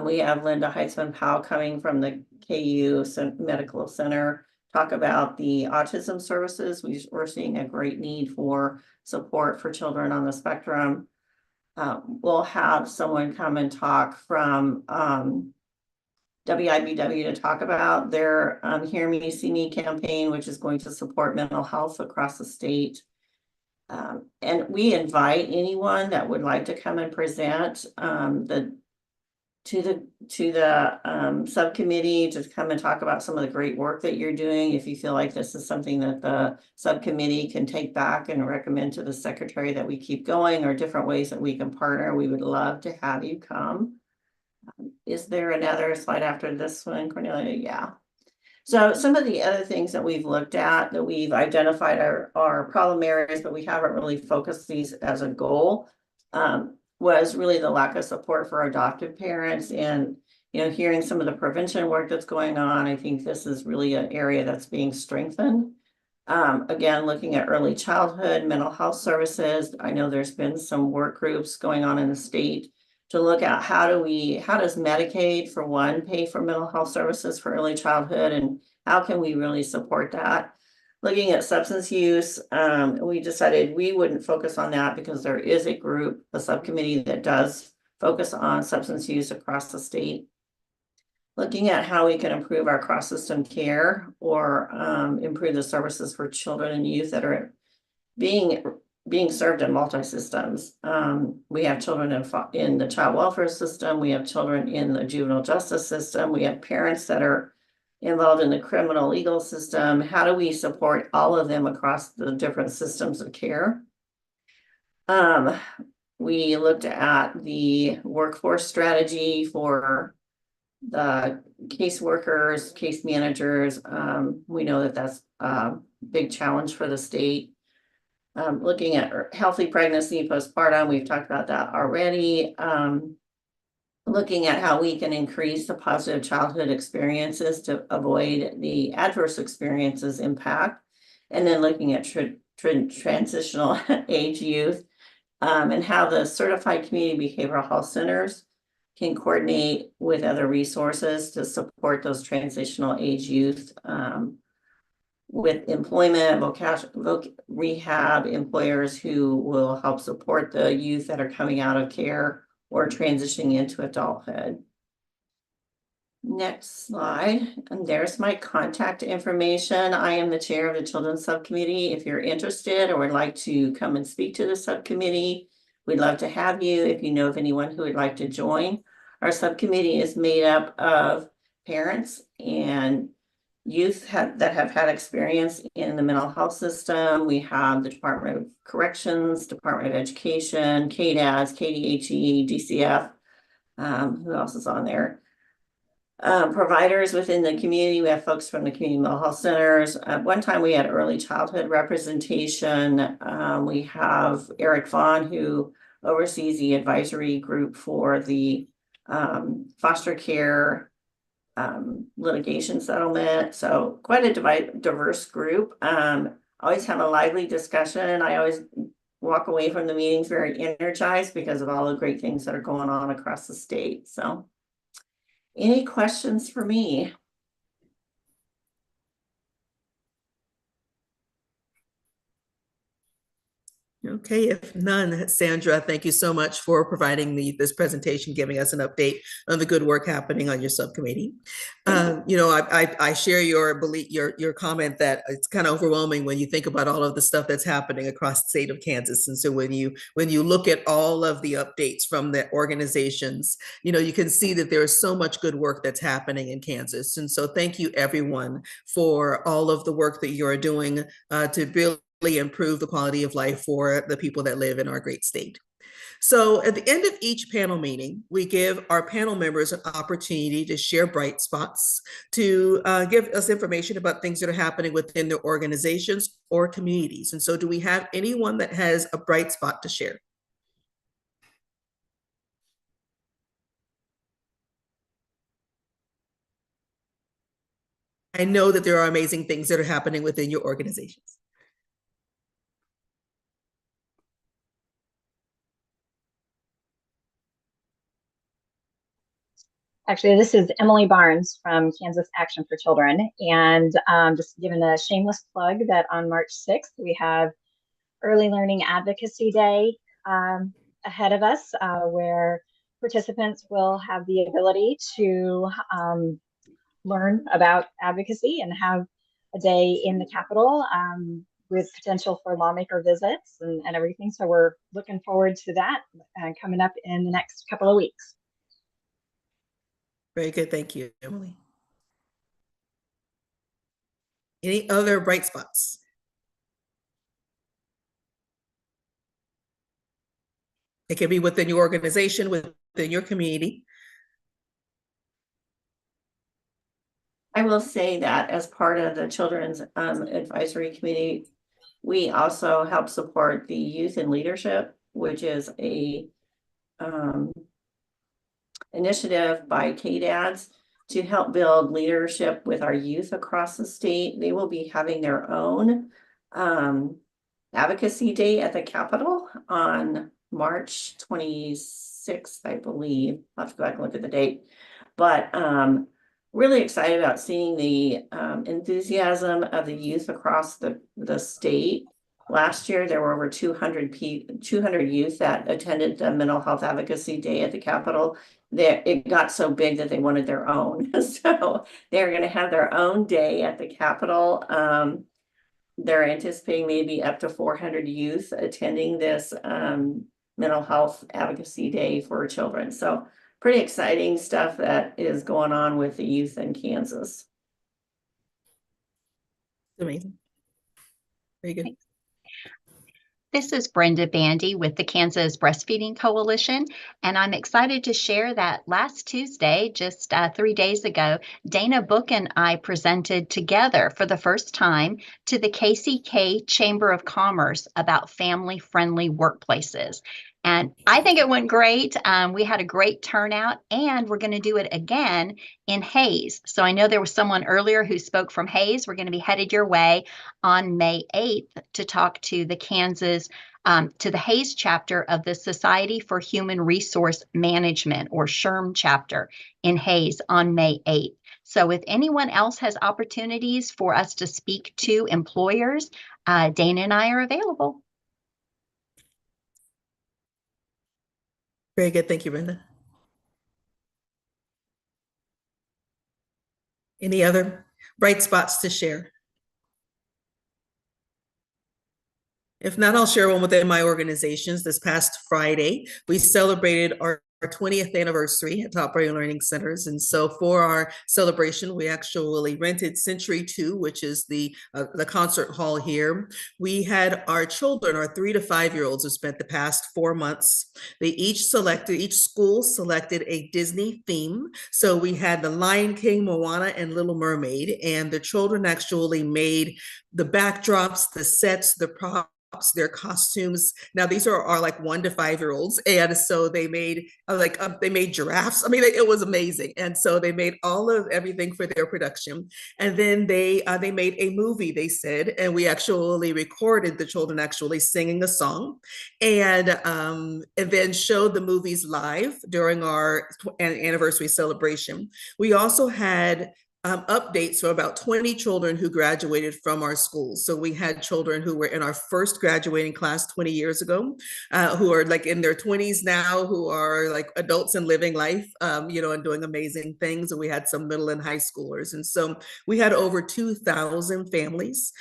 [SPEAKER 18] We have Linda Heitzman-Powell coming from the KU Medical Center, talk about the autism services. We're seeing a great need for support for children on the spectrum. We'll have someone come and talk from WIBW to talk about their Hear Me, See Me campaign, which is going to support mental health across the state. And we invite anyone that would like to come and present to the subcommittee to come and talk about some of the great work that you're doing. If you feel like this is something that the subcommittee can take back and recommend to the secretary that we keep going, or different ways that we can partner, we would love to have you come. Is there another slide after this one, Cornelia? Yeah. So some of the other things that we've looked at, that we've identified are problem areas, but we haven't really focused these as a goal, was really the lack of support for adoptive parents. And, hearing some of the prevention work that's going on, I think this is really an area that's being strengthened. Again, looking at early childhood mental health services, I know there's been some work groups going on in the state to look at how does Medicaid, for one, pay for mental health services for early childhood, and how can we really support that? Looking at substance use, we decided we wouldn't focus on that because there is a subcommittee that does focus on substance use across the state. Looking at how we can improve our cross-system care, or improve the services for children and youth that are being served in multi-systems. We have children in the child welfare system. We have children in the juvenile justice system. We have parents that are involved in the criminal legal system. How do we support all of them across the different systems of care? We looked at the workforce strategy for the caseworkers, case managers. We know that that's a big challenge for the state. Looking at healthy pregnancy, postpartum, we've talked about that already. Looking at how we can increase the positive childhood experiences to avoid the adverse experiences impact. And then looking at transitional age youth, and how the certified community behavioral health centers can coordinate with other resources to support those transitional age youth, with employment, rehab, employers who will help support the youth that are coming out of care or transitioning into adulthood. Next slide, and there's my contact information. I am the chair of the Children's Subcommittee. If you're interested or would like to come and speak to the subcommittee, we'd love to have you. If you know of anyone who would like to join, our subcommittee is made up of parents and youth that have had experience in the mental health system. We have the Department of Corrections, Department of Education, KDAS, KDHE, DCF. Who else is on there? providers within the community. We have folks from the community mental health centers. At one time we had early childhood representation. We have Eric Vaughn, who oversees the advisory group for the foster care litigation settlement. So quite a diverse group. Always have a lively discussion. I always walk away from the meetings very energized because of all the great things that are going on across the state. So any questions for me?
[SPEAKER 1] Okay, if none, Sandra, thank you so much for providing this presentation, giving us an update on the good work happening on your subcommittee. You know, I share your belief, your comment that it's kind of overwhelming when you think about all of the stuff that's happening across the state of Kansas. And so when you look at all of the updates from the organizations, you know, you can see that there is so much good work that's happening in Kansas. And so thank you everyone for all of the work that you're doing to build improve the quality of life for the people that live in our great state. So at the end of each panel meeting, we give our panel members an opportunity to share bright spots, to give us information about things that are happening within their organizations or communities. And so do we have anyone that has a bright spot to share? I know that there are amazing things that are happening within your organizations.
[SPEAKER 19] Actually, this is Emily Barnes from Kansas Action for Children, and just giving a shameless plug that on March 6th, we have Early Learning Advocacy Day ahead of us, where participants will have the ability to learn about advocacy and have a day in the Capitol with potential for lawmaker visits and everything. So we're looking forward to that coming up in the next couple of weeks.
[SPEAKER 1] Very good. Thank you, Emily. Any other bright spots? It can be within your organization, within your community.
[SPEAKER 18] I will say that as part of the Children's Advisory Committee, we also help support the Youth in Leadership, which is a initiative by KDADS to help build leadership with our youth across the state. They will be having their own advocacy day at the Capitol on March 26th, I believe. I'll have to go back and look at the date. But really excited about seeing the enthusiasm of the youth across the state. Last year, there were over 200 youth that attended the Mental Health Advocacy Day at the Capitol. It got so big that they wanted their own. So they're going to have their own day at the Capitol. They're anticipating maybe up to 400 youth attending this Mental Health Advocacy Day for children. So pretty exciting stuff that is going on with the youth in Kansas.
[SPEAKER 1] Amazing. Very good.
[SPEAKER 20] This is Brenda Bandy with the Kansas Breastfeeding Coalition, and I'm excited to share that last Tuesday, just 3 days ago, Dana Book and I presented together for the first time to the KCK Chamber of Commerce about family-friendly workplaces. And I think it went great. We had a great turnout, and we're going to do it again in Hayes. So I know there was someone earlier who spoke from Hayes. We're going to be headed your way on May 8th to talk to the to the Hayes chapter of the Society for Human Resource Management, or SHRM chapter in Hayes on May 8th. So if anyone else has opportunities for us to speak to employers, Dana and I are available.
[SPEAKER 1] Very good. Thank you, Brenda. Any other bright spots to share? If not, I'll share one within my organizations. This past Friday, we celebrated our 20th anniversary at Top Priority Learning Centers. And so for our celebration, we actually rented Century 2, which is the concert hall here. We had our children, our 3 to 5-year-olds, who spent the past 4 months. Each school selected a Disney theme. So we had The Lion King, Moana, and Little Mermaid. And the children actually made the backdrops, the sets, the props, their costumes. Now these are like 1 to 5-year-olds, and so they made they made giraffes. I mean, it was amazing. And so they made all of everything for their production, and then they made a movie, they said, and we actually recorded the children actually singing a song, and then showed the movies live during our anniversary celebration. We also had updates for about 20 children who graduated from our schools. So we had children who were in our first graduating class 20 years ago, who are like in their 20s now, who are like adults and living life, and doing amazing things. And we had some middle and high schoolers. And so we had over 2,000 families,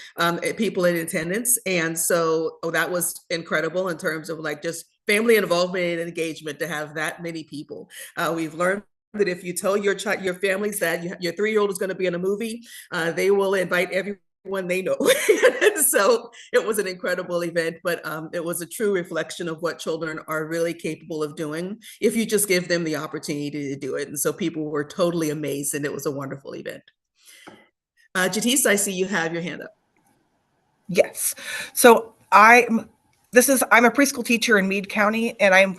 [SPEAKER 1] people in attendance. And so that was incredible in terms of like just family involvement and engagement to have that many people. We've learned that if you tell your families that your 3-year-old is going to be in a movie, they will invite everyone they know. So it was an incredible event, but it was a true reflection of what children are really capable of doing if you just give them the opportunity to do it. And so people were totally amazed, and it was a wonderful event. Jatisse, I see you have your hand up.
[SPEAKER 21] Yes. So I'm a preschool teacher in Meade County, and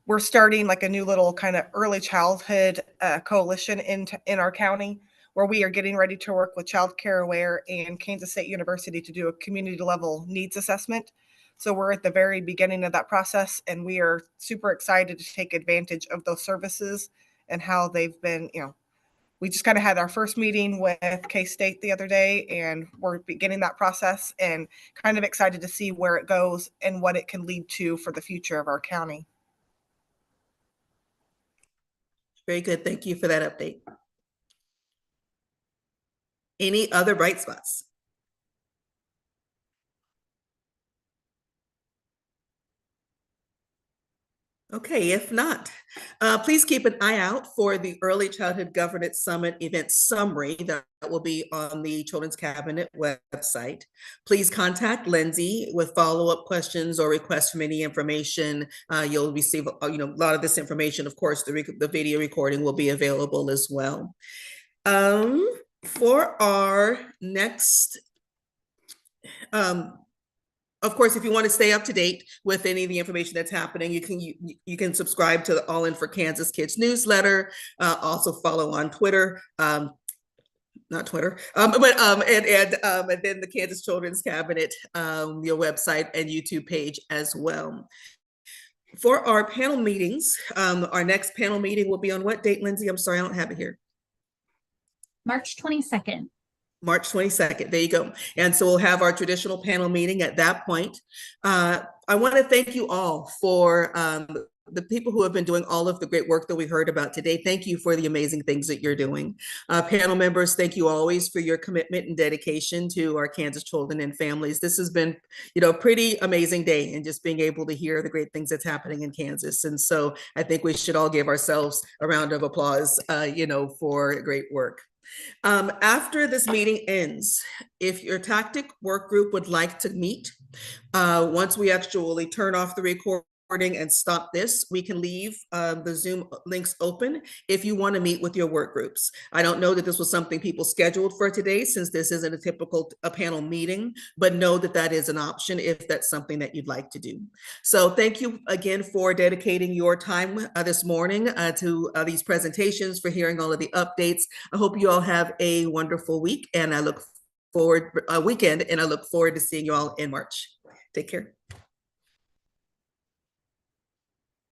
[SPEAKER 21] we're starting like a new little kind of early childhood coalition in our county, where we are getting ready to work with Child Care Aware and Kansas State University to do a community level needs assessment. So we're at the very beginning of that process, and we are super excited to take advantage of those services and how they've been, we just kind of had our first meeting with K-State the other day, and we're beginning that process and kind of excited to see where it goes and what it can lead to for the future of our county.
[SPEAKER 1] Very good. Thank you for that update. Any other bright spots? Okay, if not, please keep an eye out for the Early Childhood Governance Summit event summary that will be on the Children's Cabinet website. Please contact Lindsay with follow-up questions or requests from any information. You'll receive a lot of this information. Of course, the video recording will be available as well. For our next of course, if you want to stay up to date with any of the information that's happening, you can subscribe to the All In for Kansas Kids newsletter. Also follow on Twitter, not Twitter, and then the Kansas Children's Cabinet, your website and YouTube page as well. For our panel meetings, our next panel meeting will be on what date, Lindsay? I'm sorry, I don't have it here.
[SPEAKER 22] March 22nd.
[SPEAKER 1] March 22nd. There you go. And so we'll have our traditional panel meeting at that point. I want to thank you all for the people who have been doing all of the great work that we heard about today. Thank you for the amazing things that you're doing. Panel members, thank you always for your commitment and dedication to our Kansas children and families. This has been, a pretty amazing day, and just being able to hear the great things that's happening in Kansas. And so I think we should all give ourselves a round of applause, for great work. After this meeting ends, if your tactic work group would like to meet, once we actually turn off the recording and stop this, we can leave the Zoom links open if you want to meet with your work groups. I don't know that this was something people scheduled for today, since this isn't a typical panel meeting, but know that that is an option if that's something that you'd like to do. So thank you again for dedicating your time this morning to these presentations, for hearing all of the updates. I hope you all have a wonderful week, and I look forward to seeing you all in March. Take care.